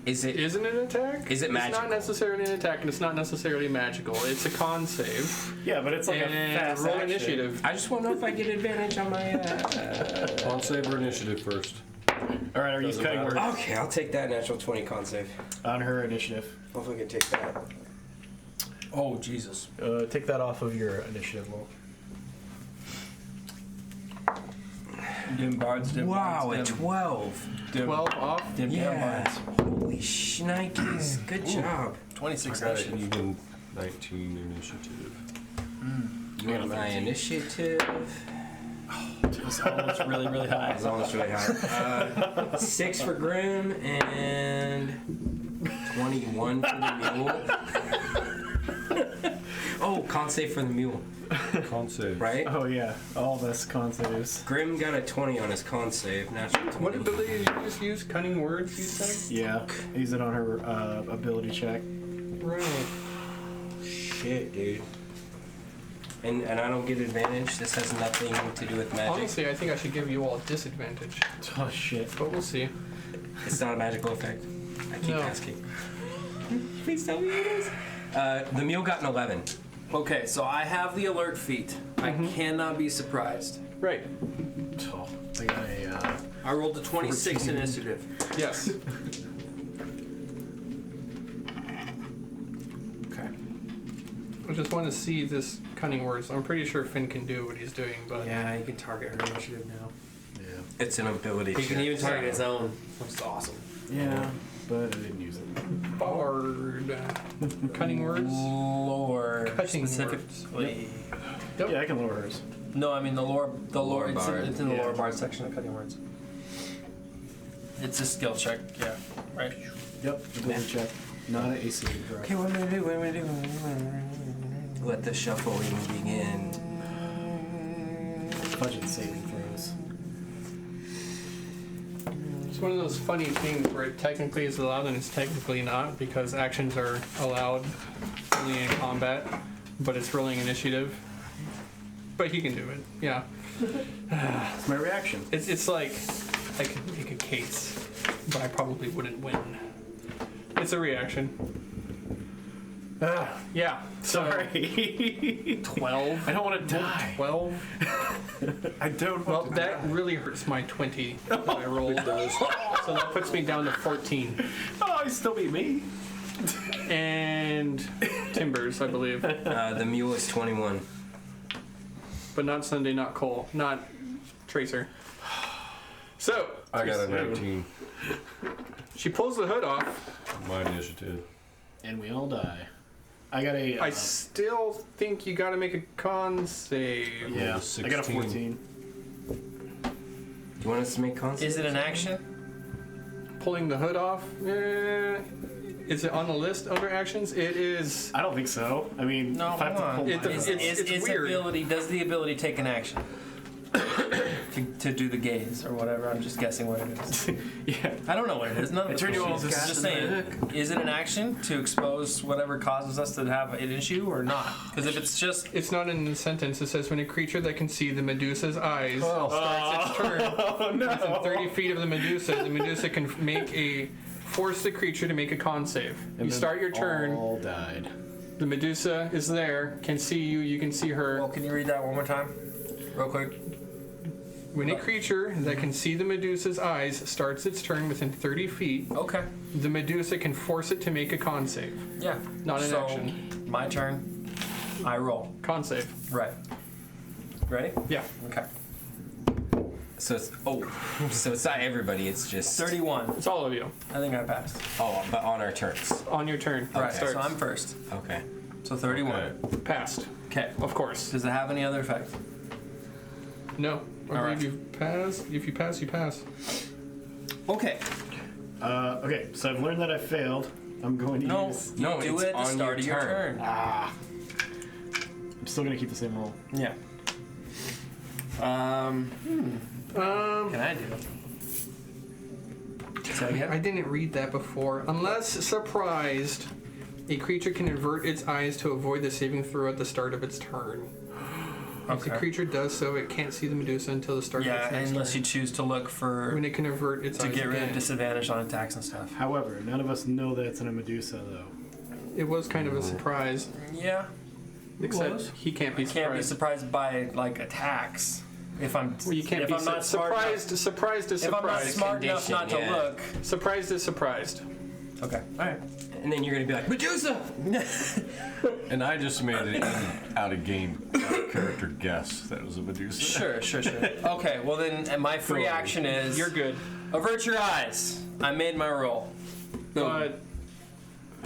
[SPEAKER 3] Is it?
[SPEAKER 1] isn't an attack.
[SPEAKER 3] Is it
[SPEAKER 1] It's
[SPEAKER 3] magical?
[SPEAKER 1] not necessarily an attack, and it's not necessarily magical. It's a con save,
[SPEAKER 4] Yeah, but it's like a
[SPEAKER 1] and
[SPEAKER 4] fast
[SPEAKER 1] roll
[SPEAKER 4] action.
[SPEAKER 1] initiative.
[SPEAKER 3] I just want to know if I get advantage on my.
[SPEAKER 2] Con save or initiative first?
[SPEAKER 4] All right, are you
[SPEAKER 2] Doesn't
[SPEAKER 4] cutting
[SPEAKER 2] matter.
[SPEAKER 4] words
[SPEAKER 3] Okay, I'll take that natural 20 con save.
[SPEAKER 4] on her initiative?
[SPEAKER 3] Hopefully, I can take that.
[SPEAKER 6] Oh Jesus.
[SPEAKER 4] Take that off of your initiative roll.
[SPEAKER 6] Dim bards. Dim
[SPEAKER 3] Wow, a
[SPEAKER 6] bards, dim,
[SPEAKER 3] 12.
[SPEAKER 6] dim,
[SPEAKER 1] 12 off.
[SPEAKER 6] dim
[SPEAKER 3] Yeah.
[SPEAKER 6] bards.
[SPEAKER 3] Holy shnikes. Good job.
[SPEAKER 6] 26
[SPEAKER 2] I got
[SPEAKER 6] initiative.
[SPEAKER 2] even 19 initiative.
[SPEAKER 3] You want my initiative?
[SPEAKER 6] It's almost really high.
[SPEAKER 3] It's almost really high. 6 for Grim and 21 for the mule. Oh, con save for the mule,
[SPEAKER 2] Con save.
[SPEAKER 3] right?
[SPEAKER 4] Oh yeah, all this con saves.
[SPEAKER 3] Grim got a 20 on his con save. Natural 20.
[SPEAKER 1] What ability did you just use? Cunning words, you said?
[SPEAKER 4] Yeah, use it on her ability check.
[SPEAKER 1] Right.
[SPEAKER 3] Shit, dude. And I don't get advantage. This has nothing to do with magic.
[SPEAKER 1] Honestly, I think I should give you all disadvantage,
[SPEAKER 4] Oh shit.
[SPEAKER 1] but we'll see.
[SPEAKER 3] It's not a magical effect. I keep
[SPEAKER 1] No.
[SPEAKER 3] asking. Please tell me it is. The mule got an 11.
[SPEAKER 6] Okay, so I have the alert feat. I cannot be surprised.
[SPEAKER 1] Right.
[SPEAKER 4] Oh, I got a.
[SPEAKER 6] I rolled a 26 initiative.
[SPEAKER 1] Yes.
[SPEAKER 6] Okay.
[SPEAKER 1] I just want to see this cunning words. I'm pretty sure Finn can do what he's doing, but
[SPEAKER 6] Yeah, you can target her initiative now.
[SPEAKER 4] Yeah.
[SPEAKER 3] It's an ability.
[SPEAKER 6] He can
[SPEAKER 3] check.
[SPEAKER 6] even target his own, which is awesome.
[SPEAKER 4] Yeah, but I didn't use it.
[SPEAKER 1] Bard. Cunning words.
[SPEAKER 6] Lore
[SPEAKER 1] Cutting
[SPEAKER 6] specifically.
[SPEAKER 1] Yep.
[SPEAKER 4] Yeah, I can lower hers.
[SPEAKER 6] No, I mean the lore.
[SPEAKER 3] Lore
[SPEAKER 6] It's
[SPEAKER 3] bard.
[SPEAKER 6] in the
[SPEAKER 4] Yeah.
[SPEAKER 6] lore bard section of cutting words. It's a skill check. Yeah. Right.
[SPEAKER 4] Yep, ability check. Not an AC. Correct.
[SPEAKER 3] Okay, what am I gonna do? What am I gonna do? Let the shuffling begin.
[SPEAKER 4] Budget saving throws.
[SPEAKER 1] It's one of those funny things where it technically is allowed and it's technically not because actions are allowed only in combat, but it's rolling initiative. But he can do it. Yeah.
[SPEAKER 4] It's my reaction.
[SPEAKER 1] It's like I could make a case, but I probably wouldn't win. It's a reaction. Yeah. So
[SPEAKER 4] Sorry.
[SPEAKER 1] 12.
[SPEAKER 4] I don't want to die.
[SPEAKER 1] 12.
[SPEAKER 4] I don't
[SPEAKER 1] Well,
[SPEAKER 4] want to
[SPEAKER 1] that really hurts my 20 that I rolled. So that puts me down to 14.
[SPEAKER 4] Oh, you still beat me.
[SPEAKER 1] And Timbers, I believe.
[SPEAKER 3] The mule is 21.
[SPEAKER 1] But not Sunday, not Cole, not Tracer. So,
[SPEAKER 2] I got a 19.
[SPEAKER 1] she pulls the hood off.
[SPEAKER 2] My initiative.
[SPEAKER 4] And we all die. I got a.
[SPEAKER 1] I still think you gotta make a con save.
[SPEAKER 4] yeah, I got a
[SPEAKER 2] 16.
[SPEAKER 4] 14.
[SPEAKER 3] Do you want us to make con save?
[SPEAKER 6] Is it an action?
[SPEAKER 1] Pulling the hood off. Is it on the list under actions? It is.
[SPEAKER 4] I don't think so. I mean,
[SPEAKER 6] No,
[SPEAKER 4] if I have to
[SPEAKER 6] hold on.
[SPEAKER 4] pull my
[SPEAKER 1] It's-
[SPEAKER 4] hood off-
[SPEAKER 1] it's weird.
[SPEAKER 6] ability? Does the ability take an action? to do the gaze or whatever. I'm just guessing what it is.
[SPEAKER 4] yeah.
[SPEAKER 6] I don't know what it is. None of
[SPEAKER 4] I
[SPEAKER 6] us
[SPEAKER 4] turned you
[SPEAKER 6] know.
[SPEAKER 4] all to
[SPEAKER 6] Just saying. Is it an action to expose whatever causes us to have an issue or not? Because if it's just
[SPEAKER 1] It's not in the sentence. It says when a creature that can see the Medusa's eyes starts its turn
[SPEAKER 4] Oh
[SPEAKER 1] within
[SPEAKER 4] no.
[SPEAKER 1] 30 feet of the Medusa can make a force the creature to make a con save.
[SPEAKER 4] And
[SPEAKER 1] You
[SPEAKER 4] then
[SPEAKER 1] start your turn.
[SPEAKER 4] All died.
[SPEAKER 1] The Medusa is there, can see you, you can see her.
[SPEAKER 6] Well, can you read that one more time? Real quick.
[SPEAKER 1] When a creature that can see the Medusa's eyes starts its turn within 30 feet,
[SPEAKER 6] Okay.
[SPEAKER 1] the Medusa can force it to make a con save.
[SPEAKER 6] Yeah.
[SPEAKER 1] Not an
[SPEAKER 6] so,
[SPEAKER 1] action.
[SPEAKER 6] My turn. I roll.
[SPEAKER 1] Con save.
[SPEAKER 6] Right. Ready?
[SPEAKER 1] Yeah.
[SPEAKER 6] Okay.
[SPEAKER 3] So it's so it's not everybody. It's just
[SPEAKER 6] 31.
[SPEAKER 1] It's all of you.
[SPEAKER 6] I think I passed.
[SPEAKER 3] Oh, but on our turns.
[SPEAKER 1] On your turn.
[SPEAKER 6] Right.
[SPEAKER 1] Starts.
[SPEAKER 6] So I'm first.
[SPEAKER 3] Okay.
[SPEAKER 6] So 31.
[SPEAKER 2] Okay.
[SPEAKER 1] Passed.
[SPEAKER 6] Okay.
[SPEAKER 1] Of course.
[SPEAKER 6] Does it have any other effect?
[SPEAKER 1] No. I
[SPEAKER 6] All
[SPEAKER 1] believe
[SPEAKER 6] right.
[SPEAKER 1] you pass. If you pass, you pass.
[SPEAKER 6] Okay.
[SPEAKER 4] Okay, so I've learned that I failed. I'm going to
[SPEAKER 6] No.
[SPEAKER 4] use.
[SPEAKER 3] No,
[SPEAKER 6] you do
[SPEAKER 3] it's
[SPEAKER 6] it at the
[SPEAKER 3] on
[SPEAKER 6] start of
[SPEAKER 3] your
[SPEAKER 6] your
[SPEAKER 3] turn.
[SPEAKER 6] turn.
[SPEAKER 4] I'm still gonna keep the same roll.
[SPEAKER 6] Yeah. Can I do it? Say again?
[SPEAKER 1] I didn't read that before. Unless surprised, a creature can avert its eyes to avoid the saving throw at the start of its turn. If the
[SPEAKER 6] Okay.
[SPEAKER 1] creature does so, it can't see the Medusa until the start of
[SPEAKER 6] Yeah,
[SPEAKER 1] its next
[SPEAKER 6] unless
[SPEAKER 1] turn.
[SPEAKER 6] you choose to look for
[SPEAKER 1] When it can avert its
[SPEAKER 6] to
[SPEAKER 1] eyes
[SPEAKER 6] get rid of
[SPEAKER 1] again.
[SPEAKER 6] disadvantage on attacks and stuff.
[SPEAKER 4] However, none of us know that's in a Medusa, though.
[SPEAKER 1] It was kind of a surprise,
[SPEAKER 6] Yeah.
[SPEAKER 1] except
[SPEAKER 6] was.
[SPEAKER 1] he can't be
[SPEAKER 6] Can't be
[SPEAKER 1] surprised.
[SPEAKER 6] surprised by like attacks. If I'm
[SPEAKER 1] Well, you can't
[SPEAKER 6] if
[SPEAKER 1] be
[SPEAKER 6] I'm not smart enough-
[SPEAKER 1] surprised. Surprised is
[SPEAKER 6] If I'm not
[SPEAKER 1] surprised.
[SPEAKER 6] smart enough not to
[SPEAKER 3] Condition, yeah.
[SPEAKER 6] look.
[SPEAKER 1] Surprised is surprised.
[SPEAKER 6] Okay. All right.
[SPEAKER 3] And then you're gonna be like Medusa.
[SPEAKER 2] And I just made an out of game character guess that it was a Medusa.
[SPEAKER 6] Sure. Okay. Well then, and my free action is
[SPEAKER 1] You're good.
[SPEAKER 6] avert your eyes. I made my roll.
[SPEAKER 1] But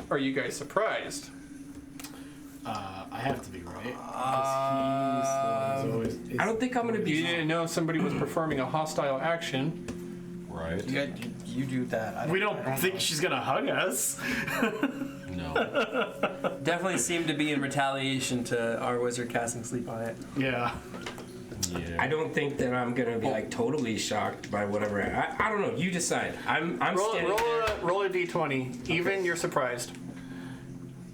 [SPEAKER 1] are you guys surprised?
[SPEAKER 4] I have to be right. 'Cause he's the one who's always.
[SPEAKER 3] I don't think I'm gonna
[SPEAKER 1] You
[SPEAKER 3] be.
[SPEAKER 1] didn't know somebody was performing a hostile action.
[SPEAKER 2] Right?
[SPEAKER 6] You do that.
[SPEAKER 4] We don't think she's gonna hug us.
[SPEAKER 2] No.
[SPEAKER 6] Definitely seemed to be in retaliation to our wizard casting sleep on it.
[SPEAKER 4] Yeah.
[SPEAKER 2] Yeah.
[SPEAKER 3] I don't think that I'm gonna be like totally shocked by whatever. I don't know. You decide. I'm standing there.
[SPEAKER 1] Roll a d20. Even, you're surprised.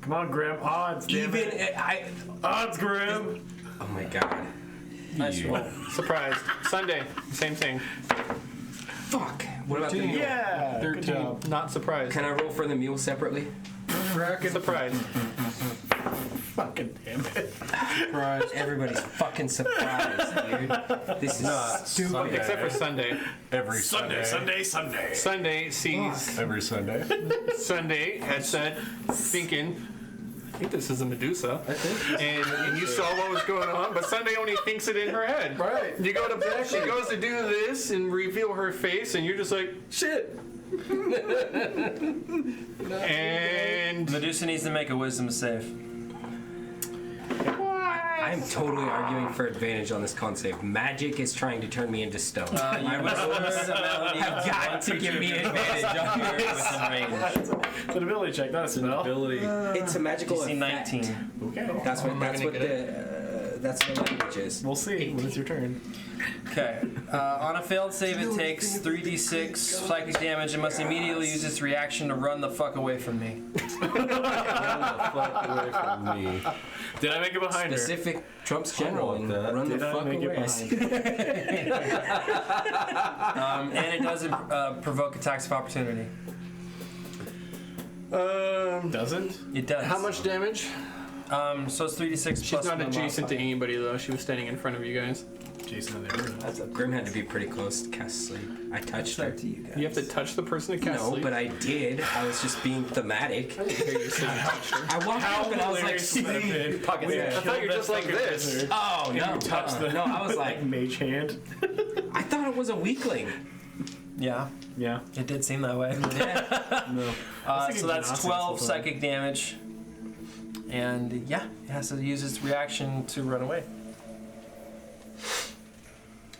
[SPEAKER 4] Come on, Grim. Odds. Damn
[SPEAKER 3] Even
[SPEAKER 4] it.
[SPEAKER 3] I.
[SPEAKER 4] Odds, Grim.
[SPEAKER 3] Oh my god.
[SPEAKER 6] Nice roll.
[SPEAKER 1] Surprised. Sunday, same thing.
[SPEAKER 3] Fuck. What about the mule?
[SPEAKER 4] Yeah. Good
[SPEAKER 1] 13.
[SPEAKER 4] job.
[SPEAKER 1] Not surprised.
[SPEAKER 3] Can I roll for the mule separately?
[SPEAKER 1] Surprised.
[SPEAKER 4] Fucking damn it.
[SPEAKER 3] Everybody's fucking surprised, dude. This is stupid.
[SPEAKER 1] Except for Sunday.
[SPEAKER 2] Every Sunday.
[SPEAKER 1] Sunday sees
[SPEAKER 2] Every Sunday.
[SPEAKER 1] Sunday had said, thinking, I think this is a Medusa. And you saw what was going on, but Sunday only thinks it in her head.
[SPEAKER 4] Right.
[SPEAKER 1] You go to bed, she goes to do this and reveal her face, and you're just like, shit. And
[SPEAKER 6] Medusa needs to make a wisdom save.
[SPEAKER 3] I'm totally arguing for advantage on this con save. Magic is trying to turn me into stone. My rolls have got to give me advantage on your wisdom range.
[SPEAKER 4] It's an ability check, not a spell.
[SPEAKER 2] Ability.
[SPEAKER 3] It's a magical
[SPEAKER 6] DC
[SPEAKER 3] effect.
[SPEAKER 6] 19.
[SPEAKER 4] Okay.
[SPEAKER 3] That's what
[SPEAKER 1] gonna
[SPEAKER 3] the language is.
[SPEAKER 4] We'll see when it's your turn.
[SPEAKER 6] Okay. On a failed save, it takes 3d6 psychic damage and must immediately use its reaction to run the fuck away from me.
[SPEAKER 2] Fuck away from me.
[SPEAKER 4] Did I make it behind her?
[SPEAKER 3] Specific trumps general and
[SPEAKER 2] that.
[SPEAKER 3] run the
[SPEAKER 4] Did I
[SPEAKER 3] fuck
[SPEAKER 4] make it
[SPEAKER 3] away.
[SPEAKER 4] behind her?
[SPEAKER 6] And it doesn't provoke attacks of opportunity.
[SPEAKER 4] Doesn't?
[SPEAKER 6] It does.
[SPEAKER 1] how much damage?
[SPEAKER 6] So it's 3d6
[SPEAKER 1] She's
[SPEAKER 6] plus
[SPEAKER 1] not
[SPEAKER 6] my
[SPEAKER 1] adjacent to
[SPEAKER 6] modifier.
[SPEAKER 1] anybody, though. She was standing in front of you guys.
[SPEAKER 4] Jason and everyone.
[SPEAKER 3] Grim had to be pretty close to cast sleep. I touched her.
[SPEAKER 6] To you guys.
[SPEAKER 1] You have to touch the person to cast
[SPEAKER 3] No,
[SPEAKER 1] sleep.
[SPEAKER 3] but I did. I was just being thematic.
[SPEAKER 1] I didn't hear you say you touched her.
[SPEAKER 3] I walked up and I was like, sleep.
[SPEAKER 1] I thought you were just like this.
[SPEAKER 3] Oh no!
[SPEAKER 4] touched the
[SPEAKER 3] no, I was like,
[SPEAKER 4] mage hand.
[SPEAKER 3] I thought it was a weakling.
[SPEAKER 6] Yeah,
[SPEAKER 4] Yeah.
[SPEAKER 6] it did seem that way.
[SPEAKER 4] No.
[SPEAKER 6] So that's 12 psychic damage. And yeah, it has to use its reaction to run away.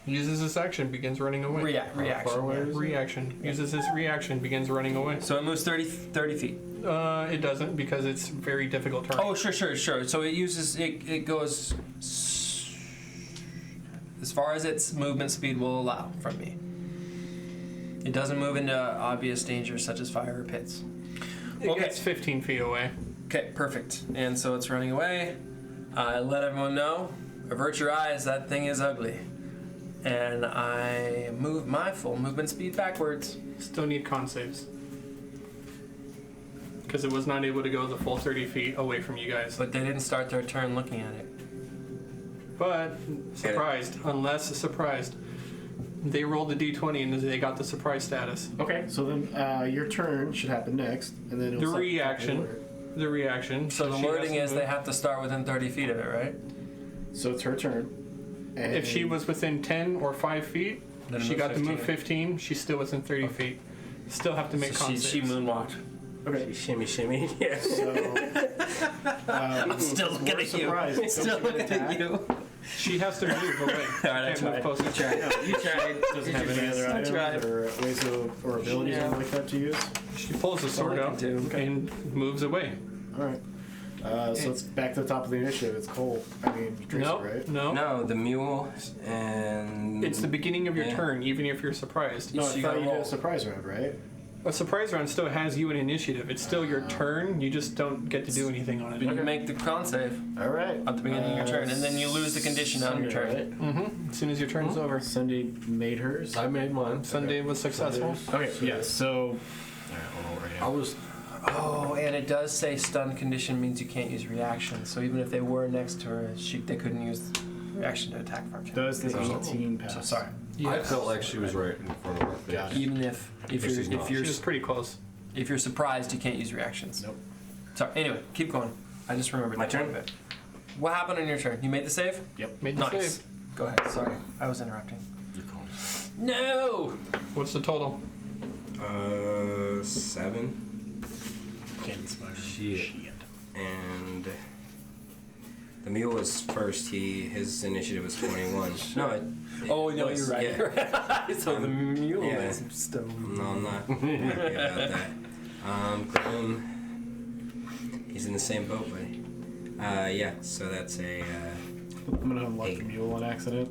[SPEAKER 1] Uses his action, begins running away.
[SPEAKER 6] Reaction. yeah.
[SPEAKER 1] Reaction. Uses his reaction, begins running away.
[SPEAKER 6] So it moves 30 feet.
[SPEAKER 1] It doesn't because it's very difficult terrain.
[SPEAKER 6] Oh, sure. So it uses, it goes as far as its movement speed will allow from me. It doesn't move into obvious dangers such as fire or pits.
[SPEAKER 1] It gets 15 feet away.
[SPEAKER 6] Okay, perfect. And so it's running away. I let everyone know, avert your eyes, that thing is ugly. And I move my full movement speed backwards.
[SPEAKER 1] Still need con saves. because it was not able to go the full 30 feet away from you guys.
[SPEAKER 6] But they didn't start their turn looking at it.
[SPEAKER 1] But surprised, unless surprised, they rolled the d20 and they got the surprise status.
[SPEAKER 4] Okay, so then your turn should happen next, and then
[SPEAKER 1] The
[SPEAKER 4] it'll
[SPEAKER 1] reaction. The reaction.
[SPEAKER 6] So the
[SPEAKER 1] she has
[SPEAKER 6] wording
[SPEAKER 1] to
[SPEAKER 6] is
[SPEAKER 1] move.
[SPEAKER 6] they have to start within 30 feet of it, right?
[SPEAKER 4] So it's her turn. And
[SPEAKER 1] If she was within 10 or 5 feet,
[SPEAKER 6] Then
[SPEAKER 1] she
[SPEAKER 6] move
[SPEAKER 1] got to move
[SPEAKER 6] 15.
[SPEAKER 1] 15. She's still within 30 feet. Still have to make
[SPEAKER 6] So
[SPEAKER 1] con
[SPEAKER 6] she
[SPEAKER 1] saves.
[SPEAKER 6] moonwalked.
[SPEAKER 4] okay,
[SPEAKER 3] Shimmy, shimmy. Yeah.
[SPEAKER 4] so
[SPEAKER 3] I'm still looking at you.
[SPEAKER 4] surprised.
[SPEAKER 3] Still looking at you.
[SPEAKER 1] She has to move away.
[SPEAKER 3] All right, I
[SPEAKER 1] Can't move
[SPEAKER 3] tried.
[SPEAKER 1] closer.
[SPEAKER 3] You tried. You tried.
[SPEAKER 4] Doesn't have any other items
[SPEAKER 3] tried.
[SPEAKER 4] or ways of, or abilities
[SPEAKER 6] Yeah.
[SPEAKER 4] like that to use.
[SPEAKER 1] She pulls the sword
[SPEAKER 6] I
[SPEAKER 1] out
[SPEAKER 6] can do.
[SPEAKER 1] and moves away.
[SPEAKER 4] All right. So it's back to the top of the initiative. It's Cole. I mean, Teresa,
[SPEAKER 1] No,
[SPEAKER 4] right?
[SPEAKER 1] no.
[SPEAKER 3] No, the mule and.
[SPEAKER 1] It's the beginning of your
[SPEAKER 3] Yeah.
[SPEAKER 1] turn, even if you're surprised.
[SPEAKER 4] No,
[SPEAKER 3] So
[SPEAKER 4] I
[SPEAKER 3] you
[SPEAKER 4] thought
[SPEAKER 3] gotta
[SPEAKER 4] you did
[SPEAKER 3] roll.
[SPEAKER 4] a surprise round, right?
[SPEAKER 1] A surprise round still has you in initiative. It's still your turn. You just don't get to do anything on it.
[SPEAKER 6] But you make the con save
[SPEAKER 4] All right.
[SPEAKER 6] at the beginning of your turn, and then you lose the condition on your turn.
[SPEAKER 4] Right?
[SPEAKER 1] Mm-hmm. As soon as your turn's over.
[SPEAKER 4] Sunday made hers.
[SPEAKER 2] I made mine.
[SPEAKER 1] Sunday was successful.
[SPEAKER 4] Okay, yeah, so. All right, I'll roll right
[SPEAKER 2] I
[SPEAKER 4] now.
[SPEAKER 2] was.
[SPEAKER 6] Oh, and it does say stun condition means you can't use reaction. So even if they were next to her, they couldn't use reaction to attack from you.
[SPEAKER 4] Does the 18 pass?
[SPEAKER 6] So sorry.
[SPEAKER 2] I felt like she was right in front of our face.
[SPEAKER 4] Got it.
[SPEAKER 6] Even if
[SPEAKER 2] But she's not.
[SPEAKER 1] She was pretty close.
[SPEAKER 6] if you're surprised, you can't use reactions.
[SPEAKER 4] Nope.
[SPEAKER 6] Sorry. Anyway, keep going. I just remembered
[SPEAKER 3] My
[SPEAKER 6] that
[SPEAKER 3] turn?
[SPEAKER 6] a bit. What happened on your turn? You made the save?
[SPEAKER 1] Made the
[SPEAKER 6] Nice.
[SPEAKER 1] save.
[SPEAKER 6] Go ahead. Sorry, I was interrupting.
[SPEAKER 2] You're calm.
[SPEAKER 6] No.
[SPEAKER 1] What's the total?
[SPEAKER 3] 7.
[SPEAKER 4] Can't spider.
[SPEAKER 2] Shit.
[SPEAKER 3] And the mule was first. His initiative was 21. No,
[SPEAKER 6] Oh no,
[SPEAKER 3] was,
[SPEAKER 6] you're right.
[SPEAKER 3] yeah.
[SPEAKER 6] So the mule
[SPEAKER 3] yeah.
[SPEAKER 6] is still.
[SPEAKER 3] No, I'm not happy about that. Grim, he's in the same boat, buddy. Yeah. So that's a.
[SPEAKER 4] I'm gonna unlock the mule on accident.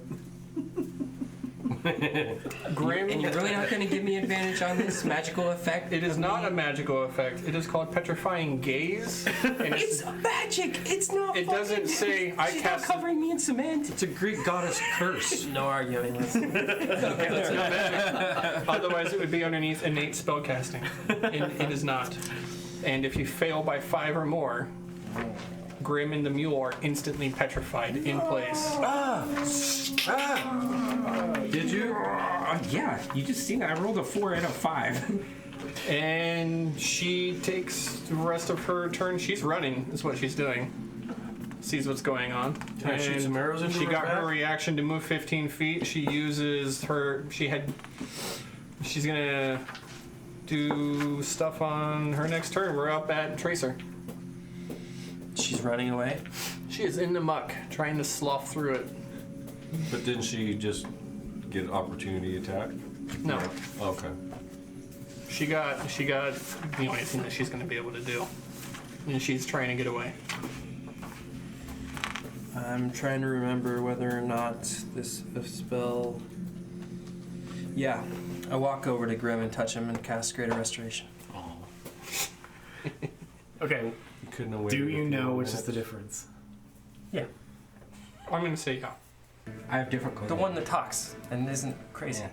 [SPEAKER 1] Grim.
[SPEAKER 3] And you're really not going to give me advantage on this magical effect?
[SPEAKER 1] It is not a magical effect. It is called petrifying gaze. And
[SPEAKER 3] It's magic. It's not.
[SPEAKER 1] It doesn't
[SPEAKER 3] fucking-
[SPEAKER 1] say I
[SPEAKER 3] She's
[SPEAKER 1] cast.
[SPEAKER 3] not covering me in cement.
[SPEAKER 2] It's a Greek goddess curse.
[SPEAKER 6] No arguing.
[SPEAKER 1] Otherwise, it would be underneath innate spellcasting. It is not. And if you fail by 5 or more, Grim and the mule are instantly petrified in place.
[SPEAKER 2] Did you?
[SPEAKER 3] Yeah, you just seen it. I rolled a 4 out of 5.
[SPEAKER 1] And she takes the rest of her turn. She's running, is what she's doing. Sees what's going on.
[SPEAKER 2] Can I shoot
[SPEAKER 1] And
[SPEAKER 2] some arrows into
[SPEAKER 1] She
[SPEAKER 2] her
[SPEAKER 1] got her
[SPEAKER 2] back?
[SPEAKER 1] reaction to move 15 feet. She uses her. She's gonna do stuff on her next turn. We're up at Tracer.
[SPEAKER 6] She's running away.
[SPEAKER 1] She is in the muck, trying to slough through it.
[SPEAKER 2] But didn't she just get opportunity attack?
[SPEAKER 1] No,
[SPEAKER 2] Okay.
[SPEAKER 1] she got the only thing that she's gonna be able to do, and she's trying to get away.
[SPEAKER 6] I'm trying to remember whether or not this spell. Yeah, I walk over to Grim and touch him and cast Greater Restoration.
[SPEAKER 4] Okay,
[SPEAKER 2] You couldn't have
[SPEAKER 4] do
[SPEAKER 2] waited
[SPEAKER 4] you
[SPEAKER 2] a few
[SPEAKER 4] know
[SPEAKER 2] more
[SPEAKER 4] which is the
[SPEAKER 2] minutes?
[SPEAKER 4] difference?
[SPEAKER 6] Yeah,
[SPEAKER 1] I'm gonna say yeah.
[SPEAKER 3] I have different clothing.
[SPEAKER 6] the one that talks and isn't crazy.
[SPEAKER 3] Yeah.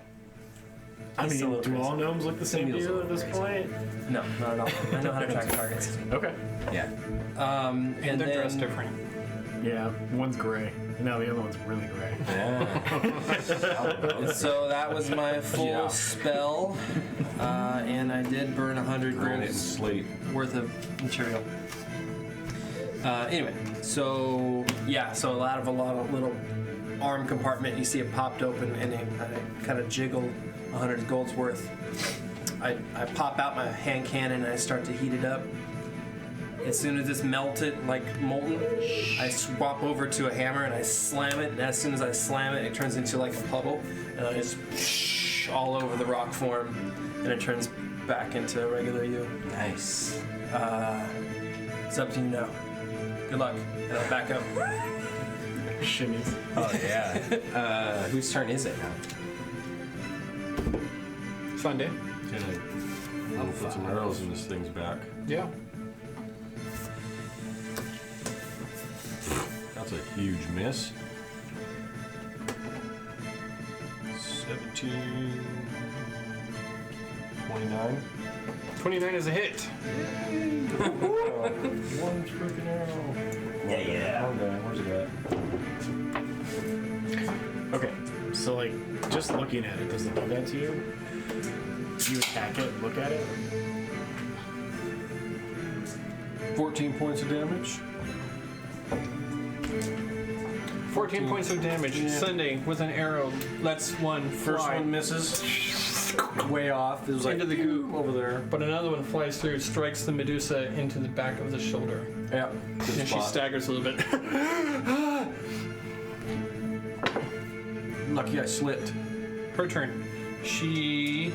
[SPEAKER 4] I
[SPEAKER 6] He's
[SPEAKER 4] mean,
[SPEAKER 6] a little
[SPEAKER 4] do all
[SPEAKER 6] crazy.
[SPEAKER 4] gnomes look the same to
[SPEAKER 3] Mule's a
[SPEAKER 4] you at
[SPEAKER 3] little
[SPEAKER 4] this
[SPEAKER 3] crazy.
[SPEAKER 4] point?
[SPEAKER 6] No, not at all. I know how to track targets.
[SPEAKER 4] Okay.
[SPEAKER 3] Yeah.
[SPEAKER 1] And
[SPEAKER 6] And
[SPEAKER 1] they're
[SPEAKER 6] then
[SPEAKER 1] dressed different.
[SPEAKER 4] Yeah, one's gray. No, the other one's really gray.
[SPEAKER 3] Yeah.
[SPEAKER 6] So that was my full
[SPEAKER 2] Yeah.
[SPEAKER 6] spell, and I did burn 100
[SPEAKER 2] Granite and
[SPEAKER 6] gold
[SPEAKER 2] slate.
[SPEAKER 6] worth of material. Anyway, so yeah, so out of a lot of little arm compartment, you see it popped open, and it kind of jiggled 100 gold's worth. I pop out my hand cannon and I start to heat it up. As soon as it's melted, like molten, I swap over to a hammer and I slam it. And as soon as I slam it, it turns into like a puddle, and I just all over the rock form, and it turns back into a regular you.
[SPEAKER 3] Nice.
[SPEAKER 6] It's up to you now. Good luck. And I'll back up.
[SPEAKER 4] Shimmies.
[SPEAKER 3] Oh yeah. Whose turn is it now?
[SPEAKER 1] Sunday.
[SPEAKER 2] Can I put some arrows in this thing's back?
[SPEAKER 1] Yeah.
[SPEAKER 2] That's a huge miss. 17, 29.
[SPEAKER 1] 29 is a hit.
[SPEAKER 2] One freaking arrow.
[SPEAKER 3] Yeah.
[SPEAKER 2] Okay, where's it at?
[SPEAKER 4] Okay, so like, just looking at it, does it do that to you? You attack it, look at it.
[SPEAKER 2] 14 points of damage.
[SPEAKER 1] 14 points of damage.
[SPEAKER 2] Yeah.
[SPEAKER 1] Sunday with an arrow lets one
[SPEAKER 2] First
[SPEAKER 1] fly
[SPEAKER 2] one misses. Way off. It was like
[SPEAKER 1] into the goop,
[SPEAKER 2] over there.
[SPEAKER 1] but another one flies through, strikes the Medusa into the back of the shoulder.
[SPEAKER 2] Yeah.
[SPEAKER 1] And she staggers a little bit.
[SPEAKER 2] Lucky I slipped.
[SPEAKER 1] Her turn. She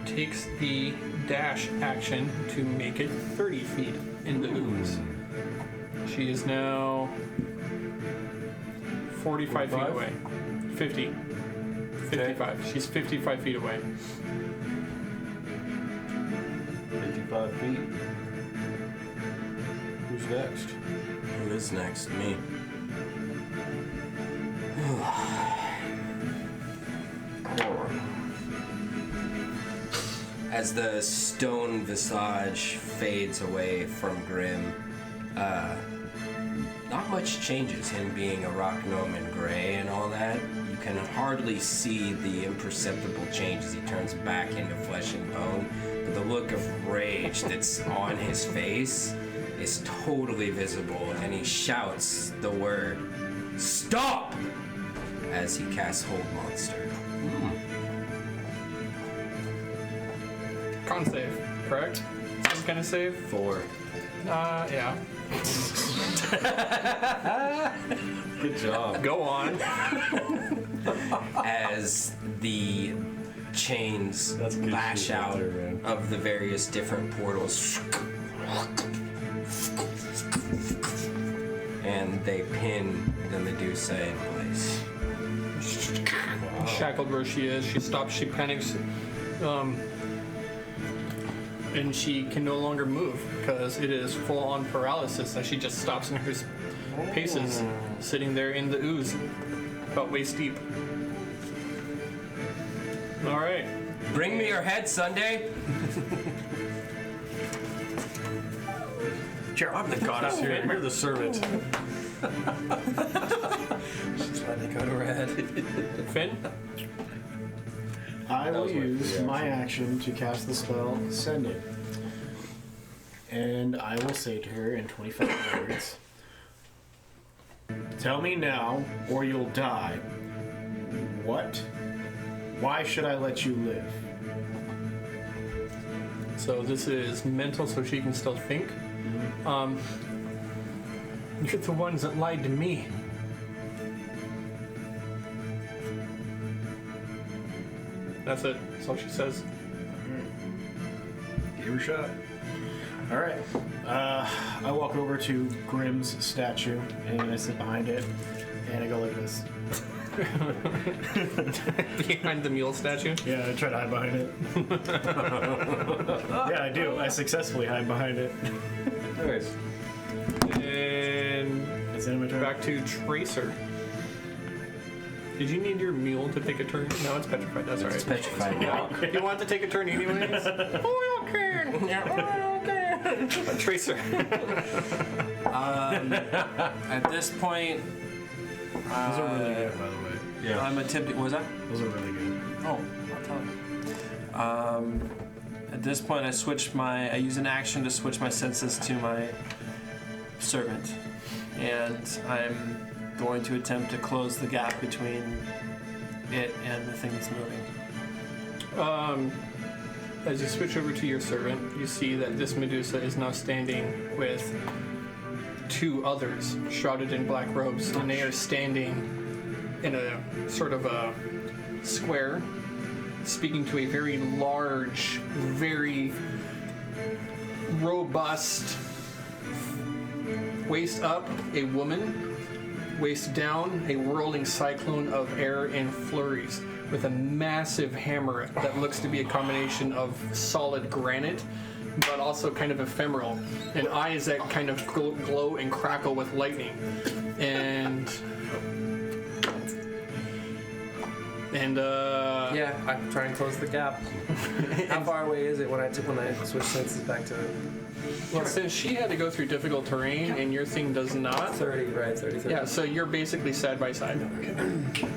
[SPEAKER 1] takes the dash action to make it 30 feet in the ooze. She is now 45 feet
[SPEAKER 2] 45?
[SPEAKER 1] away. 50. 55. She's 55 feet away.
[SPEAKER 2] 55 feet. Who's next?
[SPEAKER 3] Who is next? Me. As the stone visage fades away from Grim, not much changes. Him being a rock gnome and gray and all that, you can hardly see the imperceptible change as he turns back into flesh and bone. But the look of rage that's on his face is totally visible, and he shouts the word "Stop!" as he casts Hold Monster.
[SPEAKER 1] Con save, correct? Some kind of save?
[SPEAKER 3] 4.
[SPEAKER 1] Yeah.
[SPEAKER 2] Good job.
[SPEAKER 1] Go on.
[SPEAKER 3] As the chains
[SPEAKER 2] That's good
[SPEAKER 3] lash
[SPEAKER 2] shit right
[SPEAKER 3] out
[SPEAKER 2] there, man.
[SPEAKER 3] of the various different portals, and they pin the Medusa in place.
[SPEAKER 1] Shackled where she is. She stops. She panics. And she can no longer move because it is full-on paralysis as she just stops in her paces, sitting there in the ooze, about waist deep. All right.
[SPEAKER 3] Bring me your head, Sunday.
[SPEAKER 2] I'm the goddess here. You're the servant.
[SPEAKER 6] She's trying to go to her head.
[SPEAKER 1] Finn?
[SPEAKER 4] I will
[SPEAKER 2] was my
[SPEAKER 4] use
[SPEAKER 2] free
[SPEAKER 4] my action to cast the spell Sending. And I will say to her in 25 words, "Tell me now, or you'll die. What? Why should I let you live?"
[SPEAKER 1] So this is mental, so she can still think. You're the ones that lied to me. That's it. That's all she says.
[SPEAKER 4] Give her a shot. All right. I walk over to Grimm's statue and I sit behind it and I go like this.
[SPEAKER 1] Behind the mule statue.
[SPEAKER 4] Yeah, I try to hide behind it. Yeah, I do. I successfully hide behind it.
[SPEAKER 2] Nice.
[SPEAKER 1] And
[SPEAKER 4] That's the end of my turn.
[SPEAKER 1] back to Tracer. Did you need your mule to take a turn? No, it's petrified. That's all right.
[SPEAKER 3] It's petrified now.
[SPEAKER 1] You want to take a turn anyways? Oh, okay. Tracer.
[SPEAKER 6] At this point,
[SPEAKER 4] Those are really good, by the way.
[SPEAKER 2] Yeah.
[SPEAKER 6] I'm attempting. Was that?
[SPEAKER 4] Those are really good.
[SPEAKER 6] Oh, I'll tell you. At this point, I use an action to switch my senses to my servant, and I'm going to attempt to close the gap between it and the thing that's moving.
[SPEAKER 1] As you switch over to your servant, you see that this Medusa is now standing with two others shrouded in black robes, and they are standing in a sort of a square, speaking to a very large, very robust, waist up, a woman, waist down, a whirling cyclone of air and flurries, with a massive hammer that looks to be a combination of solid granite, but also kind of ephemeral, and eyes that kind of glow and crackle with lightning. And And
[SPEAKER 6] Yeah, I try and close the gap. How far away is it when I switch senses back to
[SPEAKER 1] well, since she had to go through difficult terrain and your thing does not,
[SPEAKER 6] 30, right? 30.
[SPEAKER 1] yeah, so you're basically side by side.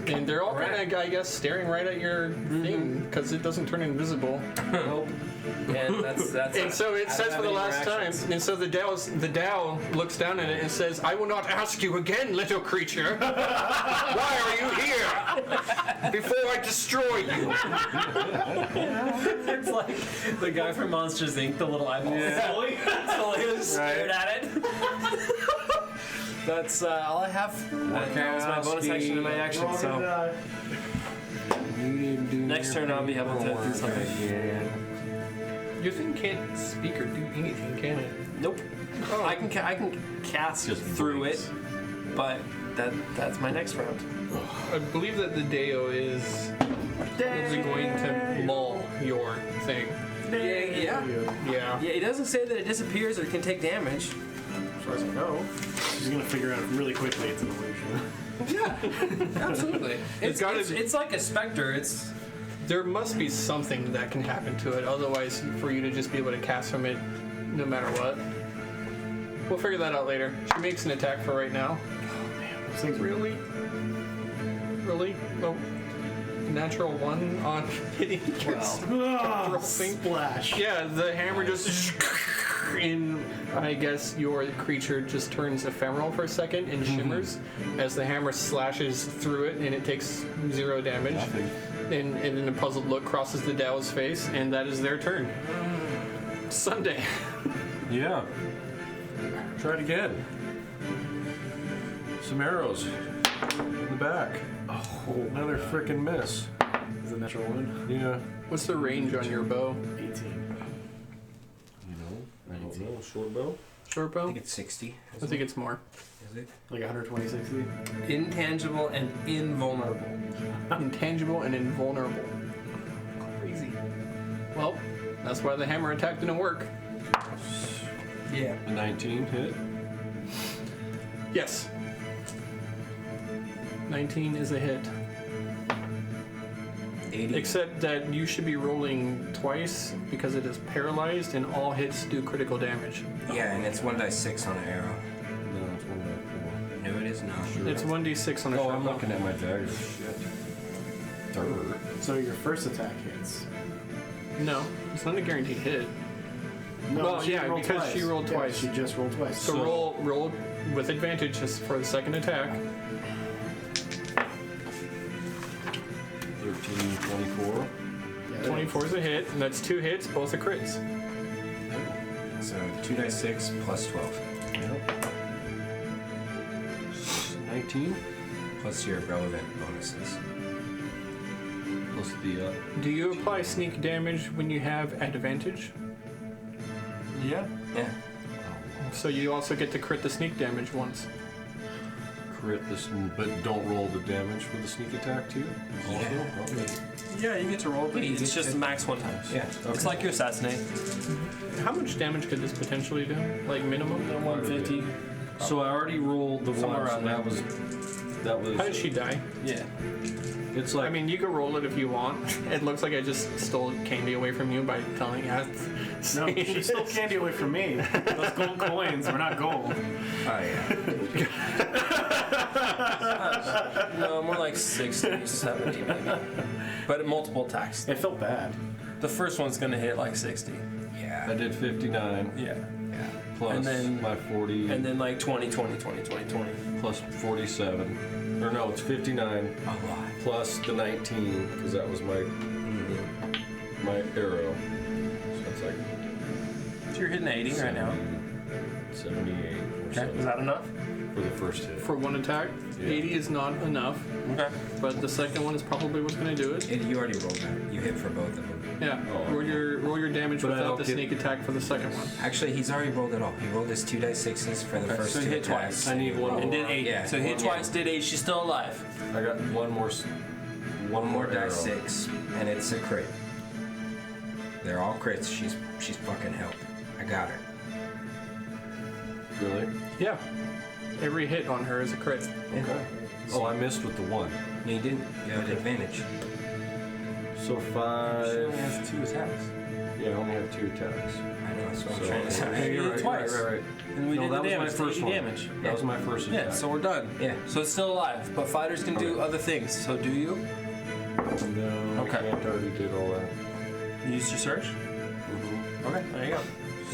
[SPEAKER 1] And they're all kind of, I guess, staring right at your thing because it doesn't turn invisible.
[SPEAKER 6] Nope. And that's
[SPEAKER 1] And so it
[SPEAKER 6] I
[SPEAKER 1] says
[SPEAKER 6] don't
[SPEAKER 1] for the
[SPEAKER 6] have any
[SPEAKER 1] last time,
[SPEAKER 6] interactions.
[SPEAKER 1] and so the Dow looks down at it and says, "I will not ask you again, little creature. Why are you here? Before I destroy you."
[SPEAKER 6] It's like the guy from Monsters Inc. The little eyeball. Slowly just stared at it. That's all I have. That was my bonus action and my action.
[SPEAKER 4] Roll
[SPEAKER 6] So
[SPEAKER 4] to
[SPEAKER 6] next turn I'll be able to do something.
[SPEAKER 1] Your thing can't speak or do anything, can it?
[SPEAKER 6] Nope. I can cast
[SPEAKER 2] Just
[SPEAKER 6] through
[SPEAKER 2] voice.
[SPEAKER 6] it, but that's my next round.
[SPEAKER 1] I believe that the Deo is going to maul your thing.
[SPEAKER 6] Yeah.
[SPEAKER 1] Yeah.
[SPEAKER 6] Yeah, it doesn't say that it disappears or can take damage.
[SPEAKER 4] As far as I know, she's gonna figure out really quickly it's an illusion.
[SPEAKER 6] Absolutely. It's
[SPEAKER 1] gotta-
[SPEAKER 6] it's like a specter.
[SPEAKER 1] There must be something that can happen to it, otherwise, for you to just be able to cast from it no matter what. We'll figure that out later. She makes an attack for right now.
[SPEAKER 4] Those things
[SPEAKER 1] Really? Really? No. Natural 1 on hitting your thing.
[SPEAKER 4] Splash.
[SPEAKER 1] Yeah, the hammer just. And I guess your creature just turns ephemeral for a second and shimmers as the hammer slashes through it, and it takes 0 damage.
[SPEAKER 2] Nothing.
[SPEAKER 1] And then a puzzled look crosses the Dow's face, and that is their turn. Sunday.
[SPEAKER 2] Yeah. Try it again. Some arrows in the back. Oh, another frickin' miss.
[SPEAKER 4] Is it natural one?
[SPEAKER 2] Yeah.
[SPEAKER 1] What's the range on your bow?
[SPEAKER 4] 18.
[SPEAKER 2] You know, I don't know. Short bow.
[SPEAKER 1] Short
[SPEAKER 3] I
[SPEAKER 1] bow?
[SPEAKER 3] think it's 60.
[SPEAKER 1] I think it's more.
[SPEAKER 3] Is it?
[SPEAKER 4] Like 120, 60?
[SPEAKER 6] Intangible and invulnerable.
[SPEAKER 1] Intangible and invulnerable. Crazy. Well, that's why the hammer attack didn't work.
[SPEAKER 6] Yeah.
[SPEAKER 2] 19 hit.
[SPEAKER 1] Yes. 19 is a hit.
[SPEAKER 3] 80.
[SPEAKER 1] Except that you should be rolling twice because it is paralyzed and all hits do critical damage.
[SPEAKER 3] Yeah, and it's 1d6 on an arrow.
[SPEAKER 2] No, it's 1
[SPEAKER 3] No, it is not.
[SPEAKER 1] It's 1d6 on a
[SPEAKER 2] Oh,
[SPEAKER 1] short
[SPEAKER 2] I'm
[SPEAKER 1] bow.
[SPEAKER 2] looking at my dagger. Shit. Dirt.
[SPEAKER 4] So your first attack hits.
[SPEAKER 1] No, it's not a guaranteed hit.
[SPEAKER 4] No,
[SPEAKER 1] Well,
[SPEAKER 4] she
[SPEAKER 1] yeah,
[SPEAKER 4] rolled
[SPEAKER 1] because
[SPEAKER 4] twice.
[SPEAKER 1] she rolled
[SPEAKER 4] Yeah,
[SPEAKER 1] twice.
[SPEAKER 4] she just rolled twice.
[SPEAKER 1] So roll with advantage just for the second attack.
[SPEAKER 2] 13, 24.
[SPEAKER 4] Yeah,
[SPEAKER 1] 24 is a hit, and that's 2 hits, both are crits.
[SPEAKER 3] So 2d6 plus 12.
[SPEAKER 2] Yep. 19
[SPEAKER 3] Plus your relevant bonuses.
[SPEAKER 2] plus the
[SPEAKER 1] Do you apply sneak damage when you have advantage?
[SPEAKER 6] Yeah.
[SPEAKER 3] Yeah.
[SPEAKER 1] So you also get to crit the sneak damage once.
[SPEAKER 2] crit this, but don't roll the damage for the sneak attack too. Also?
[SPEAKER 3] Yeah.
[SPEAKER 2] Okay.
[SPEAKER 6] Yeah, you get to roll, but
[SPEAKER 3] Yeah, you
[SPEAKER 6] it's
[SPEAKER 3] get
[SPEAKER 6] just
[SPEAKER 3] to-
[SPEAKER 6] max one time.
[SPEAKER 3] Yeah.
[SPEAKER 6] It's like you assassinate.
[SPEAKER 1] How much damage could this potentially do? Like minimum?
[SPEAKER 6] 150.
[SPEAKER 2] So I already rolled the
[SPEAKER 6] Somewhere
[SPEAKER 2] one. So
[SPEAKER 6] around
[SPEAKER 2] that was.
[SPEAKER 1] How did she die?
[SPEAKER 6] Yeah.
[SPEAKER 2] It's like
[SPEAKER 1] I mean, you can roll it if you want. It looks like I just stole candy away from you by telling you.
[SPEAKER 4] No, she stole candy away from me. Those gold coins were not gold.
[SPEAKER 3] Oh, yeah.
[SPEAKER 6] No, more like 60, 70 maybe. But at multiple attacks.
[SPEAKER 4] It felt bad.
[SPEAKER 6] The first one's gonna hit like 60.
[SPEAKER 2] I
[SPEAKER 3] Yeah.
[SPEAKER 2] did 59
[SPEAKER 6] Yeah.
[SPEAKER 3] Yeah.
[SPEAKER 2] plus
[SPEAKER 6] And then-
[SPEAKER 2] my 40
[SPEAKER 6] And then like 20, 20, 20, 20, 20.
[SPEAKER 2] plus 47. Or no, it's 59
[SPEAKER 3] A lot.
[SPEAKER 2] plus the 19 because that was my arrow. So it's like
[SPEAKER 6] So you're hitting 80 right now.
[SPEAKER 2] 78 or
[SPEAKER 6] Okay.
[SPEAKER 2] so
[SPEAKER 6] Is that enough?
[SPEAKER 2] for the first hit.
[SPEAKER 1] For one attack,
[SPEAKER 2] Yeah.
[SPEAKER 1] 80 is not enough,
[SPEAKER 6] Okay.
[SPEAKER 1] but the second one is probably what's going to do it.
[SPEAKER 3] You already rolled that. You hit for both of them.
[SPEAKER 1] Yeah,
[SPEAKER 2] Oh,
[SPEAKER 1] roll your damage
[SPEAKER 2] But I
[SPEAKER 1] without
[SPEAKER 2] don't
[SPEAKER 1] the
[SPEAKER 2] get-
[SPEAKER 1] sneak attack for the second one.
[SPEAKER 3] Actually, he's already rolled it all. He rolled his 2d6s for the first
[SPEAKER 6] so
[SPEAKER 3] two
[SPEAKER 6] he hit
[SPEAKER 3] attacks.
[SPEAKER 6] twice.
[SPEAKER 2] I need one
[SPEAKER 6] And
[SPEAKER 2] more.
[SPEAKER 6] did 80.
[SPEAKER 3] Yeah.
[SPEAKER 6] So hit
[SPEAKER 3] Yeah.
[SPEAKER 6] twice, did 8. She's still alive.
[SPEAKER 2] I got one more
[SPEAKER 3] One more
[SPEAKER 2] arrow.
[SPEAKER 3] d6, and it's a crit. They're all crits. She's fucking help. I got her.
[SPEAKER 2] Really?
[SPEAKER 1] Yeah, Every hit on her is a crit.
[SPEAKER 3] Yeah.
[SPEAKER 2] Oh, I missed with the 1.
[SPEAKER 3] No, you didn't. You have an advantage.
[SPEAKER 2] So
[SPEAKER 6] She
[SPEAKER 2] 5.
[SPEAKER 6] only has 2 attacks.
[SPEAKER 2] Yeah, I only have 2 attacks.
[SPEAKER 3] I know, that's what I'm
[SPEAKER 2] So,
[SPEAKER 3] trying to say.
[SPEAKER 6] You did it twice.
[SPEAKER 2] Right.
[SPEAKER 6] And we
[SPEAKER 2] No,
[SPEAKER 6] did
[SPEAKER 2] that
[SPEAKER 6] the
[SPEAKER 2] was my
[SPEAKER 6] damage.
[SPEAKER 2] first
[SPEAKER 6] 80
[SPEAKER 2] one.
[SPEAKER 6] damage.
[SPEAKER 2] That was my first attack.
[SPEAKER 6] Yeah, so we're done.
[SPEAKER 3] Yeah.
[SPEAKER 6] So it's still alive, but fighters can do other things. So do you?
[SPEAKER 2] No,
[SPEAKER 6] Okay.
[SPEAKER 2] I can't already did all that.
[SPEAKER 6] You used your surge?
[SPEAKER 2] Mm-hmm.
[SPEAKER 6] Okay, there you go.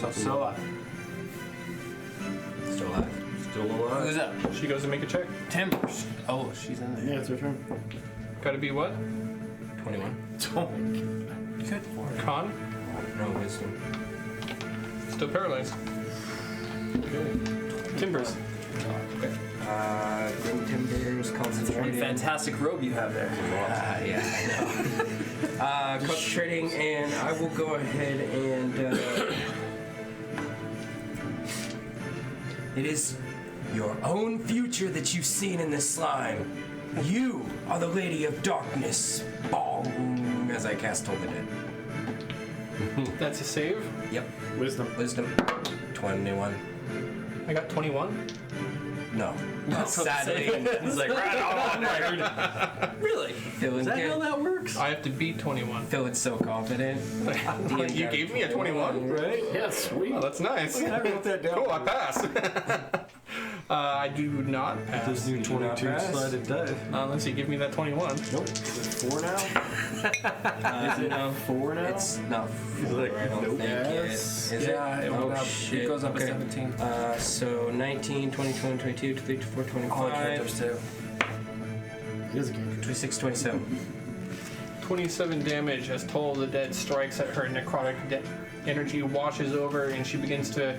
[SPEAKER 6] So still alive.
[SPEAKER 3] Still alive.
[SPEAKER 2] Still alive.
[SPEAKER 6] Who's up?
[SPEAKER 1] She goes to make a check.
[SPEAKER 6] Timbers. Oh, she's in there.
[SPEAKER 4] Yeah, it's her turn.
[SPEAKER 1] Gotta be what?
[SPEAKER 3] 21.
[SPEAKER 4] Oh my God.
[SPEAKER 6] Good for it.
[SPEAKER 1] Con?
[SPEAKER 3] No wisdom.
[SPEAKER 1] Still paralyzed. Timbers.
[SPEAKER 3] Grim Timbers,
[SPEAKER 6] What a
[SPEAKER 3] concentrating.
[SPEAKER 6] fantastic robe you have there.
[SPEAKER 3] Yeah, I know. Concentrating, and I will go ahead and. It is your own future that you've seen in this slime. You are the Lady of Darkness. Bong! As I cast Toll the Dead.
[SPEAKER 1] That's a save.
[SPEAKER 3] Yep.
[SPEAKER 4] Wisdom.
[SPEAKER 3] Wisdom. 21.
[SPEAKER 1] I got 21.
[SPEAKER 3] No.
[SPEAKER 6] That's
[SPEAKER 3] Sadly.
[SPEAKER 6] It's like, right on, really?
[SPEAKER 3] Feeling
[SPEAKER 6] Is that how
[SPEAKER 3] good.
[SPEAKER 6] that works?
[SPEAKER 1] I have to beat 21.
[SPEAKER 3] Feeling so confident.
[SPEAKER 1] You gave me a 21?
[SPEAKER 4] Right? Yeah, sweet.
[SPEAKER 1] Oh, that's nice.
[SPEAKER 2] I wrote that down.
[SPEAKER 1] Cool, I pass. I do not pass.
[SPEAKER 2] This new
[SPEAKER 3] You do not
[SPEAKER 2] 22
[SPEAKER 3] pass?
[SPEAKER 2] sided die.
[SPEAKER 1] Unless you give me that 21.
[SPEAKER 4] Nope. Is it 4 now?
[SPEAKER 3] Is it
[SPEAKER 4] now 4 now?
[SPEAKER 3] It's not
[SPEAKER 2] He's like,
[SPEAKER 3] I don't
[SPEAKER 2] nope.
[SPEAKER 3] think
[SPEAKER 4] Yes.
[SPEAKER 3] it is.
[SPEAKER 6] Yeah, it,
[SPEAKER 3] Oh,
[SPEAKER 6] went up.
[SPEAKER 3] shit.
[SPEAKER 6] It goes up
[SPEAKER 3] Okay.
[SPEAKER 6] to 17.
[SPEAKER 3] So 19, 20, 21, 22, 23, 24, 25,
[SPEAKER 6] Cantrips too.
[SPEAKER 4] It is a cantrip.
[SPEAKER 3] 26, 27.
[SPEAKER 1] 27 damage as Toll of the Dead strikes at her necrotic energy washes over and she begins to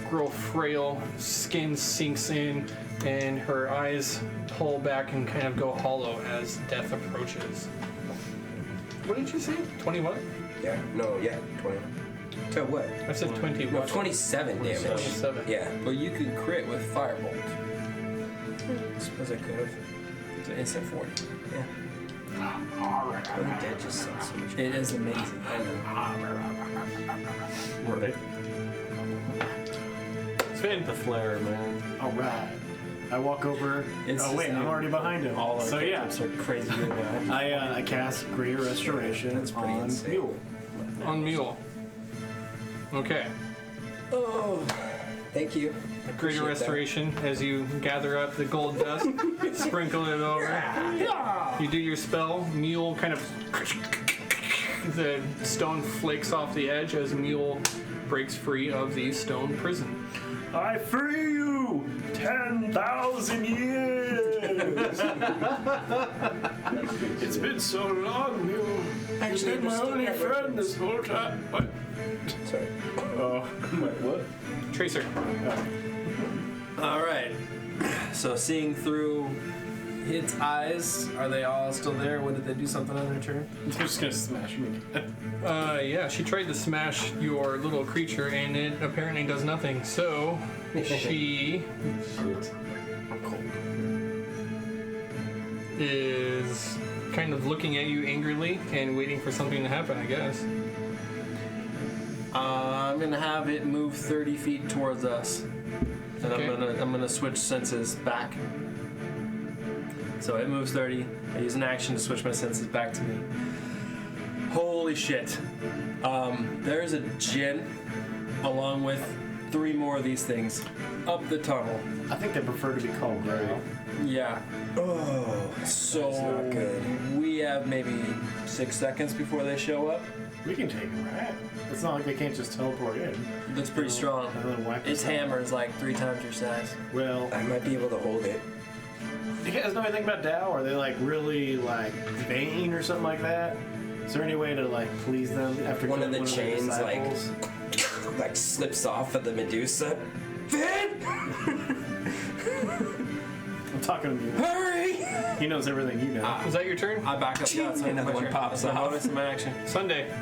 [SPEAKER 1] grow frail, skin sinks in, and her eyes pull back and kind of go hollow as death approaches. What did you say? 21?
[SPEAKER 3] Yeah, no, yeah, 20. To what?
[SPEAKER 1] I said 20.
[SPEAKER 3] No, 27 damage.
[SPEAKER 1] 27.
[SPEAKER 3] Yeah.
[SPEAKER 6] But you could crit with Firebolt. I suppose I could have. It's an instant 40.
[SPEAKER 3] Yeah. Well, the dead just sucks so much.
[SPEAKER 6] It is amazing. I know.
[SPEAKER 2] Right.
[SPEAKER 1] Finn.
[SPEAKER 2] The flare, man.
[SPEAKER 4] All right. I walk over.
[SPEAKER 6] It's
[SPEAKER 4] Oh wait,
[SPEAKER 6] just
[SPEAKER 4] I'm
[SPEAKER 6] new.
[SPEAKER 4] already behind him.
[SPEAKER 6] All our
[SPEAKER 4] So yeah,
[SPEAKER 6] cantrips are crazy good now.
[SPEAKER 4] I cast Greater Restoration
[SPEAKER 3] That's pretty
[SPEAKER 4] on
[SPEAKER 3] insane.
[SPEAKER 4] Mule.
[SPEAKER 1] On Mule. Okay.
[SPEAKER 3] Oh, thank you.
[SPEAKER 1] Greater Restoration as you gather up the gold dust, sprinkle it over. You do your spell. Mule kind of. The stone flakes off the edge as Mule breaks free of the stone prison.
[SPEAKER 4] I free you! 10,000 years! It's been so long, Mule. You've been my only friend this whole time. What?
[SPEAKER 3] Sorry.
[SPEAKER 4] Oh, wait, what?
[SPEAKER 1] Tracer.
[SPEAKER 6] All right. So seeing through its eyes, are they all still there? What did they do something on their turn?
[SPEAKER 4] I'm just gonna smash me.
[SPEAKER 1] Yeah, she tried to smash your little creature and it apparently does nothing. So she is kind of looking at you angrily and waiting for something to happen, I guess.
[SPEAKER 6] I'm gonna have it move 30 feet towards us, and
[SPEAKER 1] Okay.
[SPEAKER 6] I'm gonna switch senses back. So it moves 30. I use an action to switch my senses back to me. Holy shit! There's a djinn along with 3 more of these things up the tunnel.
[SPEAKER 4] I think they prefer to be called Grey.
[SPEAKER 6] Yeah.
[SPEAKER 3] Oh,
[SPEAKER 6] So
[SPEAKER 3] that's not good.
[SPEAKER 6] we have maybe 6 seconds before they show up.
[SPEAKER 4] We can take them, right? It's not like they can't just teleport in.
[SPEAKER 6] That's pretty strong.
[SPEAKER 4] And then whack
[SPEAKER 6] Its
[SPEAKER 4] us out.
[SPEAKER 6] hammer is like 3 times your size.
[SPEAKER 4] Well,
[SPEAKER 3] I might be able to hold it.
[SPEAKER 4] do you guys know anything about Tao? Are they like really like vain or something like that? Is there any way to like please them after
[SPEAKER 3] One of
[SPEAKER 4] killing
[SPEAKER 3] the
[SPEAKER 4] their
[SPEAKER 3] chains, like-
[SPEAKER 4] disciples?
[SPEAKER 3] Like slips off of the Medusa. Finn!
[SPEAKER 4] I'm talking to you.
[SPEAKER 3] Hurry!
[SPEAKER 4] He knows everything you know.
[SPEAKER 1] Is that your turn?
[SPEAKER 6] I back up. Yeah, that's
[SPEAKER 3] Another
[SPEAKER 6] my
[SPEAKER 3] one
[SPEAKER 6] turn.
[SPEAKER 3] pops
[SPEAKER 6] That's my
[SPEAKER 3] off.
[SPEAKER 6] bonus and my action.
[SPEAKER 1] Sunday.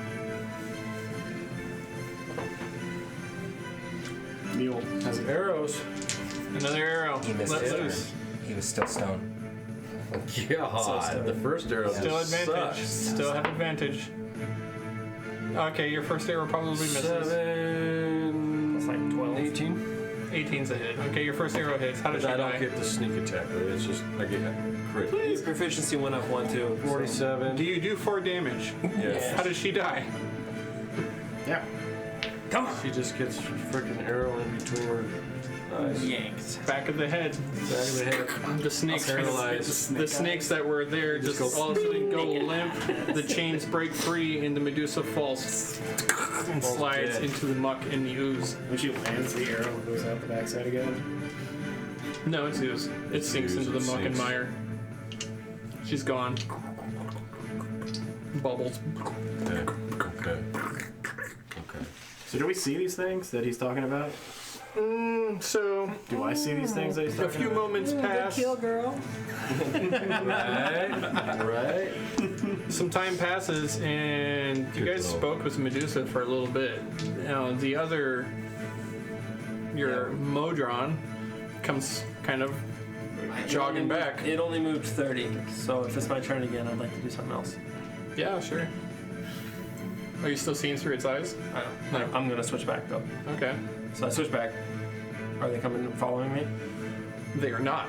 [SPEAKER 4] Mule has an arrow.
[SPEAKER 1] Arrows. Another arrow.
[SPEAKER 3] He missed
[SPEAKER 1] Let
[SPEAKER 3] his
[SPEAKER 1] loose.
[SPEAKER 3] turn. He was still stoned.
[SPEAKER 2] God, the first arrow
[SPEAKER 1] Still advantage.
[SPEAKER 2] sucks.
[SPEAKER 1] Still have advantage. Okay, your first arrow probably misses.
[SPEAKER 2] 7.
[SPEAKER 1] That's like 12.
[SPEAKER 2] 18.
[SPEAKER 1] 18's a hit. Okay, your first arrow hits. How did
[SPEAKER 2] But
[SPEAKER 1] she
[SPEAKER 2] I don't
[SPEAKER 1] die?
[SPEAKER 2] get the sneak attack, right? It's just, I get crit.
[SPEAKER 6] Your proficiency went up 1 too.
[SPEAKER 2] 47.
[SPEAKER 1] Do you do 4 damage?
[SPEAKER 2] Yes.
[SPEAKER 1] How does she die?
[SPEAKER 4] Yeah.
[SPEAKER 6] Come on.
[SPEAKER 2] She just gets a freaking arrow in between her eyes.
[SPEAKER 6] Yanked.
[SPEAKER 1] Back of the head.
[SPEAKER 2] Back of the head.
[SPEAKER 1] The snakes,
[SPEAKER 2] Paralyzed.
[SPEAKER 1] the snakes that were there just all of a sudden go limp. The chains break free, and the Medusa falls and slides
[SPEAKER 2] dead.
[SPEAKER 1] into the muck in the ooze.
[SPEAKER 4] When she lands, the arrow goes out the backside again.
[SPEAKER 1] No, it's ooze. It sinks
[SPEAKER 2] ooze,
[SPEAKER 1] into the
[SPEAKER 2] it
[SPEAKER 1] muck and
[SPEAKER 2] sinks.
[SPEAKER 1] mire. She's gone. Bubbles.
[SPEAKER 2] Okay. Okay. Okay.
[SPEAKER 4] So do we see these things that he's talking about?
[SPEAKER 1] So
[SPEAKER 4] Do I see these things that he's
[SPEAKER 1] a
[SPEAKER 4] talking
[SPEAKER 1] few
[SPEAKER 4] about?
[SPEAKER 1] moments pass.
[SPEAKER 6] girl.
[SPEAKER 2] Right?
[SPEAKER 1] Some time passes, and you
[SPEAKER 2] Good
[SPEAKER 1] guys
[SPEAKER 2] call.
[SPEAKER 1] spoke with Medusa for a little bit. Now, the other, your Modron, comes kind of jogging back.
[SPEAKER 6] It only moved 30, so if it's my turn again, I'd like to do something else.
[SPEAKER 1] Yeah, sure. Are you still seeing through its eyes?
[SPEAKER 6] I don't. I'm gonna switch back though.
[SPEAKER 1] Okay.
[SPEAKER 6] So I switch back. Are they coming and following me?
[SPEAKER 1] They are not.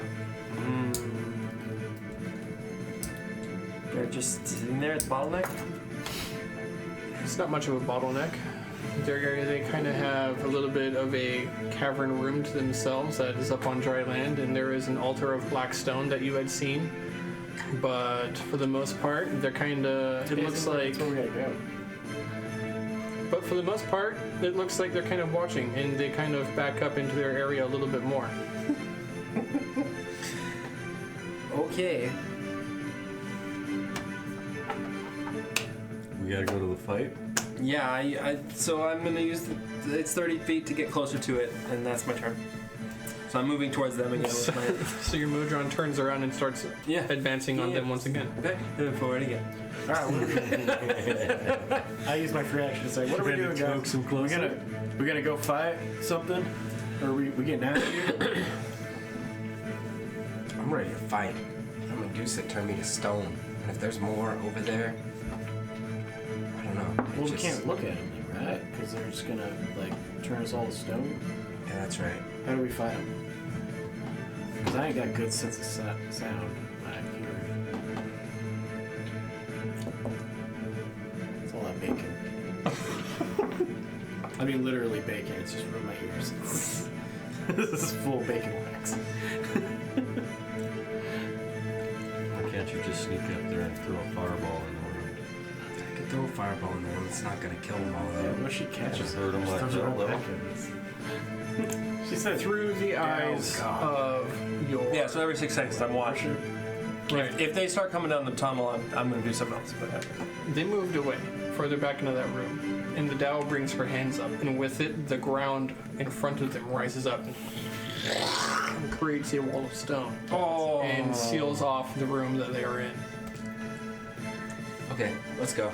[SPEAKER 6] They're just sitting there at the bottleneck?
[SPEAKER 1] It's not much of a bottleneck. They kind of have a little bit of a cavern room to themselves that is up on dry land, and there is an altar of black stone that you had seen. But for the most part, they're kind of. It looks like.
[SPEAKER 4] That's where we gotta go.
[SPEAKER 1] But for the most part, it looks like they're kind of watching, and they kind of back up into their area a little bit more.
[SPEAKER 6] Okay.
[SPEAKER 2] We gotta go to the fight.
[SPEAKER 6] Yeah, so I'm gonna use it's 30 feet to get closer to it, and that's my turn. So I'm moving towards them again with my.
[SPEAKER 1] So your Modron turns around and starts
[SPEAKER 6] Yeah.
[SPEAKER 1] advancing on
[SPEAKER 6] Yeah.
[SPEAKER 1] them once again.
[SPEAKER 6] Okay, moving forward again.
[SPEAKER 4] All right. I use my free action to say, what are we doing, guys?
[SPEAKER 2] Coax him closer.
[SPEAKER 4] We gonna go fight something? Or we getting out of here?
[SPEAKER 3] I'm ready to fight. The Medusa turned me to stone. And if there's more over there, I don't know. It
[SPEAKER 4] Well, we
[SPEAKER 3] just-
[SPEAKER 4] can't look at them, then, right? Because they're just gonna like turn us all to stone.
[SPEAKER 3] Yeah, that's right.
[SPEAKER 4] How do we fight them? Because I ain't got a good sense of sound. I hear it. It's all that bacon. I mean, literally bacon. It's just from my ears. This is full bacon wax.
[SPEAKER 2] Why can't you just sneak up there and throw a fireball in the room?
[SPEAKER 3] I could throw a fireball in there and it's not gonna kill them all
[SPEAKER 4] Yeah,
[SPEAKER 3] though.
[SPEAKER 4] what she catches?
[SPEAKER 2] Just hurt 'em
[SPEAKER 4] Just
[SPEAKER 2] like
[SPEAKER 4] throws her
[SPEAKER 2] that,
[SPEAKER 4] own
[SPEAKER 2] though.
[SPEAKER 4] bacon. She said
[SPEAKER 1] Through the eyes
[SPEAKER 4] God.
[SPEAKER 1] of your.
[SPEAKER 6] Yeah, so every 6 seconds I'm watching.
[SPEAKER 1] Right.
[SPEAKER 6] If they start coming down the tunnel, I'm gonna do something else. But
[SPEAKER 1] They moved away, further back into that room, and the Dao brings her hands up, and with it, the ground in front of them rises up and creates a wall of stone and seals off the room that they are in.
[SPEAKER 3] Okay, let's go.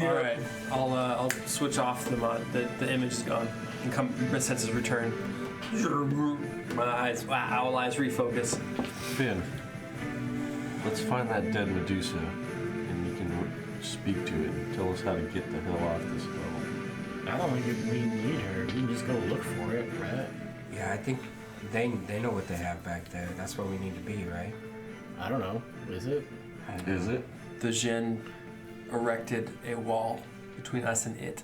[SPEAKER 6] all right, I'll switch off the mod. The image is gone, and my senses return. My eyes, owl eyes, refocus.
[SPEAKER 2] Finn, let's find that dead Medusa, and you can speak to it and tell us how to get the hell off this level.
[SPEAKER 4] I don't think we need her. We can just go look for it, right?
[SPEAKER 3] Yeah, I think they know what they have back there. That's where we need to be, right?
[SPEAKER 4] I don't know. Is it?
[SPEAKER 3] I don't know.
[SPEAKER 2] Is it?
[SPEAKER 6] The Jinn erected a wall between us and it.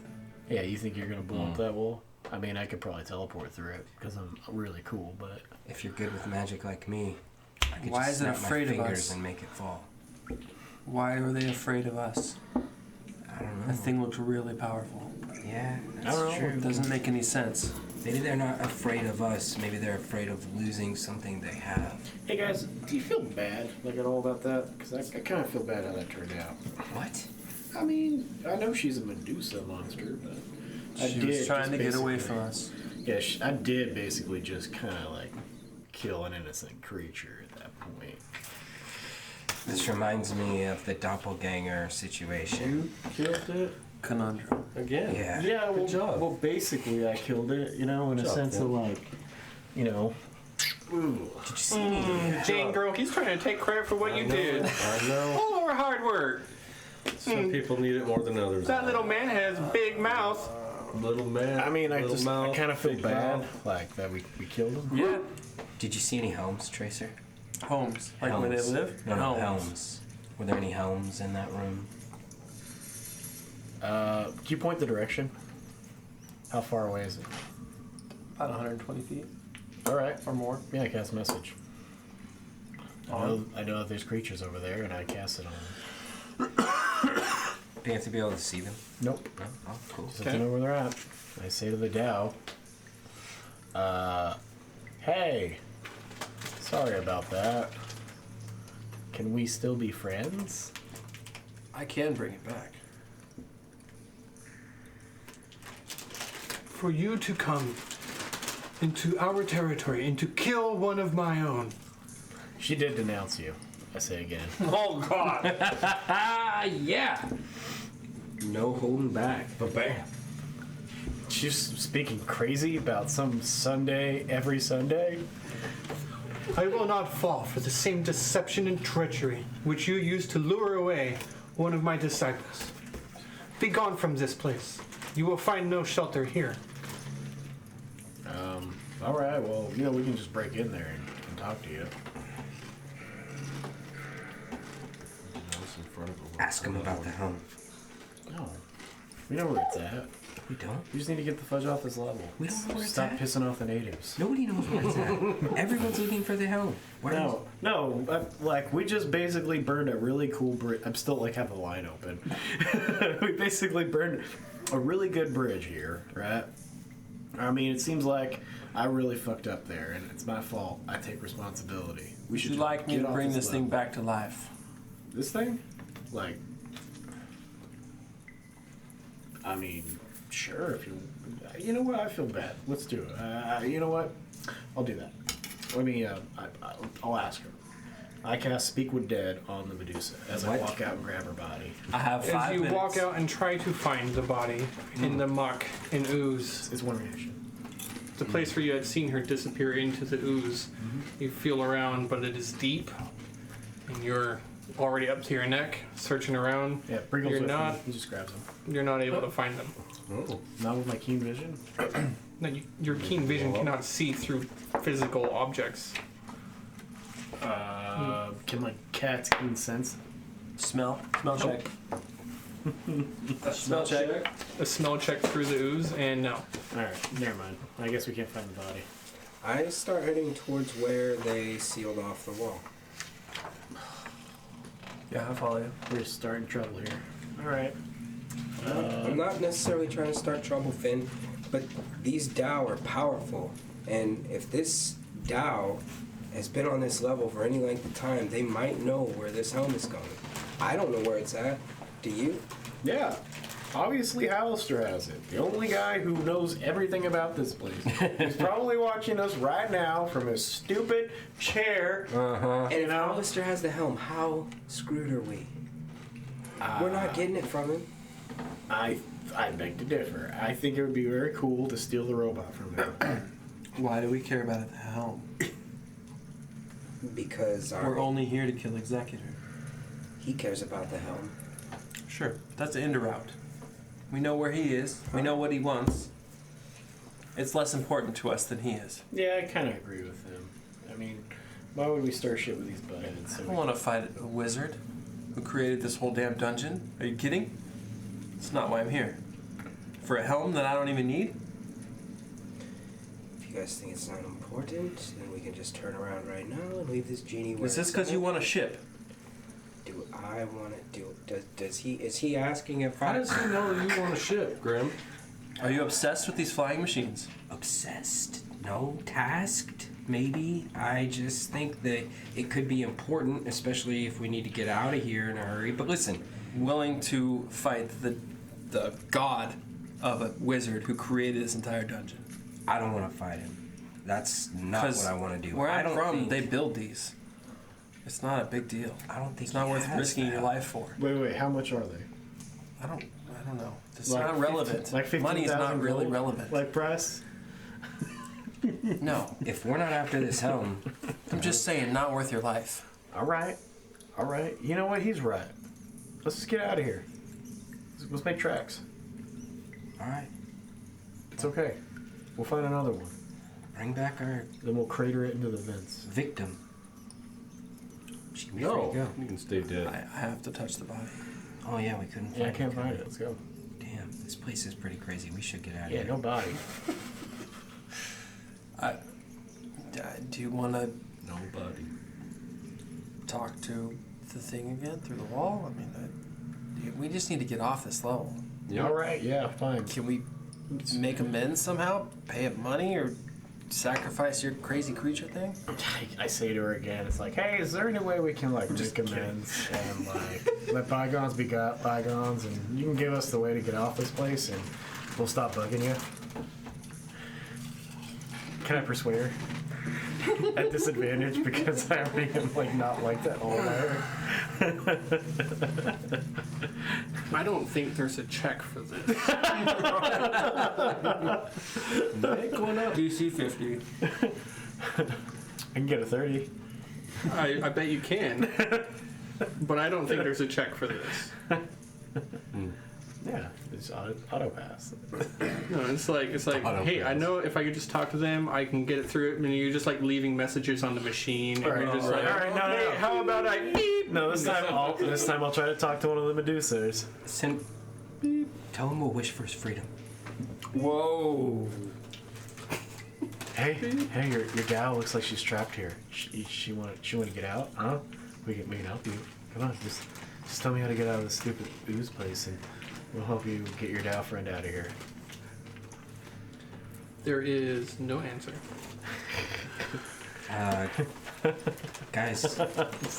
[SPEAKER 4] Yeah, you think you're gonna blow up that wall? I mean, I could probably teleport through it because I'm really cool, but
[SPEAKER 3] If you're good with magic like me, I could
[SPEAKER 6] Why
[SPEAKER 3] just
[SPEAKER 6] is it
[SPEAKER 3] snap
[SPEAKER 6] afraid
[SPEAKER 3] my
[SPEAKER 6] of
[SPEAKER 3] fingers
[SPEAKER 6] us?
[SPEAKER 3] and make it fall.
[SPEAKER 6] Why are they afraid of us?
[SPEAKER 3] I don't know.
[SPEAKER 6] That thing looks really powerful.
[SPEAKER 3] Yeah,
[SPEAKER 4] I
[SPEAKER 3] that's
[SPEAKER 4] don't know.
[SPEAKER 3] true.
[SPEAKER 6] It doesn't make any sense.
[SPEAKER 3] Maybe they're not afraid of us. Maybe they're afraid of losing something they have.
[SPEAKER 4] hey guys, do you feel bad like at all about that? Because I kind of feel bad how that turned out.
[SPEAKER 3] What?
[SPEAKER 4] I mean, I know she's a Medusa monster, but
[SPEAKER 6] She was trying to get away from us.
[SPEAKER 4] Yeah, I did basically just kind of like kill an innocent creature at that point.
[SPEAKER 3] This reminds me of the doppelganger situation.
[SPEAKER 4] You killed it?
[SPEAKER 6] Conundrum.
[SPEAKER 2] Again.
[SPEAKER 3] Yeah.
[SPEAKER 4] Yeah, well,
[SPEAKER 2] job.
[SPEAKER 4] well, basically I killed it, you know, in a
[SPEAKER 2] Good job,
[SPEAKER 4] sense of
[SPEAKER 2] Phil.
[SPEAKER 4] like, you know. Ooh.
[SPEAKER 3] Did you see me?
[SPEAKER 1] Jane girl, he's trying to take credit for what you did.
[SPEAKER 2] I know.
[SPEAKER 1] All our hard work.
[SPEAKER 2] Some people need it more than others.
[SPEAKER 1] That little man has a big mouth.
[SPEAKER 2] Little man.
[SPEAKER 4] I mean, I
[SPEAKER 2] little
[SPEAKER 4] just
[SPEAKER 2] mouth,
[SPEAKER 4] I kind of feel
[SPEAKER 2] big
[SPEAKER 4] bad,
[SPEAKER 2] mouth.
[SPEAKER 4] like that we killed him.
[SPEAKER 6] Yeah.
[SPEAKER 3] Did you see any helms, Tracer?
[SPEAKER 6] Homes. Like where they
[SPEAKER 3] Helms.
[SPEAKER 6] live?
[SPEAKER 3] No, helms. Were there any helms in that room?
[SPEAKER 4] Can you point the direction? How far away is it?
[SPEAKER 6] About 120 feet
[SPEAKER 4] All right.
[SPEAKER 6] or more.
[SPEAKER 4] Yeah, I cast message. I know that there's creatures over there, and I cast it on them.
[SPEAKER 3] Do you have to be able to see them?
[SPEAKER 4] Nope.
[SPEAKER 3] No? Oh, cool.
[SPEAKER 4] Just have to know where they're at. I say to the Dow, hey, sorry about that. Can we still be friends?
[SPEAKER 6] I can bring it back.
[SPEAKER 1] For you to come into our territory and to kill one of my own.
[SPEAKER 4] She did denounce you. I say again.
[SPEAKER 6] Oh, God.
[SPEAKER 3] Yeah. No holding back.
[SPEAKER 4] But bam. She's speaking crazy about some Sunday every Sunday.
[SPEAKER 1] I will not fall for the same deception and treachery which you used to lure away one of my disciples. Be gone from this place. You will find no shelter here.
[SPEAKER 4] All right. Well, we can just break in there and talk to you.
[SPEAKER 3] Ask him about the helm.
[SPEAKER 4] No, we know where it's at.
[SPEAKER 3] We don't.
[SPEAKER 4] We just need to get the fudge off this level.
[SPEAKER 3] We don't know where it's
[SPEAKER 4] Stop
[SPEAKER 3] at.
[SPEAKER 4] pissing off the natives.
[SPEAKER 3] Nobody knows where it's at. Everyone's looking for the helm. Where is
[SPEAKER 4] No. Like we just basically burned a really cool bridge. I'm still have the line open. We basically burned a really good bridge here, right? I mean, it seems like I really fucked up there, and it's my fault. I take responsibility. We
[SPEAKER 6] Would
[SPEAKER 4] should
[SPEAKER 6] you
[SPEAKER 4] just
[SPEAKER 6] like me
[SPEAKER 4] get
[SPEAKER 6] to
[SPEAKER 4] off
[SPEAKER 6] bring this thing
[SPEAKER 4] level.
[SPEAKER 6] back to life?
[SPEAKER 4] This thing? Like, I mean, sure. If you know what, I feel bad. Let's do it. You know what? I'll do that. Let me. I'll ask her. I cast Speak with Dead on the Medusa as I
[SPEAKER 3] What?
[SPEAKER 4] walk out and grab her body.
[SPEAKER 6] I have 5
[SPEAKER 1] As you
[SPEAKER 6] minutes.
[SPEAKER 1] walk out and try to find the body in the muck in Ooze,
[SPEAKER 4] It's one reaction.
[SPEAKER 1] the place where you had seen her disappear into the ooze, you feel around, but it is deep, and you're already up to your neck, searching around.
[SPEAKER 4] Yeah, Briggle's
[SPEAKER 1] You're
[SPEAKER 4] with
[SPEAKER 1] not-
[SPEAKER 4] me. He just grabs him.
[SPEAKER 1] You're not able to find them.
[SPEAKER 2] Oh.
[SPEAKER 4] Not with my keen vision.
[SPEAKER 1] No, your keen vision cannot see through physical objects.
[SPEAKER 4] Can my cat's keen sense?
[SPEAKER 6] Smell check. Smell check.
[SPEAKER 1] A smell check through the ooze, and no.
[SPEAKER 4] All right, never mind. I guess we can't find the body.
[SPEAKER 3] I start heading towards where they sealed off the wall.
[SPEAKER 6] Yeah, I follow you.
[SPEAKER 4] We're starting trouble here. All right.
[SPEAKER 3] I'm not necessarily trying to start trouble, Finn, but these Dao are powerful, and if this Dao has been on this level for any length of time, they might know where this helm is going. I don't know where it's at. Do you?
[SPEAKER 4] Yeah. Obviously, Hallister has it. The only guy who knows everything about this place. He's probably watching us right now from his stupid chair.
[SPEAKER 3] And if
[SPEAKER 4] know?
[SPEAKER 3] Alistair has the helm, how screwed are we? We're not getting it from him.
[SPEAKER 4] I beg to differ. I think it would be very cool to steal the robot from him.
[SPEAKER 6] Why do we care about it the helm?
[SPEAKER 3] Because
[SPEAKER 6] We're only here to kill Executor.
[SPEAKER 3] he cares about the helm.
[SPEAKER 6] Sure, that's an end route. We know where he is. We know what he wants. It's less important to us than he is.
[SPEAKER 4] Yeah, I kind of agree with him. I mean, why would we start shit with these buttheads?
[SPEAKER 6] I don't want to fight a wizard who created this whole damn dungeon. Are you kidding? It's not why I'm here. For a helm that I don't even need?
[SPEAKER 3] If you guys think it's not important, then we can just turn around right now and leave this genie where
[SPEAKER 6] Is this
[SPEAKER 3] it's
[SPEAKER 6] because you
[SPEAKER 3] at.
[SPEAKER 6] want a ship?
[SPEAKER 3] Do I want to do it? Does he? Is he asking if
[SPEAKER 2] How
[SPEAKER 3] I...
[SPEAKER 2] does he know that you want a ship, Grim?
[SPEAKER 6] Are you obsessed with these flying machines?
[SPEAKER 3] Obsessed? No. Tasked? Maybe. I just think that it could be important, especially if we need to get out of here in a hurry. But listen,
[SPEAKER 6] Willing to fight the god of a wizard who created this entire dungeon.
[SPEAKER 3] I don't want to fight him. That's not what I want to do.
[SPEAKER 6] Where
[SPEAKER 3] I
[SPEAKER 6] I'm
[SPEAKER 3] don't
[SPEAKER 6] from,
[SPEAKER 3] think,
[SPEAKER 6] they build these. It's not a big deal.
[SPEAKER 3] I don't think
[SPEAKER 6] It's not
[SPEAKER 3] he
[SPEAKER 6] worth
[SPEAKER 3] has
[SPEAKER 6] risking
[SPEAKER 3] that.
[SPEAKER 6] your life for.
[SPEAKER 4] Wait, how much are they?
[SPEAKER 6] I don't know. It's
[SPEAKER 4] Like
[SPEAKER 6] not relevant.
[SPEAKER 4] 15 like
[SPEAKER 6] Money is not
[SPEAKER 4] 15,000
[SPEAKER 6] really
[SPEAKER 4] gold?
[SPEAKER 6] relevant.
[SPEAKER 4] Like price?
[SPEAKER 6] No.
[SPEAKER 3] If we're not after this helm,
[SPEAKER 6] I'm just saying, not worth your life.
[SPEAKER 4] All right. You know what? He's right. Let's just get out of here. Let's make tracks.
[SPEAKER 3] all right.
[SPEAKER 4] It's okay. We'll find another one.
[SPEAKER 3] Bring back our
[SPEAKER 4] Then we'll crater it into the vents.
[SPEAKER 3] victim. She can be
[SPEAKER 2] No,
[SPEAKER 3] free to go.
[SPEAKER 2] you can stay dead.
[SPEAKER 6] I have to touch the body.
[SPEAKER 3] Oh yeah, we couldn't
[SPEAKER 4] Yeah, I
[SPEAKER 3] find
[SPEAKER 4] can't
[SPEAKER 3] it.
[SPEAKER 4] find it. Let's go.
[SPEAKER 3] Damn, this place is pretty crazy. We should get out of
[SPEAKER 4] Yeah,
[SPEAKER 3] here.
[SPEAKER 4] no body.
[SPEAKER 6] Do you want to
[SPEAKER 2] Nobody.
[SPEAKER 6] talk to the thing again through the wall? I mean, we just need to get off this level.
[SPEAKER 2] Yep.
[SPEAKER 4] All right. Yeah, fine.
[SPEAKER 6] Can we make amends somehow? Pay it money or sacrifice your crazy creature thing?
[SPEAKER 4] I say to her again, it's like, hey, is there any way we can like
[SPEAKER 6] just
[SPEAKER 4] make amends and like let bygones be bygones, and you can give us the way to get off this place, and we'll stop bugging you. Can I persuade her? At disadvantage because I already am like not like that all there.
[SPEAKER 1] I don't think there's a check for this.
[SPEAKER 2] Make one up.
[SPEAKER 6] DC 50.
[SPEAKER 4] I can get a 30.
[SPEAKER 1] I bet you can. But I don't think there's a check for this.
[SPEAKER 4] Yeah, it's auto pass.
[SPEAKER 1] No, it's like,
[SPEAKER 2] Auto
[SPEAKER 1] hey, I
[SPEAKER 2] pass.
[SPEAKER 1] know if I could just talk to them, I can get it through it. And you're just like leaving messages on the machine. And
[SPEAKER 4] Alright,
[SPEAKER 1] you're just
[SPEAKER 4] alright,
[SPEAKER 1] like,
[SPEAKER 4] alright, no,
[SPEAKER 1] hey,
[SPEAKER 4] no.
[SPEAKER 1] how about I beep?
[SPEAKER 4] No, this time I'll try to talk to one of the Medusas.
[SPEAKER 3] Send. Tell him we'll wish for his freedom.
[SPEAKER 6] Whoa.
[SPEAKER 4] Hey, your gal looks like she's trapped here. She want to get out, huh? We can help you. Come on, just tell me how to get out of this stupid Ooze place, and we'll help you get your Dow friend out of here.
[SPEAKER 1] There is no answer.
[SPEAKER 3] Guys,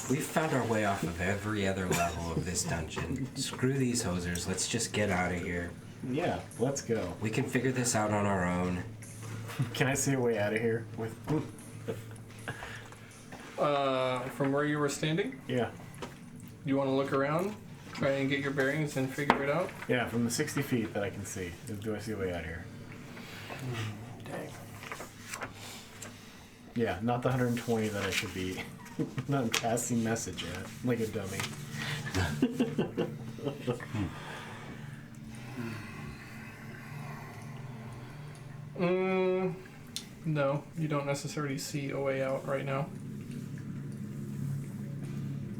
[SPEAKER 3] we've found our way off of every other level of this dungeon. Screw these hosers. Let's just get out of here.
[SPEAKER 4] Yeah, let's go.
[SPEAKER 3] We can figure this out on our own.
[SPEAKER 4] Can I see a way out of here?
[SPEAKER 1] From where you were standing,
[SPEAKER 4] Yeah,
[SPEAKER 1] you want to look around, try and get your bearings and figure it out?
[SPEAKER 4] yeah, from the 60 feet that I can see. Do I see a way out of here?
[SPEAKER 6] Dang.
[SPEAKER 4] Yeah, not the 120 that I should be. Not casting message yet, like a dummy.
[SPEAKER 1] No, you don't necessarily see a way out right now.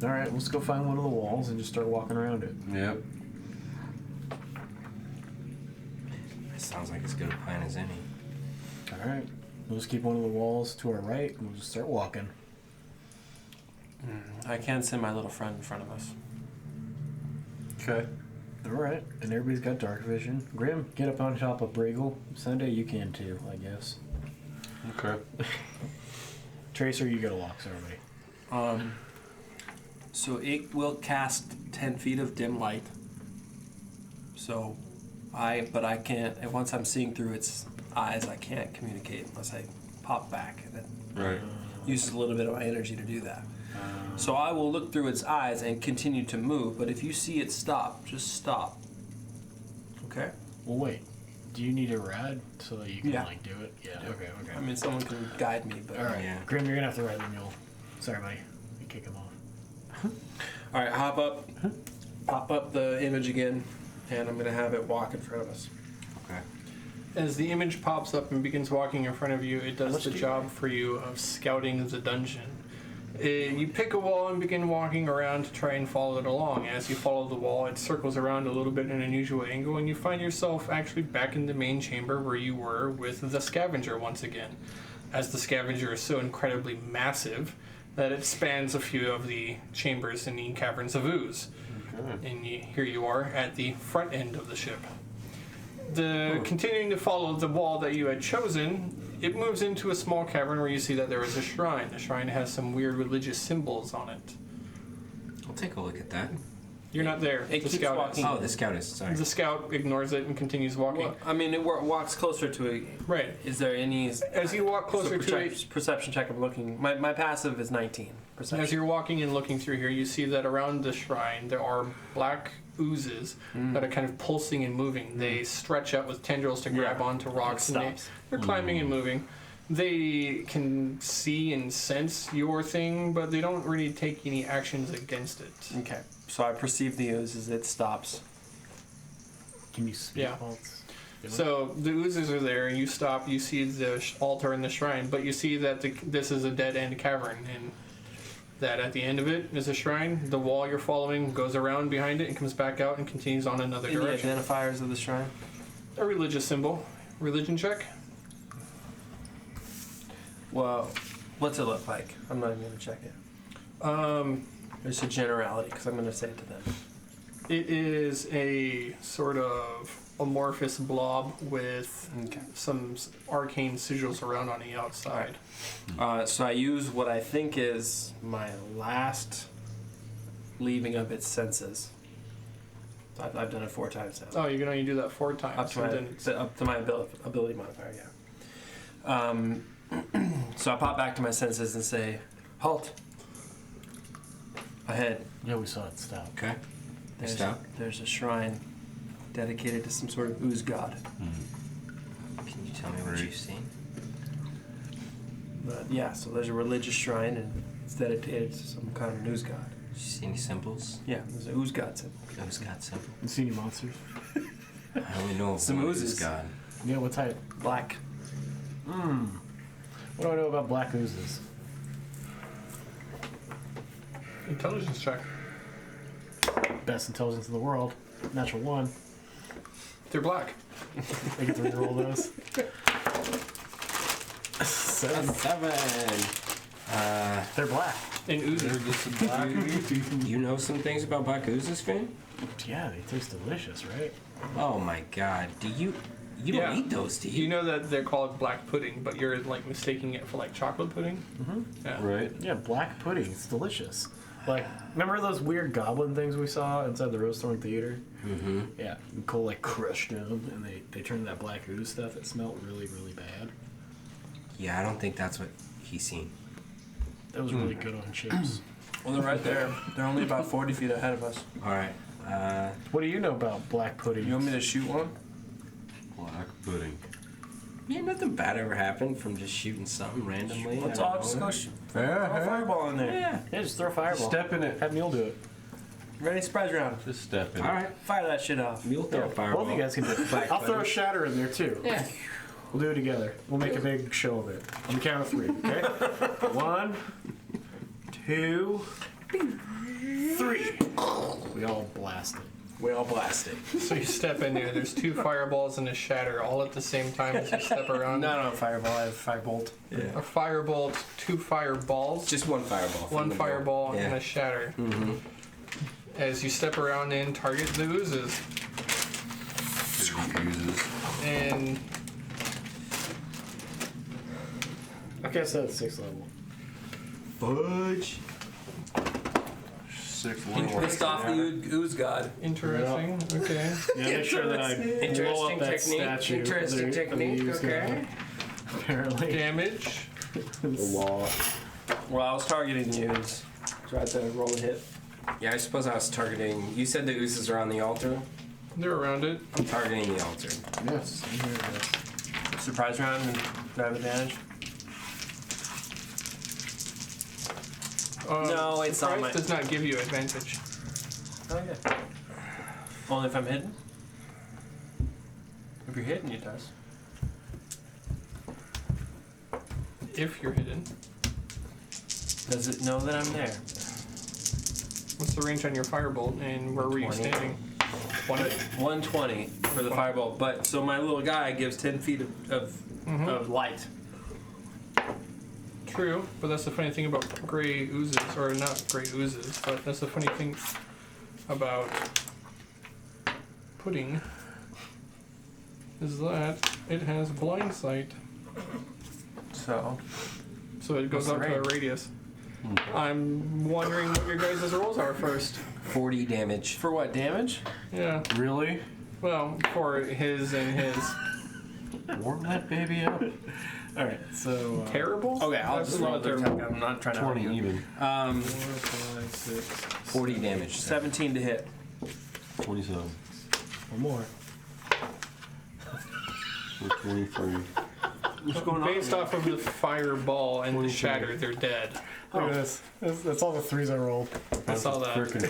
[SPEAKER 4] All right, let's go find one of the walls and just start walking around it.
[SPEAKER 2] Yep.
[SPEAKER 3] Sounds like as good a plan as any.
[SPEAKER 4] All right, we'll just keep one of the walls to our right, and we'll just start walking.
[SPEAKER 6] I can send my little friend in front of us.
[SPEAKER 2] Okay.
[SPEAKER 4] All right, and everybody's got dark vision. Grim, get up on top of Briggle. Sunday, you can too, I guess.
[SPEAKER 2] Okay.
[SPEAKER 4] Tracer, you gotta walk, everybody.
[SPEAKER 6] So it will cast 10 feet of dim light. So but I can't, and once I'm seeing through its eyes, I can't communicate unless I pop back. And it
[SPEAKER 2] Right.
[SPEAKER 6] uses a little bit of my energy to do that. So I will look through its eyes and continue to move, but if you see it stop, just stop. Okay?
[SPEAKER 4] Well, wait. Do you need a rad so that you can
[SPEAKER 6] Yeah.
[SPEAKER 4] like do it? Yeah. Okay.
[SPEAKER 6] I mean, someone can guide me, but...
[SPEAKER 4] All right,
[SPEAKER 3] Yeah.
[SPEAKER 4] Grim, you're gonna have to ride the mule. Sorry, buddy. You kick him off.
[SPEAKER 6] All right, hop up. Pop up the image again, and I'm going to have it walk in front of us.
[SPEAKER 3] Okay.
[SPEAKER 1] As the image pops up and begins walking in front of you, it does the job for you of scouting the dungeon. You pick a wall and begin walking around to try and follow it along. As you follow the wall, it circles around a little bit in an unusual angle, and you find yourself actually back in the main chamber where you were with the scavenger once again. As the scavenger is so incredibly massive that it spans a few of the chambers in the Caverns of Ooze. And here you are at the front end of the ship. Continuing to follow the wall that you had chosen, it moves into a small cavern where you see that there is a shrine. The shrine has some weird religious symbols on it.
[SPEAKER 3] I'll take a look at that.
[SPEAKER 1] You're not there.
[SPEAKER 6] It keeps
[SPEAKER 1] scout
[SPEAKER 6] walking.
[SPEAKER 3] Oh, the scout is. Sorry.
[SPEAKER 1] The scout ignores it and continues walking.
[SPEAKER 6] Well, I mean, it walks closer to it.
[SPEAKER 1] Right.
[SPEAKER 6] Is there any...
[SPEAKER 1] As you walk closer to it,
[SPEAKER 6] Perception check, I'm looking. My passive is 19. Perception.
[SPEAKER 1] as you're walking and looking through here, you see that around the shrine there are black oozes that are kind of pulsing and moving. They stretch out with tendrils to grab onto rocks,
[SPEAKER 6] It
[SPEAKER 1] and
[SPEAKER 6] stops.
[SPEAKER 1] they're climbing and moving. They can see and sense your thing, but they don't really take any actions against it.
[SPEAKER 6] Okay. So I perceive the ooze as it stops.
[SPEAKER 4] Can you speak
[SPEAKER 1] Yeah.
[SPEAKER 4] pulse?
[SPEAKER 1] So the oozes are there, and you stop. You see the altar and the shrine, but you see that this is a dead end cavern, and that at the end of it is a shrine. The wall you're following goes around behind it and comes back out and continues on another
[SPEAKER 6] Any
[SPEAKER 1] direction.
[SPEAKER 6] identifiers of the shrine?
[SPEAKER 1] A religious symbol. Religion check.
[SPEAKER 6] Well, what's it look like? I'm not even gonna check it. It's a generality because I'm gonna say it to them.
[SPEAKER 1] It is a sort of amorphous blob with
[SPEAKER 6] Okay.
[SPEAKER 1] some arcane sigils around on the outside.
[SPEAKER 6] So I use what I think is my last leaving of its senses. I've done it 4 times now.
[SPEAKER 1] Oh, you can only do that 4 times.
[SPEAKER 6] Up to my ability modifier, yeah. So I pop back to my senses and say, "Halt! Ahead.
[SPEAKER 4] Yeah, we saw it stop.
[SPEAKER 3] Okay.
[SPEAKER 6] There's a shrine dedicated to some sort of ooze god."
[SPEAKER 3] Can you tell me what you've seen?
[SPEAKER 6] But yeah, so there's a religious shrine and it's dedicated to some kind of ooze god.
[SPEAKER 3] Did you see any symbols?
[SPEAKER 6] Yeah, there's an ooze god symbol.
[SPEAKER 3] Ooze god symbol.
[SPEAKER 4] You see any monsters?
[SPEAKER 3] I only know of
[SPEAKER 6] Some
[SPEAKER 3] one
[SPEAKER 6] oozes.
[SPEAKER 3] Ooze god.
[SPEAKER 4] Yeah, what type?
[SPEAKER 6] Black.
[SPEAKER 4] What do I know about black oozes?
[SPEAKER 1] Intelligence check.
[SPEAKER 4] Best intelligence in the world. Natural 1.
[SPEAKER 1] They're black.
[SPEAKER 4] I get to reroll those. 7.
[SPEAKER 3] 7.
[SPEAKER 4] They're black.
[SPEAKER 1] And oozes.
[SPEAKER 3] You know some things about black oozes, Finn?
[SPEAKER 4] Yeah, they taste delicious, right?
[SPEAKER 3] Oh my god. Do you
[SPEAKER 1] Yeah.
[SPEAKER 3] don't eat those, do
[SPEAKER 1] You
[SPEAKER 3] you?
[SPEAKER 1] know that they're called black pudding, but you're like mistaking it for like chocolate pudding. Yeah.
[SPEAKER 2] Right.
[SPEAKER 4] Yeah, black pudding. It's delicious. Like, remember those weird goblin things we saw inside the Rosethorn Theater?
[SPEAKER 3] Mm-hmm.
[SPEAKER 4] Yeah, Cole like crushed them, and they turned that black ooze stuff. It smelled really, really bad.
[SPEAKER 3] Yeah, I don't think that's what he's seen.
[SPEAKER 4] That was really good on chips.
[SPEAKER 6] Well, they're right there. They're only about 40 feet ahead of us.
[SPEAKER 3] Alright.
[SPEAKER 4] What do you know about black pudding?
[SPEAKER 6] You want me to shoot one?
[SPEAKER 2] Black pudding.
[SPEAKER 3] Yeah, nothing bad ever happened from just shooting something randomly.
[SPEAKER 6] Let's
[SPEAKER 3] out
[SPEAKER 6] all
[SPEAKER 3] of
[SPEAKER 6] just go
[SPEAKER 3] nowhere.
[SPEAKER 6] shoot. Throw a fireball in there.
[SPEAKER 3] Yeah.
[SPEAKER 4] Yeah, just throw a fireball.
[SPEAKER 2] Step in it.
[SPEAKER 4] Have Mule do it.
[SPEAKER 6] Ready? Surprise round.
[SPEAKER 2] Just step in it.
[SPEAKER 3] Alright.
[SPEAKER 6] Fire that shit off.
[SPEAKER 3] You'll throw a fireball.
[SPEAKER 4] Both of you guys can do it.
[SPEAKER 3] Black
[SPEAKER 4] I'll throw a
[SPEAKER 3] pudding.
[SPEAKER 4] shatter in there too.
[SPEAKER 3] Yeah.
[SPEAKER 4] We'll do it together. We'll make a big show of it. On the count of 3, okay? 1, 2, 3. We all blast it.
[SPEAKER 6] We all blast it.
[SPEAKER 1] So you step in there. There's 2 fireballs and a shatter all at the same time as you step around.
[SPEAKER 6] No, fireball. I have firebolt.
[SPEAKER 3] Yeah.
[SPEAKER 1] A firebolt, 2 fireballs,
[SPEAKER 3] Just one fireball. from
[SPEAKER 1] 1
[SPEAKER 3] the door.
[SPEAKER 1] fireball,
[SPEAKER 3] Yeah.
[SPEAKER 1] and a shatter.
[SPEAKER 3] Mm-hmm.
[SPEAKER 1] As you step around and target the oozes.
[SPEAKER 2] Uses.
[SPEAKER 1] And
[SPEAKER 4] Okay, so it's 6th level.
[SPEAKER 3] Fudge.
[SPEAKER 2] 6
[SPEAKER 6] Pissed off the ooze god.
[SPEAKER 1] interesting. Okay.
[SPEAKER 4] Yeah, make sure that I blow
[SPEAKER 3] Interesting
[SPEAKER 4] up that
[SPEAKER 3] technique.
[SPEAKER 4] statue.
[SPEAKER 3] Interesting
[SPEAKER 4] of the
[SPEAKER 3] technique.
[SPEAKER 4] ooze
[SPEAKER 3] Okay.
[SPEAKER 4] guy. Apparently.
[SPEAKER 1] Damage.
[SPEAKER 2] The law.
[SPEAKER 6] Well, I was targeting the ooze. So I had to roll a hit.
[SPEAKER 3] Yeah, I suppose I was targeting. You said the oozes are on the altar.
[SPEAKER 1] They're around it.
[SPEAKER 3] I'm targeting the altar.
[SPEAKER 4] Yes. I'm here it is.
[SPEAKER 6] Surprise round and grab advantage. No, it's
[SPEAKER 1] surprise
[SPEAKER 6] on my-
[SPEAKER 1] does not give you advantage.
[SPEAKER 6] Okay. Only if I'm hidden? If you're hidden, it does.
[SPEAKER 1] If you're hidden.
[SPEAKER 6] Does it know that I'm there?
[SPEAKER 1] What's the range on your firebolt and where were you
[SPEAKER 3] 20.
[SPEAKER 1] standing? 20.
[SPEAKER 6] 120 for the firebolt. But so my little guy gives 10 feet of light.
[SPEAKER 1] True, but that's the funny thing about gray oozes, or not gray oozes, but that's the funny thing about pudding is that it has blind sight,
[SPEAKER 6] So
[SPEAKER 1] so it goes
[SPEAKER 6] What's
[SPEAKER 1] out
[SPEAKER 6] the
[SPEAKER 1] to a
[SPEAKER 6] range?
[SPEAKER 1] radius. I'm wondering what your guys' rolls are first.
[SPEAKER 3] 40 damage.
[SPEAKER 6] for what damage?
[SPEAKER 1] Yeah,
[SPEAKER 2] Really?
[SPEAKER 1] well, for his and his.
[SPEAKER 2] Warm that baby up.
[SPEAKER 4] All right, so
[SPEAKER 1] Terrible?
[SPEAKER 6] Okay, I'll
[SPEAKER 1] That's
[SPEAKER 6] just
[SPEAKER 1] a
[SPEAKER 6] roll
[SPEAKER 1] lot
[SPEAKER 6] the
[SPEAKER 1] terrible.
[SPEAKER 6] attack. I'm not trying to
[SPEAKER 2] 20
[SPEAKER 6] argue.
[SPEAKER 2] even.
[SPEAKER 4] 4, 5, 6,
[SPEAKER 3] 40 damage.
[SPEAKER 6] 17 to hit.
[SPEAKER 2] 27.
[SPEAKER 4] or more.
[SPEAKER 2] So 23.
[SPEAKER 6] What's going
[SPEAKER 1] Based off of the fireball and the shatter, they're dead.
[SPEAKER 4] Look at this. That's all the 3s I rolled.
[SPEAKER 1] I saw that.
[SPEAKER 2] Frickin'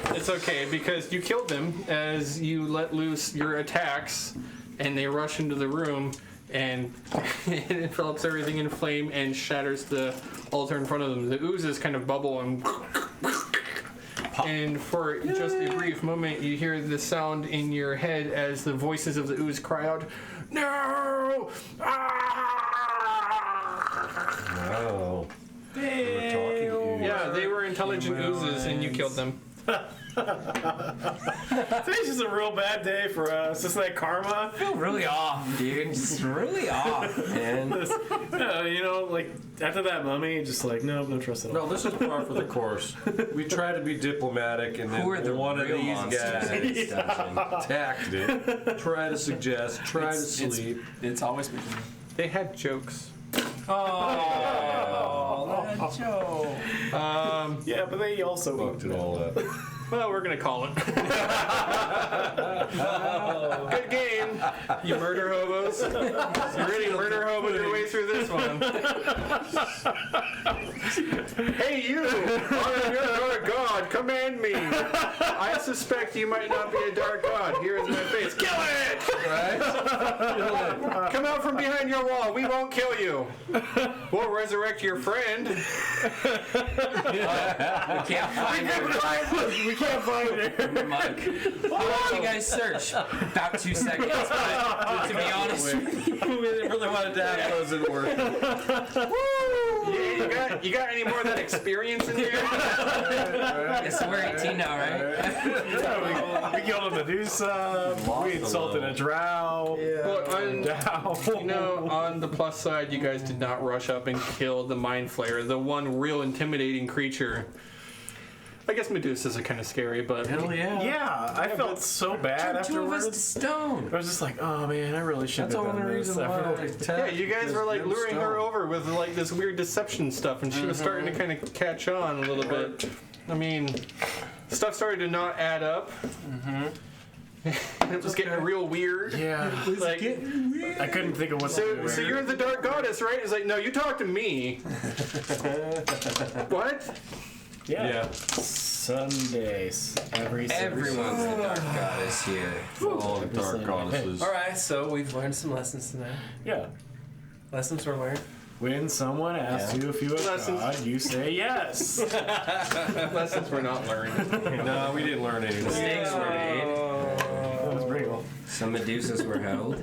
[SPEAKER 2] 3.
[SPEAKER 1] It's okay because you killed them as you let loose your attacks and they rush into the room, and it envelops everything in flame and shatters the altar in front of them. The oozes kind of bubble and for just a brief moment, you hear the sound in your head as the voices of the ooze cry out, "No! Ah!"
[SPEAKER 2] Oh. They were talking to you.
[SPEAKER 1] Yeah, they were intelligent oozes, and you killed them.
[SPEAKER 4] Today's just a real bad day for us. It's like karma.
[SPEAKER 3] I feel really off, dude. Just really off, man.
[SPEAKER 4] You know, like after that mummy, just like no trust at all.
[SPEAKER 2] No, this is par for the course. We try to be diplomatic, and then
[SPEAKER 3] Who are the
[SPEAKER 2] one of
[SPEAKER 3] real
[SPEAKER 2] these
[SPEAKER 3] monsters in
[SPEAKER 2] guys
[SPEAKER 3] this dungeon?
[SPEAKER 2] attacked it. Try to suggest, try to sleep.
[SPEAKER 6] It's always been.
[SPEAKER 1] They had jokes.
[SPEAKER 6] Oh, that joke.
[SPEAKER 4] Yeah, but they also
[SPEAKER 2] Fucked it all up.
[SPEAKER 1] Well, we're gonna call it. Good game, you murder hobos. You ready to murder hobo your way through this one? Hey, you! I am your dark god. Command me. I suspect you might not be a dark god. Here is my face. Kill it!
[SPEAKER 2] Right?
[SPEAKER 1] Come out from behind your wall. We won't kill you. We'll resurrect your friend.
[SPEAKER 3] We can't find her.
[SPEAKER 4] we can't find her.
[SPEAKER 3] Mike. How long did you guys search? About 2 seconds. But to be honest,
[SPEAKER 6] We really wanted to have
[SPEAKER 2] That doesn't work.
[SPEAKER 1] Yeah, you got any more of that experience in here?
[SPEAKER 3] yeah, so we're 18 now, right?
[SPEAKER 4] We killed a Medusa. We insulted a drow.
[SPEAKER 1] Well,
[SPEAKER 4] Dow.
[SPEAKER 1] you know, on the plus side, you guys did not rush up and kill the Mind Flayer, the one real intimidating creature. I guess Medusas are kind of scary, but
[SPEAKER 2] Hell yeah.
[SPEAKER 4] Yeah, I felt so bad
[SPEAKER 3] Two of us to
[SPEAKER 4] afterwards.
[SPEAKER 3] stone.
[SPEAKER 4] I was just like, oh man, I really should
[SPEAKER 2] That's
[SPEAKER 4] have
[SPEAKER 2] the
[SPEAKER 4] done
[SPEAKER 2] only
[SPEAKER 4] this.
[SPEAKER 2] reason why I
[SPEAKER 1] yeah,
[SPEAKER 2] attacked.
[SPEAKER 1] you guys were like luring her over with like this weird deception stuff, and she was starting to kind of catch on a little bit. I mean, stuff started to not add up. It was getting real weird.
[SPEAKER 4] Yeah,
[SPEAKER 1] Like,
[SPEAKER 4] I couldn't think of what to do.
[SPEAKER 1] so you're the dark goddess, right? It's like, no, you talk to me. What?
[SPEAKER 2] Yeah.
[SPEAKER 4] Sundays.
[SPEAKER 3] Everyone's the dark goddess here.
[SPEAKER 2] All the dark goddesses.
[SPEAKER 6] All right, so we've learned some lessons tonight.
[SPEAKER 4] Yeah.
[SPEAKER 6] Lessons were learned.
[SPEAKER 4] When someone asks you if you are
[SPEAKER 1] Lessons.
[SPEAKER 4] God, you say yes.
[SPEAKER 1] Lessons were not learned.
[SPEAKER 2] No, we didn't learn anything.
[SPEAKER 3] Mistakes were made.
[SPEAKER 4] That was pretty cool.
[SPEAKER 3] Some Medusas were held.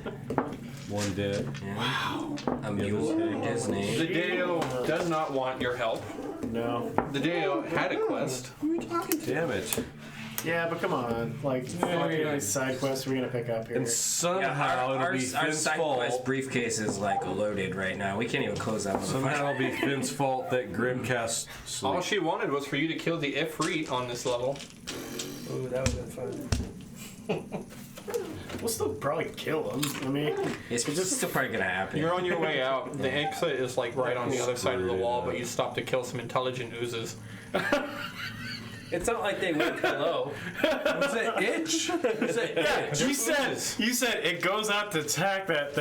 [SPEAKER 2] One dead.
[SPEAKER 3] Wow. A mule earned his
[SPEAKER 1] The
[SPEAKER 3] name.
[SPEAKER 1] Deo does not want your help.
[SPEAKER 4] No.
[SPEAKER 1] The Deo had a quest.
[SPEAKER 2] Damn it.
[SPEAKER 4] Yeah, but come on. Like, fucking nice side quests we're gonna pick up here.
[SPEAKER 2] And somehow
[SPEAKER 3] our
[SPEAKER 2] it'll be
[SPEAKER 3] our
[SPEAKER 2] Finn's
[SPEAKER 3] side quest
[SPEAKER 2] fault.
[SPEAKER 3] briefcase is like loaded right now. We can't even close that one.
[SPEAKER 2] Somehow it'll be Finn's fault that Grim cast
[SPEAKER 1] All
[SPEAKER 2] sleep.
[SPEAKER 1] she wanted was for you to kill the Ifrit on this level.
[SPEAKER 6] Ooh, that would have been fun.
[SPEAKER 4] We'll still probably kill him. I mean,
[SPEAKER 3] It's just still probably gonna happen.
[SPEAKER 1] You're on your way out. The exit is like right on the other side of the wall, but you stopped to kill some intelligent oozes.
[SPEAKER 6] It's not like they went hello.
[SPEAKER 2] Was it itch? Was it itch?
[SPEAKER 4] you said it goes out to attack that.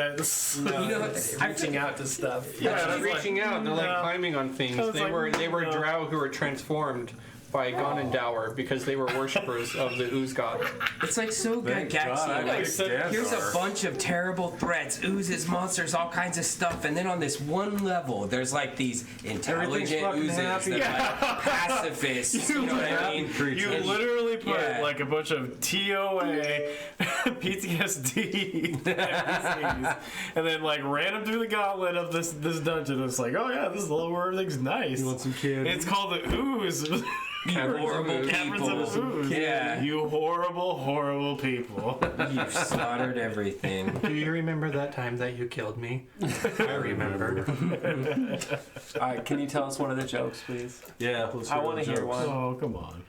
[SPEAKER 6] You know, I'm reaching out to stuff.
[SPEAKER 1] Yeah,
[SPEAKER 4] I
[SPEAKER 1] they're
[SPEAKER 4] was like,
[SPEAKER 1] reaching out. They're like
[SPEAKER 4] no.
[SPEAKER 1] climbing on things.
[SPEAKER 4] I was
[SPEAKER 1] They
[SPEAKER 4] like,
[SPEAKER 1] were
[SPEAKER 4] no.
[SPEAKER 1] drow who were transformed by Ganondorf because they were worshippers of the ooze god.
[SPEAKER 3] It's like so good,
[SPEAKER 2] Thank God, I
[SPEAKER 3] Gaxi.
[SPEAKER 2] like
[SPEAKER 3] Like,
[SPEAKER 2] Gandalf.
[SPEAKER 3] here's a bunch of terrible threats, oozes, monsters, all kinds of stuff, and then on this one level, there's like these intelligent
[SPEAKER 2] fucking
[SPEAKER 3] oozes
[SPEAKER 2] happy.
[SPEAKER 3] that like pacifists. You know what I mean?
[SPEAKER 4] You
[SPEAKER 3] And-
[SPEAKER 4] literally put
[SPEAKER 3] yeah.
[SPEAKER 4] like a bunch of TOA, PTSD, NPCs, and then like ran them through the gauntlet of this dungeon. It's like, oh yeah, this is the level where everything's nice.
[SPEAKER 2] You want some candy?
[SPEAKER 4] It's called the Ooze.
[SPEAKER 3] You horrible
[SPEAKER 4] Caverns of
[SPEAKER 3] people.
[SPEAKER 4] Ooze.
[SPEAKER 3] Yeah.
[SPEAKER 4] You horrible, horrible people.
[SPEAKER 3] You've slaughtered everything.
[SPEAKER 1] Do you remember that time that you killed me? I remember.
[SPEAKER 6] All right, can you tell us one of the jokes, please?
[SPEAKER 2] Yeah, let's
[SPEAKER 6] I want to hear
[SPEAKER 2] jokes.
[SPEAKER 6] one.
[SPEAKER 4] Oh, come on.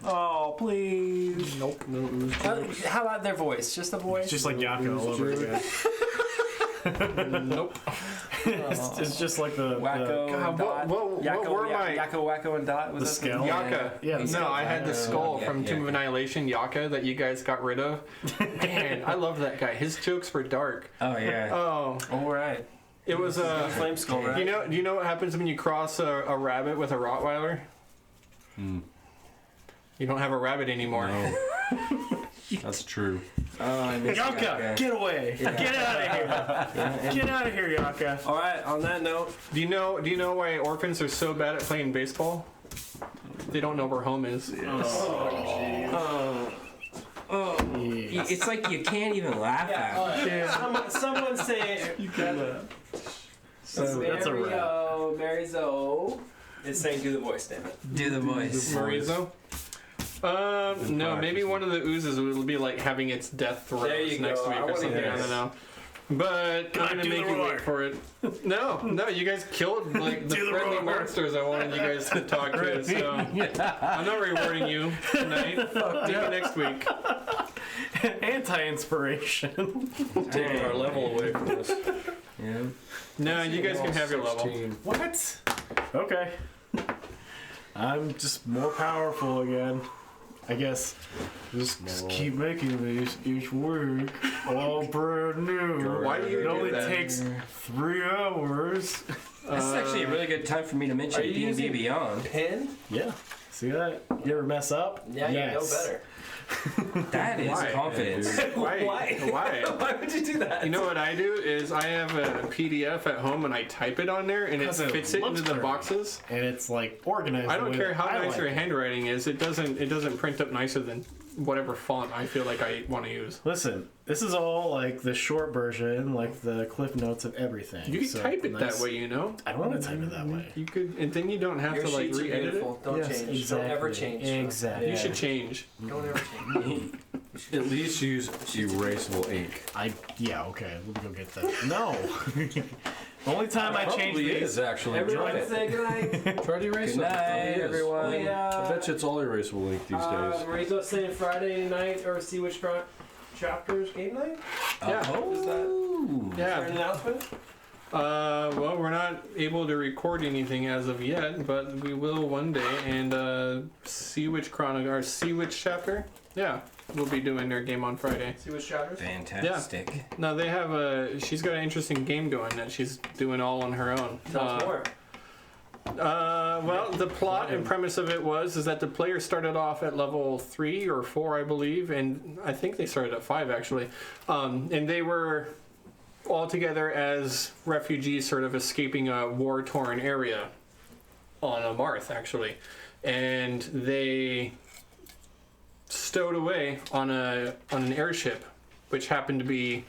[SPEAKER 6] Oh, please.
[SPEAKER 2] Nope, no, it was jokes.
[SPEAKER 6] How about their voice? Just the voice?
[SPEAKER 4] It's just like Yako all over again.
[SPEAKER 1] Nope.
[SPEAKER 4] It's just like the
[SPEAKER 6] Wacko
[SPEAKER 1] God,
[SPEAKER 6] and Dot.
[SPEAKER 1] what were my-
[SPEAKER 6] Yakko, Wacko, and Dot? Was
[SPEAKER 4] The
[SPEAKER 6] that
[SPEAKER 4] scale?
[SPEAKER 1] Yaka.
[SPEAKER 4] Yeah, the
[SPEAKER 1] No, I had the skull
[SPEAKER 3] yeah,
[SPEAKER 1] from
[SPEAKER 3] yeah.
[SPEAKER 1] Tomb of Annihilation, Yaka, that you guys got rid of. Man, I love that guy. His jokes were dark.
[SPEAKER 3] Oh yeah.
[SPEAKER 1] Oh,
[SPEAKER 6] All right.
[SPEAKER 1] it was
[SPEAKER 6] Flame skull, right?
[SPEAKER 1] Do you know what happens when you cross a rabbit with a Rottweiler? You don't have a rabbit anymore.
[SPEAKER 2] That's true.
[SPEAKER 3] Oh, I missed
[SPEAKER 4] Yaka, get away!
[SPEAKER 3] Yeah.
[SPEAKER 4] Get out of here! Get out of here, Yaka!
[SPEAKER 6] All right. On that note,
[SPEAKER 1] Do you know why orphans are so bad at playing baseball? They don't know where home is.
[SPEAKER 3] It's like you can't even laugh at it.
[SPEAKER 6] someone say
[SPEAKER 4] So that's a wrap.
[SPEAKER 6] Mary Zoe is saying do the voice, damn it.
[SPEAKER 3] Do the voice.
[SPEAKER 1] Marizo? No, maybe one of the oozes will be like having its death
[SPEAKER 6] There
[SPEAKER 1] throes
[SPEAKER 6] you
[SPEAKER 1] next
[SPEAKER 6] go.
[SPEAKER 1] week
[SPEAKER 6] I
[SPEAKER 1] or
[SPEAKER 6] wanna
[SPEAKER 1] something.
[SPEAKER 6] hear
[SPEAKER 1] I don't
[SPEAKER 6] this.
[SPEAKER 1] know. But I'm gonna
[SPEAKER 4] do
[SPEAKER 1] make
[SPEAKER 4] the
[SPEAKER 1] you
[SPEAKER 4] roar.
[SPEAKER 1] wait for it. No, you guys killed like the
[SPEAKER 4] Do the
[SPEAKER 1] friendly
[SPEAKER 4] roar.
[SPEAKER 1] monsters I wanted you guys to talk to. So I'm not rewarding you tonight. Maybe next week.
[SPEAKER 4] Anti-inspiration.
[SPEAKER 2] Taking our level away from us.
[SPEAKER 3] Yeah.
[SPEAKER 1] No, you guys can have your level.
[SPEAKER 2] 16.
[SPEAKER 4] What? Okay. I'm just more powerful again. I guess just keep making these each week all brand new.
[SPEAKER 1] Why do you
[SPEAKER 4] It
[SPEAKER 1] do
[SPEAKER 4] only
[SPEAKER 1] that?
[SPEAKER 4] takes 3 hours.
[SPEAKER 3] This is actually a really good time for me to mention
[SPEAKER 6] Are you
[SPEAKER 3] D&D
[SPEAKER 6] using-
[SPEAKER 3] Beyond.
[SPEAKER 6] Pin?
[SPEAKER 4] Yeah. See that? You ever mess up?
[SPEAKER 6] Yeah, you know
[SPEAKER 4] Yes.
[SPEAKER 6] better.
[SPEAKER 3] That is
[SPEAKER 1] Why?
[SPEAKER 3] confidence.
[SPEAKER 1] Why?
[SPEAKER 6] Why?
[SPEAKER 1] Why?
[SPEAKER 6] Why would you do that?
[SPEAKER 1] You know what I do is I have a PDF at home and I type it on there and it
[SPEAKER 4] 'Cause it
[SPEAKER 1] fits it
[SPEAKER 4] looks
[SPEAKER 1] into the
[SPEAKER 4] pretty.
[SPEAKER 1] boxes.
[SPEAKER 4] And it's like organized.
[SPEAKER 1] I
[SPEAKER 4] the
[SPEAKER 1] don't
[SPEAKER 4] way
[SPEAKER 1] care
[SPEAKER 4] that
[SPEAKER 1] how
[SPEAKER 4] I
[SPEAKER 1] nice
[SPEAKER 4] like
[SPEAKER 1] your
[SPEAKER 4] it.
[SPEAKER 1] handwriting is. It doesn't print up nicer than whatever font I feel like I want to use.
[SPEAKER 4] Listen, this is all like the short version, like the cliff notes of everything.
[SPEAKER 1] You can
[SPEAKER 4] So
[SPEAKER 1] type it
[SPEAKER 4] nice-
[SPEAKER 1] that way, you know.
[SPEAKER 4] I don't want to type it that way.
[SPEAKER 1] You could, and then you don't have
[SPEAKER 6] Your
[SPEAKER 1] to like
[SPEAKER 6] sheets are
[SPEAKER 1] re-edit it.
[SPEAKER 6] beautiful. Don't
[SPEAKER 4] Yes,
[SPEAKER 6] change.
[SPEAKER 4] exactly.
[SPEAKER 6] Don't ever change.
[SPEAKER 4] Exactly.
[SPEAKER 1] You should change.
[SPEAKER 6] Don't ever change.
[SPEAKER 2] At least use erasable ink.
[SPEAKER 4] Yeah, okay. Let me go get that. No. Only time I change
[SPEAKER 2] Probably
[SPEAKER 4] these.
[SPEAKER 2] is actually.
[SPEAKER 6] Everyone
[SPEAKER 2] Try it.
[SPEAKER 6] say goodnight.
[SPEAKER 2] Try to erase
[SPEAKER 3] Good
[SPEAKER 2] it.
[SPEAKER 3] night,
[SPEAKER 2] Probably is.
[SPEAKER 3] everyone.
[SPEAKER 2] I bet you it's all erasable ink these days.
[SPEAKER 6] Marizo's saying Friday night or see which chapters game night?
[SPEAKER 1] Yeah.
[SPEAKER 6] Is that an
[SPEAKER 1] Yeah.
[SPEAKER 6] announcement?
[SPEAKER 1] Well, we're not able to record anything as of yet, but we will one day. And see which chapter? Yeah, we'll be doing their game on Friday.
[SPEAKER 6] See which chapters?
[SPEAKER 3] Fantastic.
[SPEAKER 1] No, they have she's got an interesting game going that she's doing all on her own.
[SPEAKER 6] Tell us more.
[SPEAKER 1] Well, the plot and premise of it is that the player started off at level 3 or 4, I believe, and I think they started at 5 actually, and they were all together as refugees, sort of escaping a war-torn area on a Marth, actually, and they stowed away on an airship, which happened to be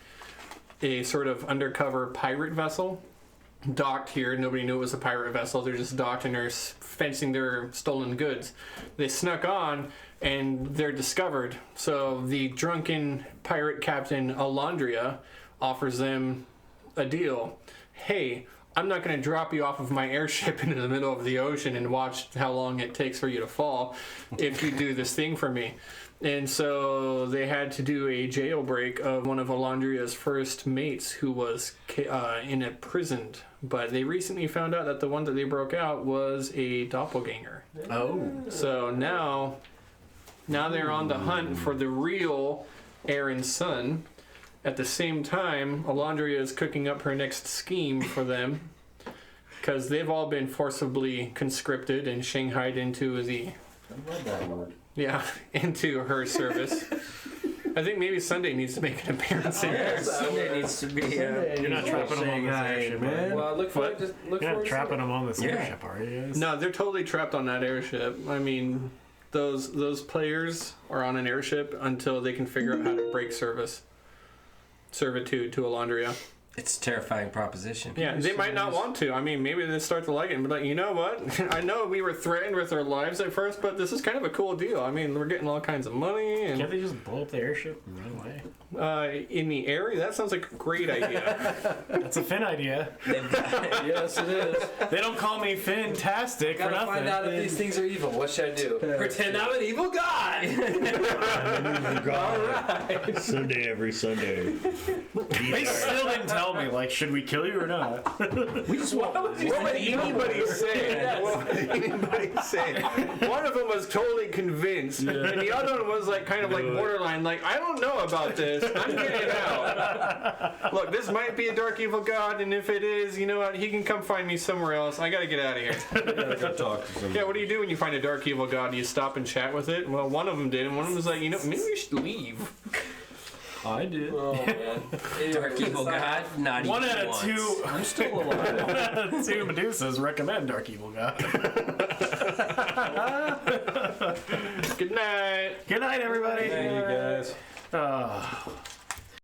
[SPEAKER 1] a sort of undercover pirate vessel. Docked here, nobody knew it was a pirate vessel. They're just docked and they're fencing their stolen goods. They snuck on and they're discovered. So the drunken pirate captain Alondria offers them a deal. Hey, I'm not going to drop you off of my airship into the middle of the ocean and watch how long it takes for you to fall if you do this thing for me. And so they had to do a jailbreak of one of Alondria's first mates who was in a prison. But they recently found out that the one that they broke out was a doppelganger.
[SPEAKER 4] Oh.
[SPEAKER 1] So now they're on the hunt for the real Aaron's son. At the same time, Alondria is cooking up her next scheme for them because they've all been forcibly conscripted and shanghaied into into her service. I think maybe Sunday needs to make an appearance here.
[SPEAKER 3] Sunday needs to be.
[SPEAKER 4] You're not trapping them on this airship, man.
[SPEAKER 6] Well, look forward to
[SPEAKER 4] You're not
[SPEAKER 6] to
[SPEAKER 4] trapping them on this
[SPEAKER 3] Yeah.
[SPEAKER 4] airship, are you guys?
[SPEAKER 1] No, they're totally trapped on that airship. I mean, those players are on an airship until they can figure out how to break servitude to Alondria.
[SPEAKER 3] It's a terrifying proposition.
[SPEAKER 1] Yeah, they might not want to. I mean, maybe they start to like it and be like, you know what? I know we were threatened with our lives at first, but this is kind of a cool deal. I mean, we're getting all kinds of money
[SPEAKER 4] Can't
[SPEAKER 1] and
[SPEAKER 4] they just blow up the airship and run away?
[SPEAKER 1] in the area. That sounds like a great idea.
[SPEAKER 4] That's a Finn idea.
[SPEAKER 2] Yes, it is.
[SPEAKER 4] They don't call me Fantastic for
[SPEAKER 6] Gotta
[SPEAKER 4] nothing.
[SPEAKER 6] find out if these things are evil. What should I do? Pretend I'm an evil guy.
[SPEAKER 7] Sunday every Sunday.
[SPEAKER 4] They still didn't tell tell me, like, should we kill you or not?
[SPEAKER 1] What would anybody say? What would anybody say? One of them was totally convinced, and the other one was like kind of like borderline, like, I don't know about this. I'm getting out. Look, this might be a dark evil god, and if it is, you know what? He can come find me somewhere else. I gotta get out of here.
[SPEAKER 2] I gotta talk to somebody.
[SPEAKER 1] Yeah, what do you do when you find a dark evil god? Do you stop and chat with it? Well, one of them did, and one of them was like, you know, maybe we should leave.
[SPEAKER 2] I did.
[SPEAKER 6] Oh man.
[SPEAKER 3] Dark evil god, not
[SPEAKER 4] One
[SPEAKER 3] even
[SPEAKER 4] out of
[SPEAKER 3] once.
[SPEAKER 4] two.
[SPEAKER 2] I'm still alive.
[SPEAKER 4] 2 Medusas recommend Dark Evil God.
[SPEAKER 1] Good night.
[SPEAKER 4] Good night, everybody.
[SPEAKER 2] Thank you guys.
[SPEAKER 4] Ah.